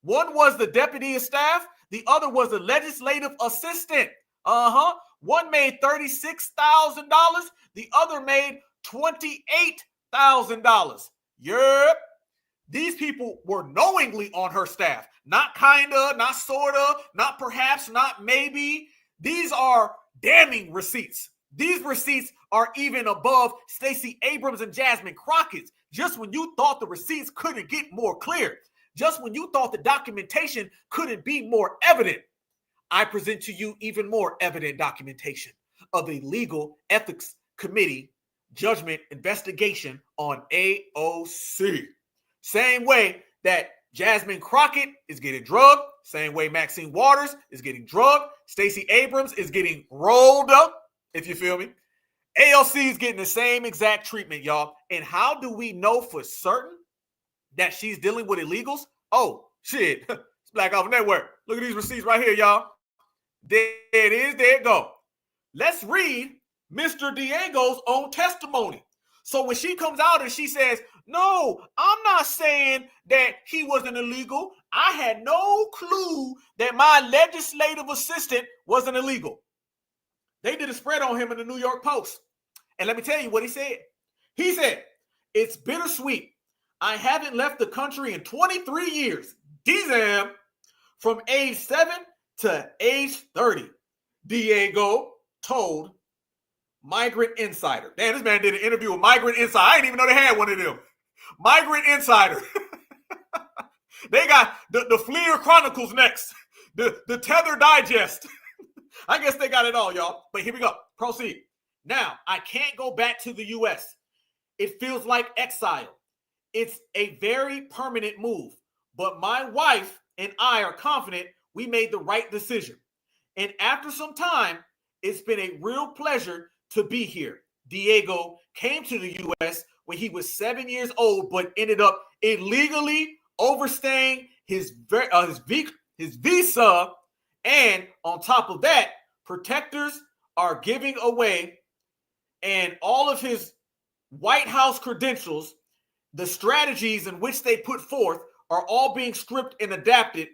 One was the deputy of staff. The other was the legislative assistant. One made $36,000. The other made $28,000. Yep. These people were knowingly on her staff. Not kinda, not sorta, not perhaps, not maybe. These are damning receipts. These receipts are even above Stacy Abrams and Jasmine Crockett's. Just when you thought the receipts couldn't get more clear, just when you thought the documentation couldn't be more evident, I present to you even more evident documentation of a legal ethics committee judgment investigation on AOC. Same way that Jasmine Crockett is getting drugged, same way Maxine Waters is getting drugged, Stacy Abrams is getting rolled up, if you feel me. AOC is getting the same exact treatment, y'all. And how do we know for certain that she's dealing with illegals? Oh, shit. It's Black Alpha Network. Look at these receipts right here, y'all. There it is. There it go. Let's read Mr. Diego's own testimony. So when she comes out and she says, no, I'm not saying that he wasn't illegal. I had no clue that my legislative assistant wasn't illegal. They did a spread on him in the New York Post. And let me tell you what he said. He said, it's bittersweet. I haven't left the country in 23 years. Dizam, from age 7 to age 30. Diego told Migrant Insider. Damn, this man did an interview with Migrant Insider. I didn't even know they had one of them. Migrant Insider. They got the Fleer Chronicles next. The Tether Digest. I guess they got it all, y'all. But here we go. Proceed. Now, I can't go back to the U.S. It feels like exile. It's a very permanent move. But my wife and I are confident we made the right decision. And after some time, it's been a real pleasure to be here. Diego came to the U.S. when he was 7 years old, but ended up illegally overstaying his visa. And on top of that, protectors are giving away, and all of his White House credentials, the strategies in which they put forth are all being stripped and adapted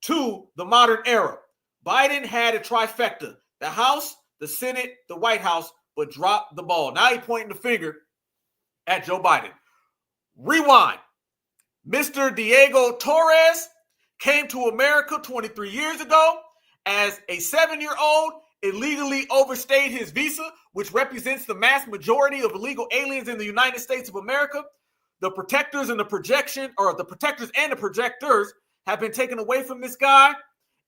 to the modern era. Biden had a trifecta: the House, the Senate, the White House, but dropped the ball. Now he's pointing the finger at Joe Biden. Rewind. Mr. Diego Torres came to America 23 years ago as a 7-year-old, illegally overstayed his visa, which represents the mass majority of illegal aliens in the United States of America. The protectors and the projection, or the protectors and the projectors, have been taken away from this guy,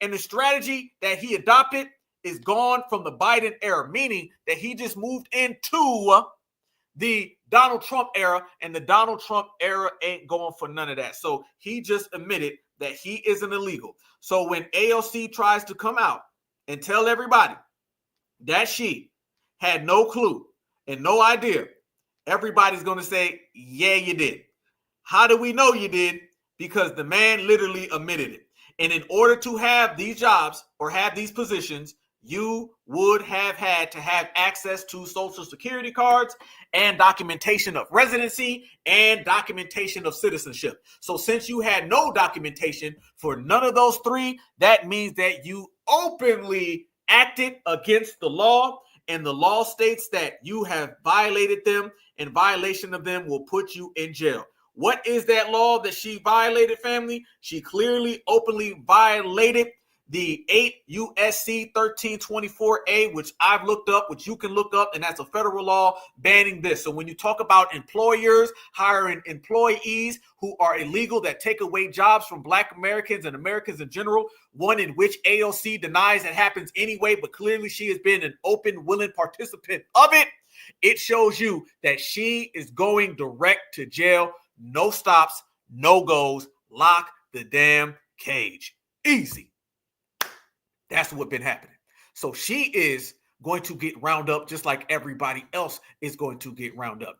and the strategy that he adopted is gone from the Biden era, meaning that he just moved into the Donald Trump era, and the Donald Trump era ain't going for none of that. So he just admitted that he isn't illegal. So when AOC tries to come out and tell everybody that she had no clue and no idea, everybody's going to say, yeah, you did. How do we know you did? Because the man literally admitted it. And in order to have these jobs or have these positions, you would have had to have access to Social Security cards and documentation of residency and documentation of citizenship. So since you had no documentation for none of those three, that means that you openly acted against the law, and the law states that you have violated them, and violation of them will put you in jail. What is that law that she violated, family? She clearly, openly violated the 8 USC 1324A, which I've looked up, which you can look up, and that's a federal law banning this. So when you talk about employers hiring employees who are illegal that take away jobs from Black Americans and Americans in general, one in which AOC denies it happens anyway, but clearly she has been an open, willing participant of it, it shows you that she is going direct to jail. No stops, no goes, lock the damn cage. Easy. That's what's been happening. So she is going to get round up just like everybody else is going to get round up.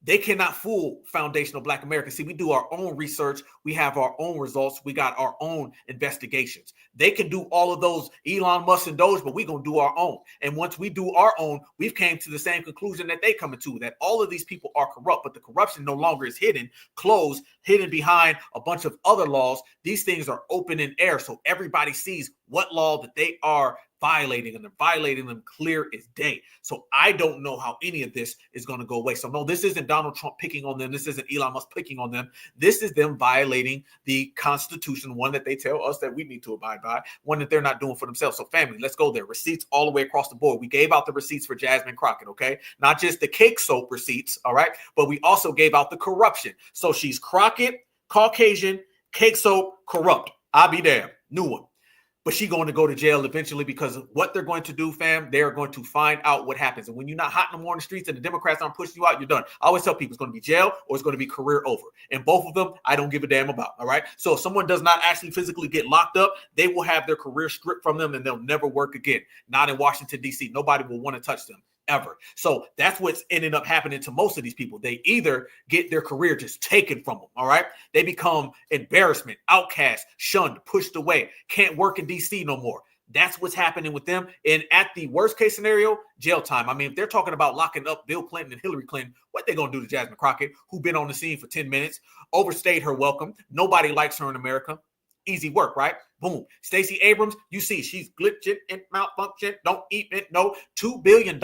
They cannot fool foundational Black Americans. See, we do our own research. We have our own results. We got our own investigations. They can do all of those Elon Musk and DOGE, but we're going to do our own. And once we do our own, we've came to the same conclusion that they coming to, that all of these people are corrupt, but the corruption no longer is hidden, closed, hidden behind a bunch of other laws. These things are open in air, so everybody sees what law that they are violating, and they're violating them clear as day. So I don't know how any of this is going to go away. So no, this isn't Donald Trump picking on them. This isn't Elon Musk picking on them. This is them violating the Constitution, one that they tell us that we need to abide by, one that they're not doing for themselves. So family, let's go there. Receipts all the way across the board. We gave out the receipts for Jasmine Crockett, okay? Not just the cake soap receipts, all right? But we also gave out the corruption. So she's Crockett, Caucasian, cake soap, corrupt. I'll be damned. New one. But she's going to go to jail eventually, because what they're going to do, fam, they're going to find out what happens. And when you're not hot no more in the streets and the Democrats aren't pushing you out, you're done. I always tell people it's going to be jail or it's going to be career over. And both of them, I don't give a damn about, all right? So if someone does not actually physically get locked up, they will have their career stripped from them and they'll never work again. Not in Washington, D.C. Nobody will want to touch them ever. So that's what's ended up happening to most of these people. They either get their career just taken from them, all right? They become embarrassment, outcast, shunned, pushed away, can't work in D.C. no more. That's what's happening with them. And at the worst case scenario, jail time. I mean, if they're talking about locking up Bill Clinton and Hillary Clinton, what they going to do to Jasmine Crockett, who been on the scene for 10 minutes, overstayed her welcome. Nobody likes her in America. Easy work, right? Boom. Stacy Abrams, you see, she's glitching and malfunction. Don't eat it. No, $2 billion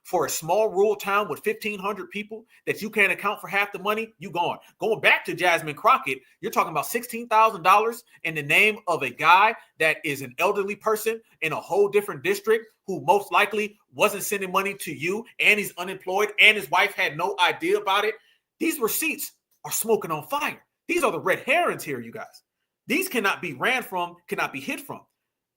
for a small rural town with 1,500 people that you can't account for half the money. You gone. Going back to Jasmine Crockett, you're talking about $16,000 in the name of a guy that is an elderly person in a whole different district who most likely wasn't sending money to you, and he's unemployed, and his wife had no idea about it. These receipts are smoking on fire. These are the red herrings here, you guys. These cannot be ran from, cannot be hid from.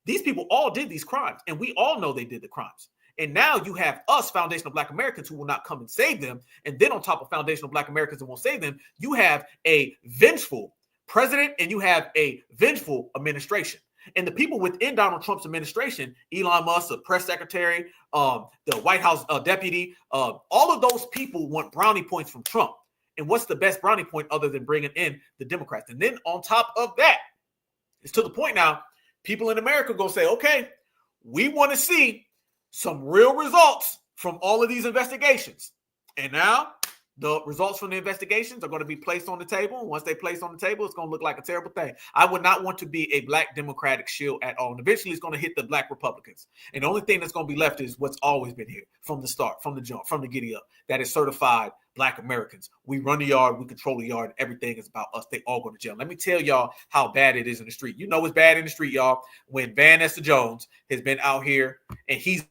These people all did these crimes, and we all know they did the crimes. And now you have us, foundational Black Americans, who will not come and save them. And then on top of foundational Black Americans who won't save them, you have a vengeful president and you have a vengeful administration. And the people within Donald Trump's administration, Elon Musk, the press secretary, the White House deputy, all of those people want brownie points from Trump. And what's the best brownie point other than bringing in the Democrats? And then on top of that, it's to the point now, people in America go say, okay, we want to see some real results from all of these investigations. And now the results from the investigations are going to be placed on the table. And once they place on the table, it's going to look like a terrible thing. I would not want to be a Black Democratic shield at all. And eventually it's going to hit the Black Republicans. And the only thing that's going to be left is what's always been here from the start, from the jump, from the giddy up, that is certified Black Americans. We run the yard, we control the yard, everything is about us. They all go to jail. Let me tell y'all how bad it is in the street. You know it's bad in the street, y'all, when Van Esther Jones has been out here and he's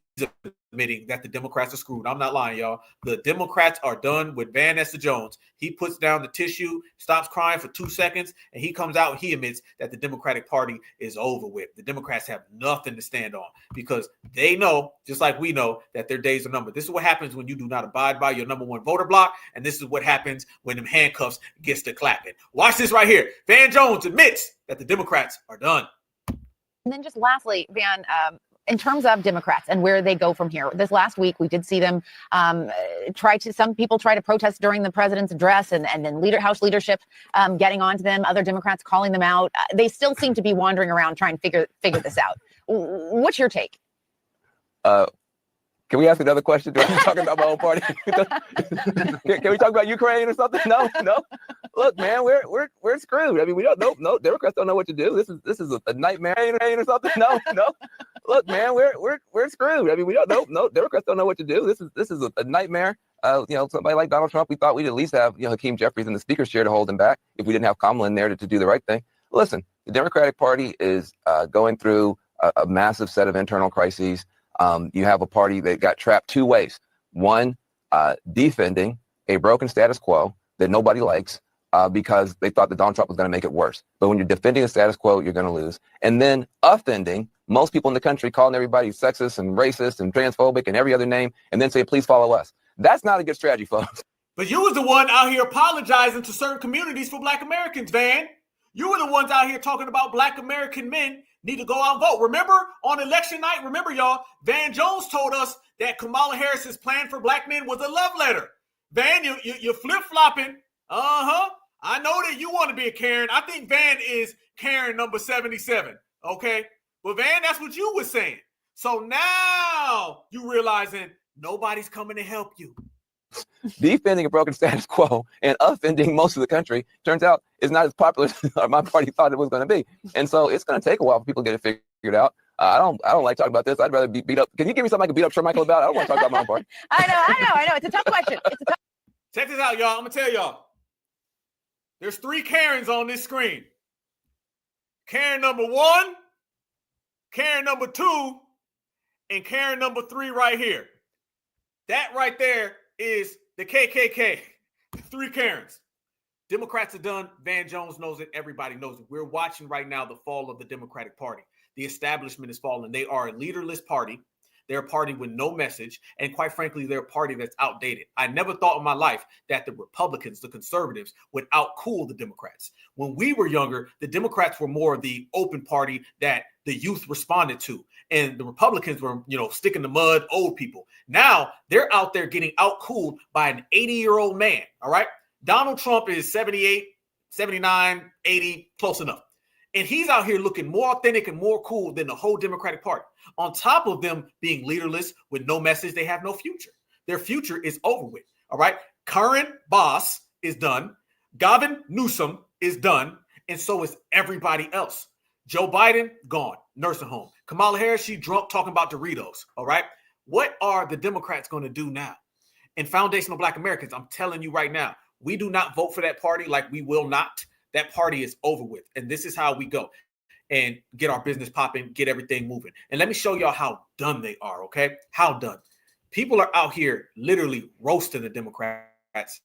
admitting that the Democrats are screwed. I'm not lying, y'all. The Democrats are done with Van Esther Jones. He puts down the tissue, stops crying for 2 seconds, and he comes out and he admits that the Democratic Party is over with. The Democrats have nothing to stand on because they know, just like we know, that their days are numbered. This is what happens when you do not abide by your number one voter block, and this is what happens when them handcuffs gets to clapping. Watch this right here. Van Jones admits that the Democrats are done. And then just lastly, Van, in terms of Democrats and where they go from here, this last week we did see them some people try to protest during the president's address, and then House leadership getting onto them, other Democrats calling them out. They still seem to be wandering around trying to figure this out. What's your take? Can we ask another question? Do I be talking about my own party? Can we talk about Ukraine or something? No. Look, man, we're screwed. I mean, we don't know. Democrats don't know what to do. This is a nightmare or something. No. Look, man, we're screwed. I mean, we don't know. Democrats don't know what to do. This is a nightmare. somebody like Donald Trump, we thought we'd at least have, Hakeem Jeffries in the speaker's chair to hold him back if we didn't have Kamala in there to do the right thing. Listen, the Democratic Party is going through a massive set of internal crises. You have a party that got trapped two ways. One, defending a broken status quo that nobody likes because they thought that Donald Trump was going to make it worse. But when you're defending the status quo, you're going to lose. And then offending most people in the country, calling everybody sexist and racist and transphobic and every other name, and then say, please follow us. That's not a good strategy, folks. But you was the one out here apologizing to certain communities for Black Americans, Van. You were the ones out here talking about Black American men need to go out and vote. Remember on election night, y'all, Van Jones told us that Kamala Harris's plan for Black men was a love letter. Van, you're flip-flopping. I know that you want to be a Karen. I think Van is Karen number 77, okay? But Van, that's what you were saying. So now you realizing nobody's coming to help you. Defending a broken status quo and offending most of the country turns out is not as popular as my party thought it was going to be. And so it's going to take a while for people to get it figured out. I don't like talking about this. I'd rather be beat up. Can you give me something I can beat up Shermichael about? I don't want to talk about my own party. I know. It's a tough question. Check this out, y'all. I'm going to tell y'all. There's 3 Karens on this screen. Karen number 1, Karen number 2, and Karen number 3 right here. That right there is the KKK. 3 Karens. Democrats are done. Van Jones knows it. Everybody knows it. We're watching right now the fall of the Democratic Party. The establishment is falling. They are a leaderless party. They're a party with no message. And quite frankly, they're a party that's outdated. I never thought in my life that the Republicans, the conservatives, would outcool the Democrats. When we were younger, the Democrats were more the open party that the youth responded to. And the Republicans were, stick in the mud, old people. Now they're out there getting outcooled by an 80-year-old man. All right. Donald Trump is 78, 79, 80, close enough. And he's out here looking more authentic and more cool than the whole Democratic Party. On top of them being leaderless with no message, they have no future. Their future is over with. All right. Current boss is done. Gavin Newsom is done. And so is everybody else. Joe Biden, gone. Nursing home. Kamala Harris, she drunk talking about Doritos. All right. What are the Democrats going to do now? And foundational Black Americans, I'm telling you right now, we do not vote for that party like we will not. That party is over with. And this is how we go and get our business popping, get everything moving. And let me show y'all how done they are, okay? How done. People are out here literally roasting the Democrats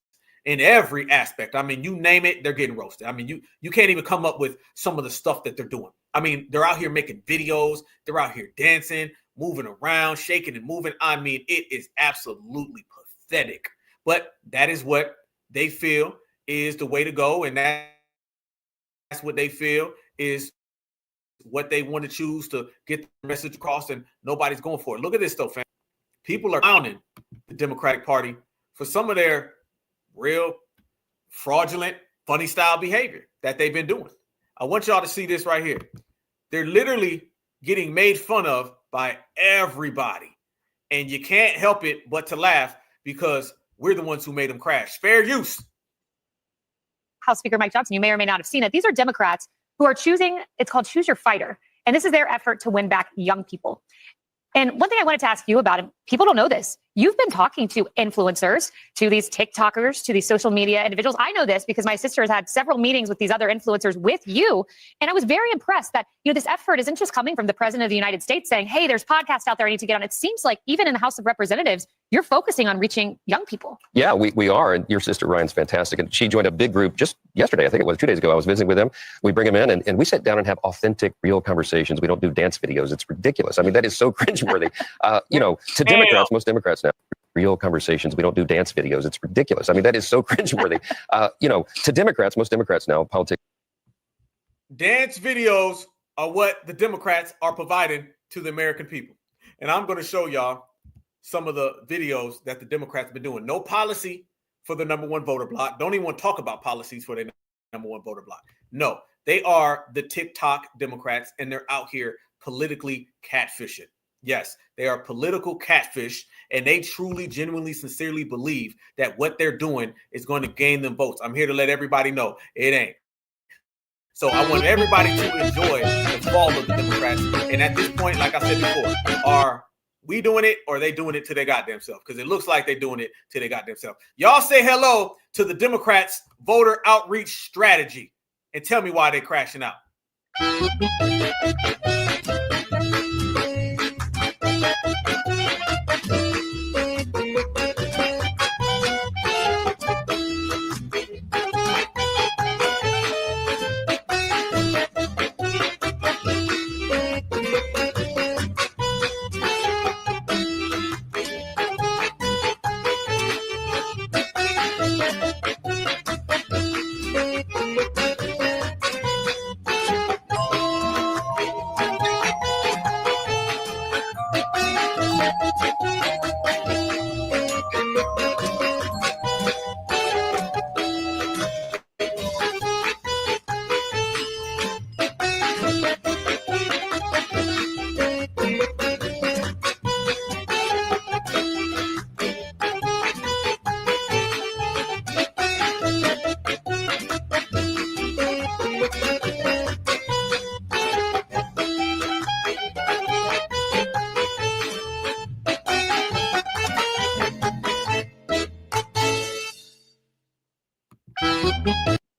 in every aspect. I mean, you name it, they're getting roasted. I mean, you can't even come up with some of the stuff that they're doing. I mean, they're out here making videos. They're out here dancing, moving around, shaking and moving. I mean, it is absolutely pathetic. But that is what they feel is the way to go. And that's what they feel is what they want to choose to get the message across, and nobody's going for it. Look at this, though, fam. People are clowning the Democratic Party for some of their real fraudulent, funny style behavior that they've been doing. I want y'all to see this right here. They're literally getting made fun of by everybody, and you can't help it but to laugh because we're the ones who made them crash. Fair use. House Speaker Mike Johnson, you may or may not have seen it. These are Democrats who are choosing, it's called Choose Your Fighter. And this is their effort to win back young people. And one thing I wanted to ask you about, and people don't know this, you've been talking to influencers, to these TikTokers, to these social media individuals. I know this because my sister has had several meetings with these other influencers with you. And I was very impressed that, this effort isn't just coming from the president of the United States saying, hey, there's podcasts out there I need to get on. It seems like even in the House of Representatives, you're focusing on reaching young people. Yeah, we are. And your sister Ryan's fantastic. And she joined a big group just yesterday. I think it was 2 days ago. I was visiting with them. We bring them in and we sit down and have authentic, real conversations. We don't do dance videos. It's ridiculous. I mean, that is so cringeworthy. To Democrats, most Democrats now, real conversations. We don't do dance videos. It's ridiculous. I mean, that is so cringeworthy. To Democrats, most Democrats now, politics. Dance videos are what the Democrats are providing to the American people. And I'm going to show y'all some of the videos that the Democrats have been doing. No policy for the number one voter block. Don't even want to talk about policies for the number one voter block. No, they are the TikTok Democrats, and they're out here politically catfishing. Yes, they are political catfish, and they truly, genuinely, sincerely believe that what they're doing is going to gain them votes. I'm here to let everybody know it ain't. So I want everybody to enjoy the fall of the Democrats. And at this point, like I said before, our We doing it or they doing it to their goddamn self? Because it looks like they're doing it to their goddamn self. Y'all say hello to the Democrats' voter outreach strategy and tell me why they're crashing out.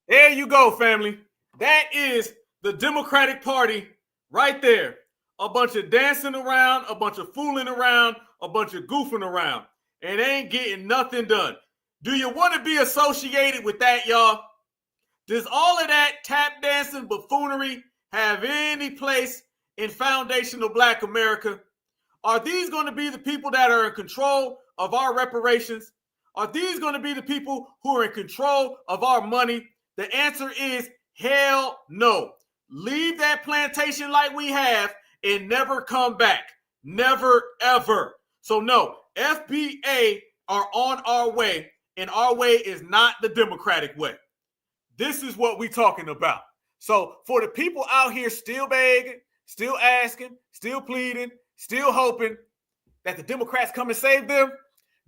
There you go, family. That is the Democratic Party right there. A bunch of dancing around, a bunch of fooling around, a bunch of goofing around. And they ain't getting nothing done. Do you want to be associated with that, y'all? Does all of that tap dancing buffoonery have any place in foundational Black America? Are these going to be the people that are in control of our reparations? Are these going to be the people who are in control of our money? The answer is hell no. Leave that plantation like we have and never come back. Never, ever. So no, FBA are on our way, and our way is not the Democratic way. This is what we're talking about. So for the people out here still begging, still asking, still pleading, still hoping that the Democrats come and save them,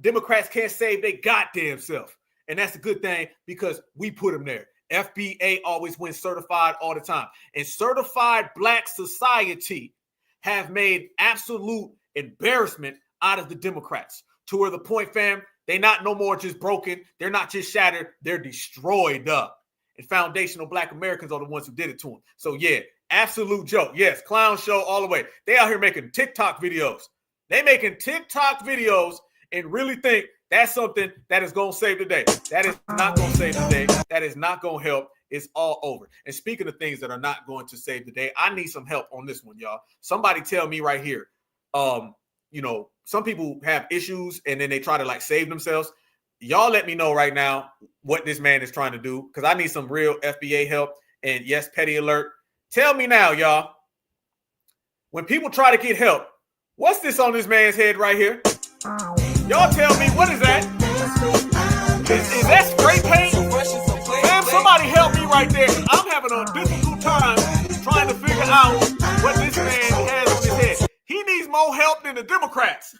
Democrats can't save their goddamn self. And that's a good thing because we put them there. FBA always wins certified all the time. And certified Black society have made absolute embarrassment out of the Democrats. To where the point, fam, they not no more just broken. They're not just shattered. They're destroyed up. And foundational Black Americans are the ones who did it to them. So yeah, absolute joke. Yes, clown show all the way. They out here making TikTok videos. They making TikTok videos and really think that's something that is going to save the day. That is not going to save the day. That is not going to help. It's all over. And speaking of things that are not going to save the day, I need some help on this one, y'all. Somebody tell me right here. Some people have issues and then they try to like save themselves. Y'all let me know right now what this man is trying to do because I need some real FBA help. And yes, petty alert. Tell me now, y'all. When people try to get help, what's this on this man's head right here? Y'all tell me, what is that? Is that spray paint? Man, somebody help me right there. I'm having a difficult time trying to figure out what this man has on his head. He needs more help than the Democrats.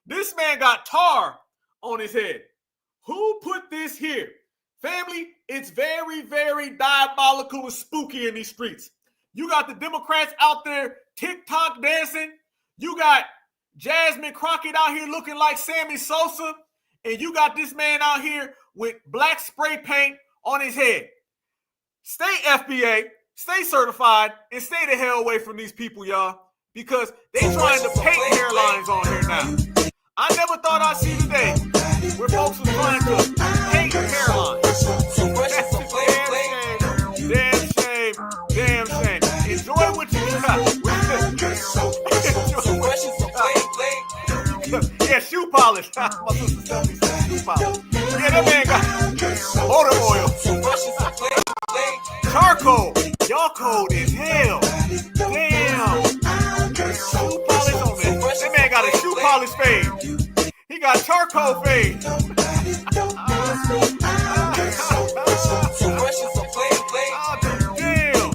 This man got tar on his head. Who put this here? Family, it's very, very diabolical and spooky in these streets. You got the Democrats out there TikTok dancing. You got Jasmine Crockett out here looking like Sammy Sosa. And you got this man out here with black spray paint on his head. Stay FBA, stay certified, and stay the hell away from these people, y'all. Because they trying to paint hairlines on here now. I never thought I'd see the day where folks are trying to paint hairlines. That's a damn shame. Damn shame. Enjoy what you got. Yeah, shoe polish. My sister tell me shoe polish. Yeah, that man got motor oil. Charcoal. Y'all cold as hell. Damn. Shoe polish on there. That man got a shoe polish fade. He got charcoal fade. Damn.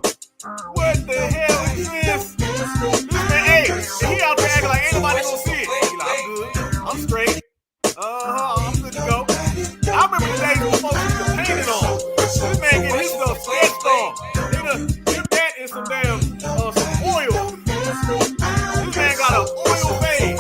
What the hell is this? This man, hey, he out there acting like ain't nobody gonna see it. He like, I'm good. I'm straight. I'm good to go. I remember the days when folks used to paint it on. This man getting his stuff sketched on. They done dip that in some damn some oil. This man got an oil fade.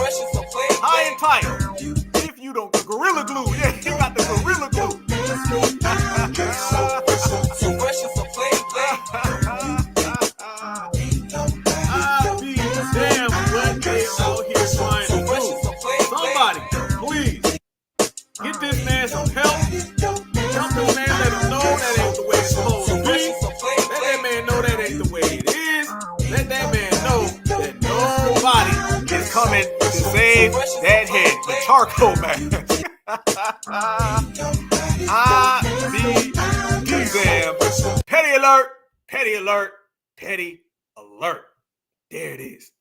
coming to save that head. The charcoal man. I be damn. Petty alert, petty alert, petty alert. There it is.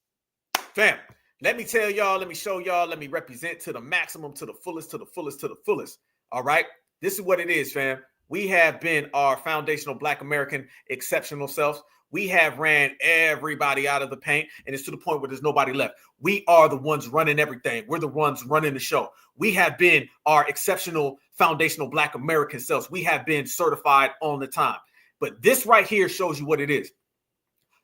Fam, let me tell y'all, let me show y'all, let me represent to the maximum, to the fullest, to the fullest, to the fullest. All right? This is what it is, fam. We have been our foundational Black American exceptional selves. We have ran everybody out of the paint, and it's to the point where there's nobody left. We are the ones running everything. We're the ones running the show. We have been our exceptional foundational Black American selves. We have been certified on the time. But this right here shows you what it is.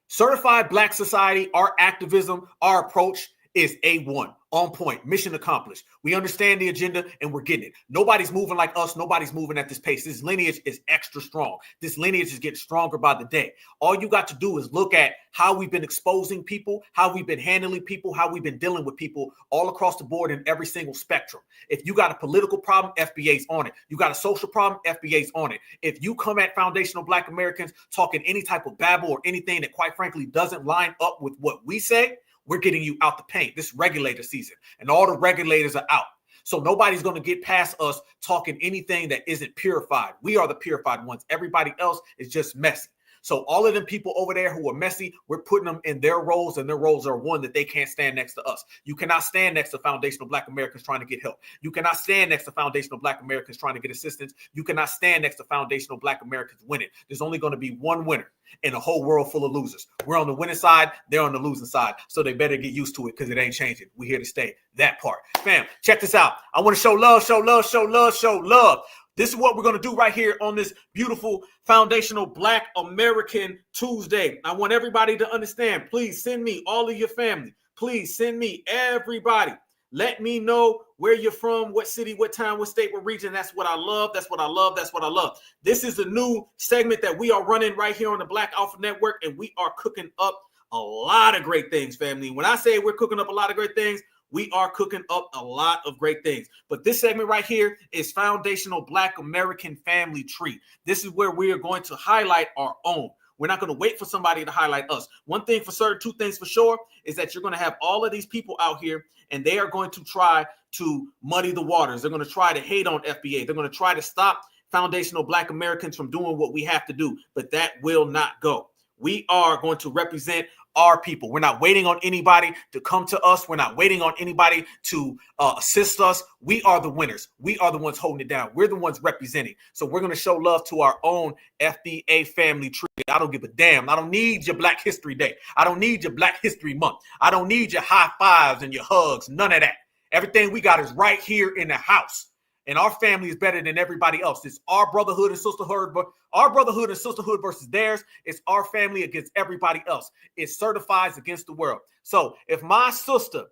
Certified Black society, our activism, our approach is A1, on point, mission accomplished. We understand the agenda and we're getting it. Nobody's moving like us. Nobody's moving at this pace. This lineage is extra strong. This lineage is getting stronger by the day. All you got to do is look at how we've been exposing people, how we've been handling people, how we've been dealing with people all across the board in every single spectrum. If you got a political problem, FBA's on it. You got a social problem, FBA's on it. If you come at foundational Black Americans talking any type of babble or anything that quite frankly doesn't line up with what we say, we're getting you out the paint. This regulator season, and all the regulators are out. So nobody's going to get past us talking anything that isn't purified. We are the purified ones. Everybody else is just messy. So all of them people over there who are messy, we're putting them in their roles, and their roles are one that they can't stand next to us. You cannot stand next to foundational Black Americans trying to get help. You cannot stand next to foundational Black Americans trying to get assistance. You cannot stand next to foundational Black Americans winning. There's only going to be one winner in a whole world full of losers. We're on the winning side. They're on the losing side. So they better get used to it because it ain't changing. We're here to stay. That part. Fam, check this out. I want to show love, show love, show love, show love. This is what we're going to do right here on this beautiful foundational Black American Tuesday. I want everybody to understand. Please send me all of your family. Please send me everybody. Let me know where you're from, what city, what town, what state, what region. That's what I love. That's what I love. That's what I love. This is a new segment that we are running right here on the Black Alpha Network, and we are cooking up a lot of great things, family. When I say we're cooking up a lot of great things, we are cooking up a lot of great things. But this segment right here is Foundational Black American Family Tree. This is where we are going to highlight our own. We're not going to wait for somebody to highlight us. One thing for certain, two things for sure, is that you're going to have all of these people out here, and they are going to try to muddy the waters. They're going to try to hate on FBA. They're going to try to stop foundational Black Americans from doing what we have to do. But that will not go. We are going to represent our people. We're not waiting on anybody to come to us. We're not waiting on anybody to assist us. We are the winners. We are the ones holding it down. We're the ones representing. So we're going to show love to our own FBA family tree. I don't give a damn. I don't need your Black History Day. I don't need your Black History Month. I don't need your high fives and your hugs. None of that. Everything we got is right here in the house. And our family is better than everybody else. It's our brotherhood and sisterhood, but our brotherhood and sisterhood versus theirs. It's our family against everybody else. It certifies against the world. So if my sister,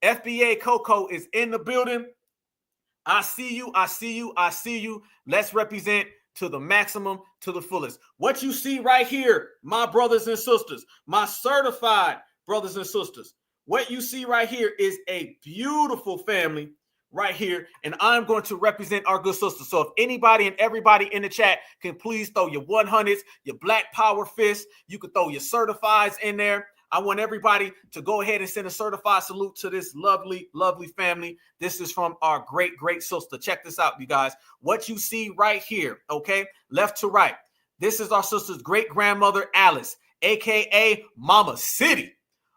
FBA Coco, is in the building, I see you, I see you, I see you. Let's represent to the maximum, to the fullest. What you see right here, my brothers and sisters, my certified brothers and sisters, what you see right here is a beautiful family right here, and I'm going to represent our good sisters. So if anybody and everybody in the chat can please throw your 100s, your Black Power fists, you can throw your certifieds in there. I want everybody to go ahead and send a certified salute to this lovely, lovely family. This is from our great, great sister. Check this out, you guys. What you see right here, okay, left to right, this is our sister's great grandmother, Alice, aka Mama City,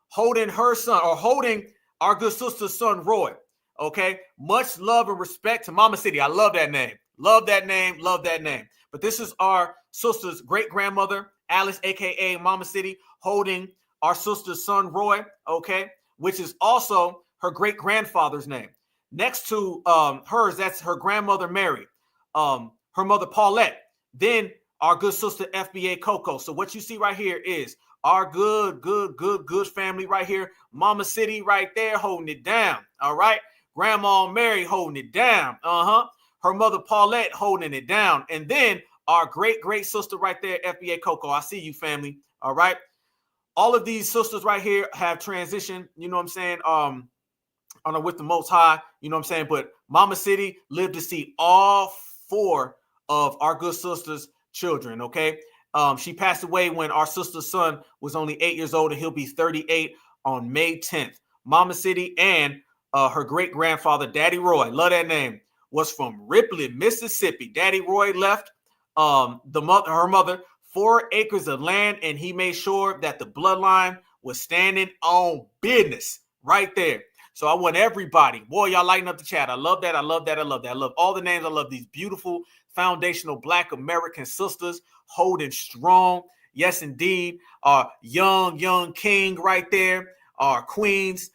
holding her son, or holding our good sister's son, Roy. Okay, much love and respect to Mama City. I love that name. Love that name. Love that name. But this is our sister's great grandmother, Alice, aka Mama City, holding our sister's son, Roy. Okay, which is also her great grandfather's name. Next to hers, that's her grandmother, Mary. Her mother, Paulette. Then our good sister, FBA Coco. So what you see right here is our good family right here. Mama City right there holding it down. All right. Grandma Mary holding it down. Her mother Paulette holding it down. And then our great sister right there, FBA Coco. I see you, family. All right. All of these sisters right here have transitioned, you know what I'm saying? With the Most High, you know what I'm saying? But Mama City lived to see all 4 of our good sisters' children. Okay. She passed away when our sister's son was only 8 years old, and he'll be 38 on May 10th. Mama City, and her great-grandfather, Daddy Roy, love that name, was from Ripley, Mississippi. Daddy Roy left her mother 4 acres of land, and he made sure that the bloodline was standing on business right there. So I want everybody, boy, y'all lighten up the chat. I love that. I love that. I love that. I love all the names. I love these beautiful foundational Black American sisters holding strong. Yes, indeed. Our young king right there. Our queens,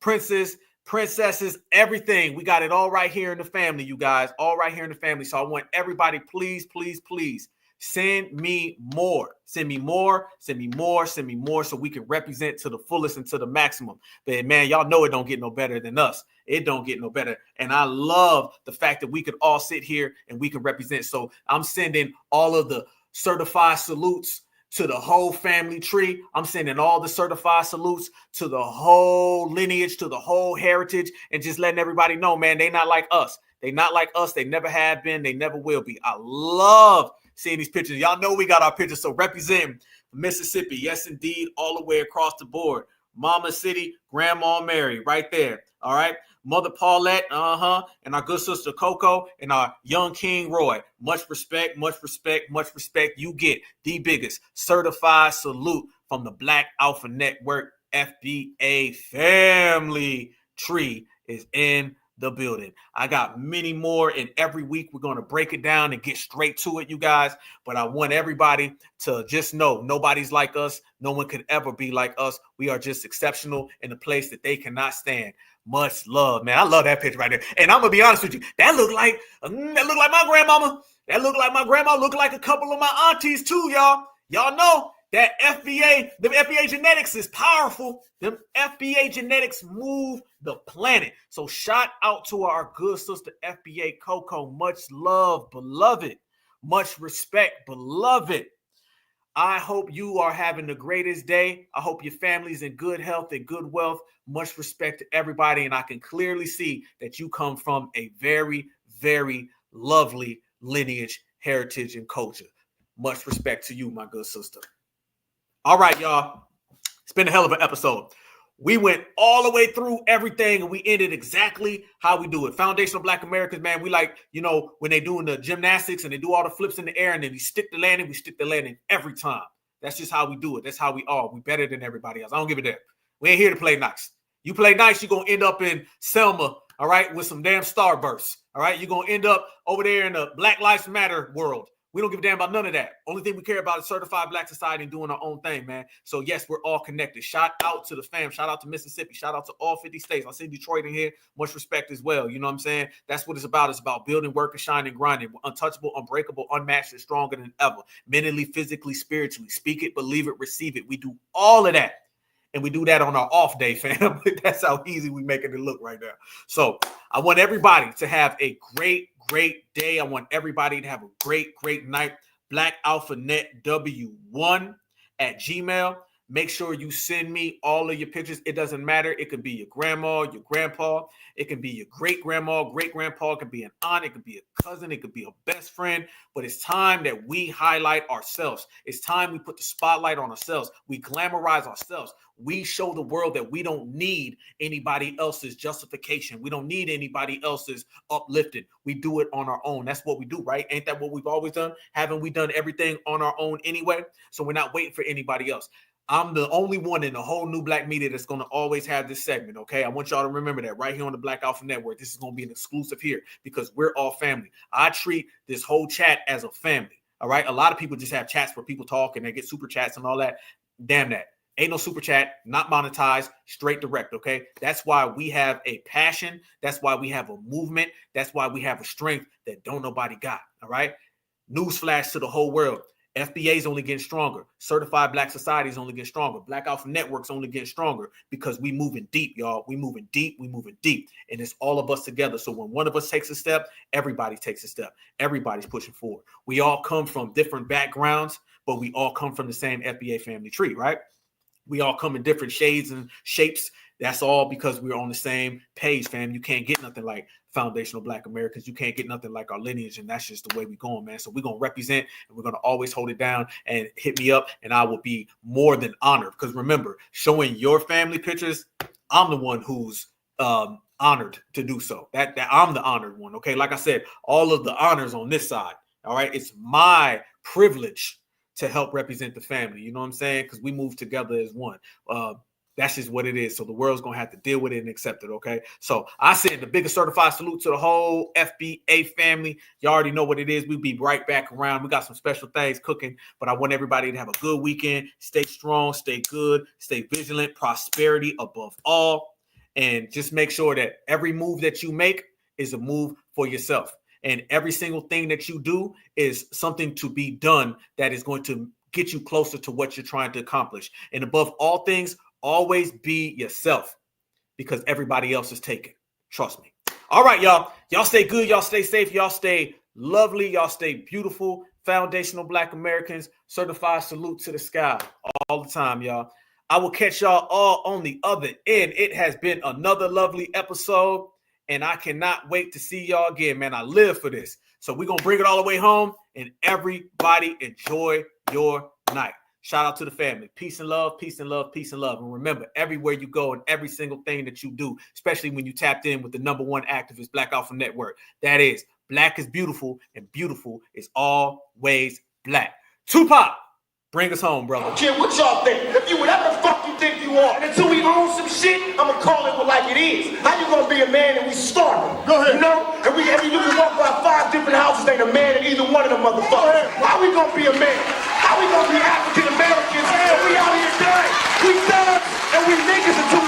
princesses, everything. We got it all right here in the family, you guys. All right here in the family. So I want everybody, please, please, please, send me more. Send me more. Send me more. Send me more so we can represent to the fullest and to the maximum. But man, y'all know it don't get no better than us. It don't get no better. And I love the fact that we could all sit here and we can represent. So I'm sending all of the certified salutes to the whole family tree. I'm sending all the certified salutes to the whole lineage, to the whole heritage, and just letting everybody know, man, they not like us. They not like us. They never have been. They never will be. I love seeing these pictures. Y'all know we got our pictures. So representing Mississippi. Yes, indeed. All the way across the board. Mama City, Grandma Mary right there. All right. Mother Paulette, and our good sister Coco, and our young King Roy. Much respect, much respect, much respect. You get the biggest certified salute from the Black Alpha Network FBA family tree is in the building. I got many more, and every week we're going to break it down and get straight to it, you guys. But I want everybody to just know nobody's like us. No one could ever be like us. We are just exceptional in a place that they cannot stand. Much love, man. I love that picture right there. And I'm gonna be honest with you, that look like my grandmama. That look like my grandma. Look like a couple of my aunties too, y'all. Y'all know that the FBA genetics is powerful. Them FBA genetics move the planet. So shout out to our good sister FBA Coco. Much love, beloved. Much respect, beloved. I hope you are having the greatest day. I hope your family's in good health and good wealth. Much respect to everybody. And I can clearly see that you come from a very, very lovely lineage, heritage, and culture. Much respect to you, my good sister. All right, y'all. It's been a hell of an episode. We went all the way through everything, and we ended exactly how we do it. Foundational Black Americans, man, we like, when they doing the gymnastics and they do all the flips in the air and then we stick the landing every time. That's just how we do it. That's how we are. We better than everybody else. I don't give a damn. We ain't here to play nice. You play nice, you're going to end up in Selma, all right, with some damn starbursts, all right? You're going to end up over there in the Black Lives Matter world. We don't give a damn about none of that. Only thing we care about is certified Black society and doing our own thing, man. So, yes, we're all connected. Shout out to the fam. Shout out to Mississippi. Shout out to all 50 states. I see Detroit in here. Much respect as well. You know what I'm saying? That's what it's about. It's about building, working, shining, grinding. We're untouchable, unbreakable, unmatched, and stronger than ever. Mentally, physically, spiritually. Speak it, believe it, receive it. We do all of that. And we do that on our off day, fam. That's how easy we making it look right now. So I want everybody to have a great, great day. I want everybody to have a great, great night. Black Alpha Net W1 at Gmail. Make sure you send me all of your pictures. It doesn't matter. It could be your grandma, your grandpa. It can be your great-grandma, great-grandpa. It could be an aunt. It could be a cousin. It could be a best friend. But it's time that we highlight ourselves. It's time we put the spotlight on ourselves. We glamorize ourselves. We show the world that we don't need anybody else's justification. We don't need anybody else's uplifting. We do it on our own. That's what we do, right? Ain't that what we've always done? Haven't we done everything on our own anyway? So we're not waiting for anybody else. I'm the only one in the whole new Black media that's going to always have this segment, okay? I want y'all to remember that right here on the Black Alpha Network. This is going to be an exclusive here because we're all family. I treat this whole chat as a family, all right? A lot of people just have chats where people talk and they get super chats and all that. Damn that. Ain't no super chat, not monetized, straight direct, okay? That's why we have a passion. That's why we have a movement. That's why we have a strength that don't nobody got, all right? Newsflash to the whole world. FBA is only getting stronger. Certified Black Society is only getting stronger. Black Alpha Network's only getting stronger because we moving deep, y'all. We moving deep. We moving deep. And it's all of us together. So when one of us takes a step, everybody takes a step. Everybody's pushing forward. We all come from different backgrounds, but we all come from the same FBA family tree, right? We all come in different shades and shapes. That's all because we're on the same page, fam. You can't get nothing like foundational Black Americans. You can't get nothing like our lineage, and that's just the way we're going, man. So we're going to represent, and we're going to always hold it down, and hit me up, and I will be more than honored. Because remember, showing your family pictures, I'm the one who's honored to do so. That I'm the honored one. Okay, like I said, all of the honors on this side. All right, it's my privilege to help represent the family. You know what I'm saying? Because we move together as one. That's just what it is. So the world's going to have to deal with it and accept it, okay? So I said the biggest certified salute to the whole FBA family. You already know what it is. We'll be right back around. We got some special things cooking, but I want everybody to have a good weekend. Stay strong, stay good, stay vigilant, prosperity above all. And just make sure that every move that you make is a move for yourself. And every single thing that you do is something to be done that is going to get you closer to what you're trying to accomplish. And above all things, always be yourself, because everybody else is taken. Trust me. All right, y'all. Y'all stay good. Y'all stay safe. Y'all stay lovely. Y'all stay beautiful. Foundational Black Americans. Certified salute to the sky all the time, y'all. I will catch y'all all on the other end. It has been another lovely episode, and I cannot wait to see y'all again, man. I live for this. So we're going to bring it all the way home, and everybody enjoy your night. Shout out to the family. Peace and love, peace and love, peace and love. And remember, everywhere you go and every single thing that you do, especially when you tapped in with the #1 activist, Black Alpha Network, that is, Black is beautiful and beautiful is always Black. Tupac, bring us home, brother. Kid, what y'all think? If you whatever the fuck you think you are, and until we own some shit, I'ma call it like it is. How you gonna be a man and we starving? Go ahead. You know? And you can walk by 5 different houses, ain't a man in either one of them motherfuckers. How we gonna be a man? How we gonna be African Americans? And we out here dying. We thugs and we niggas until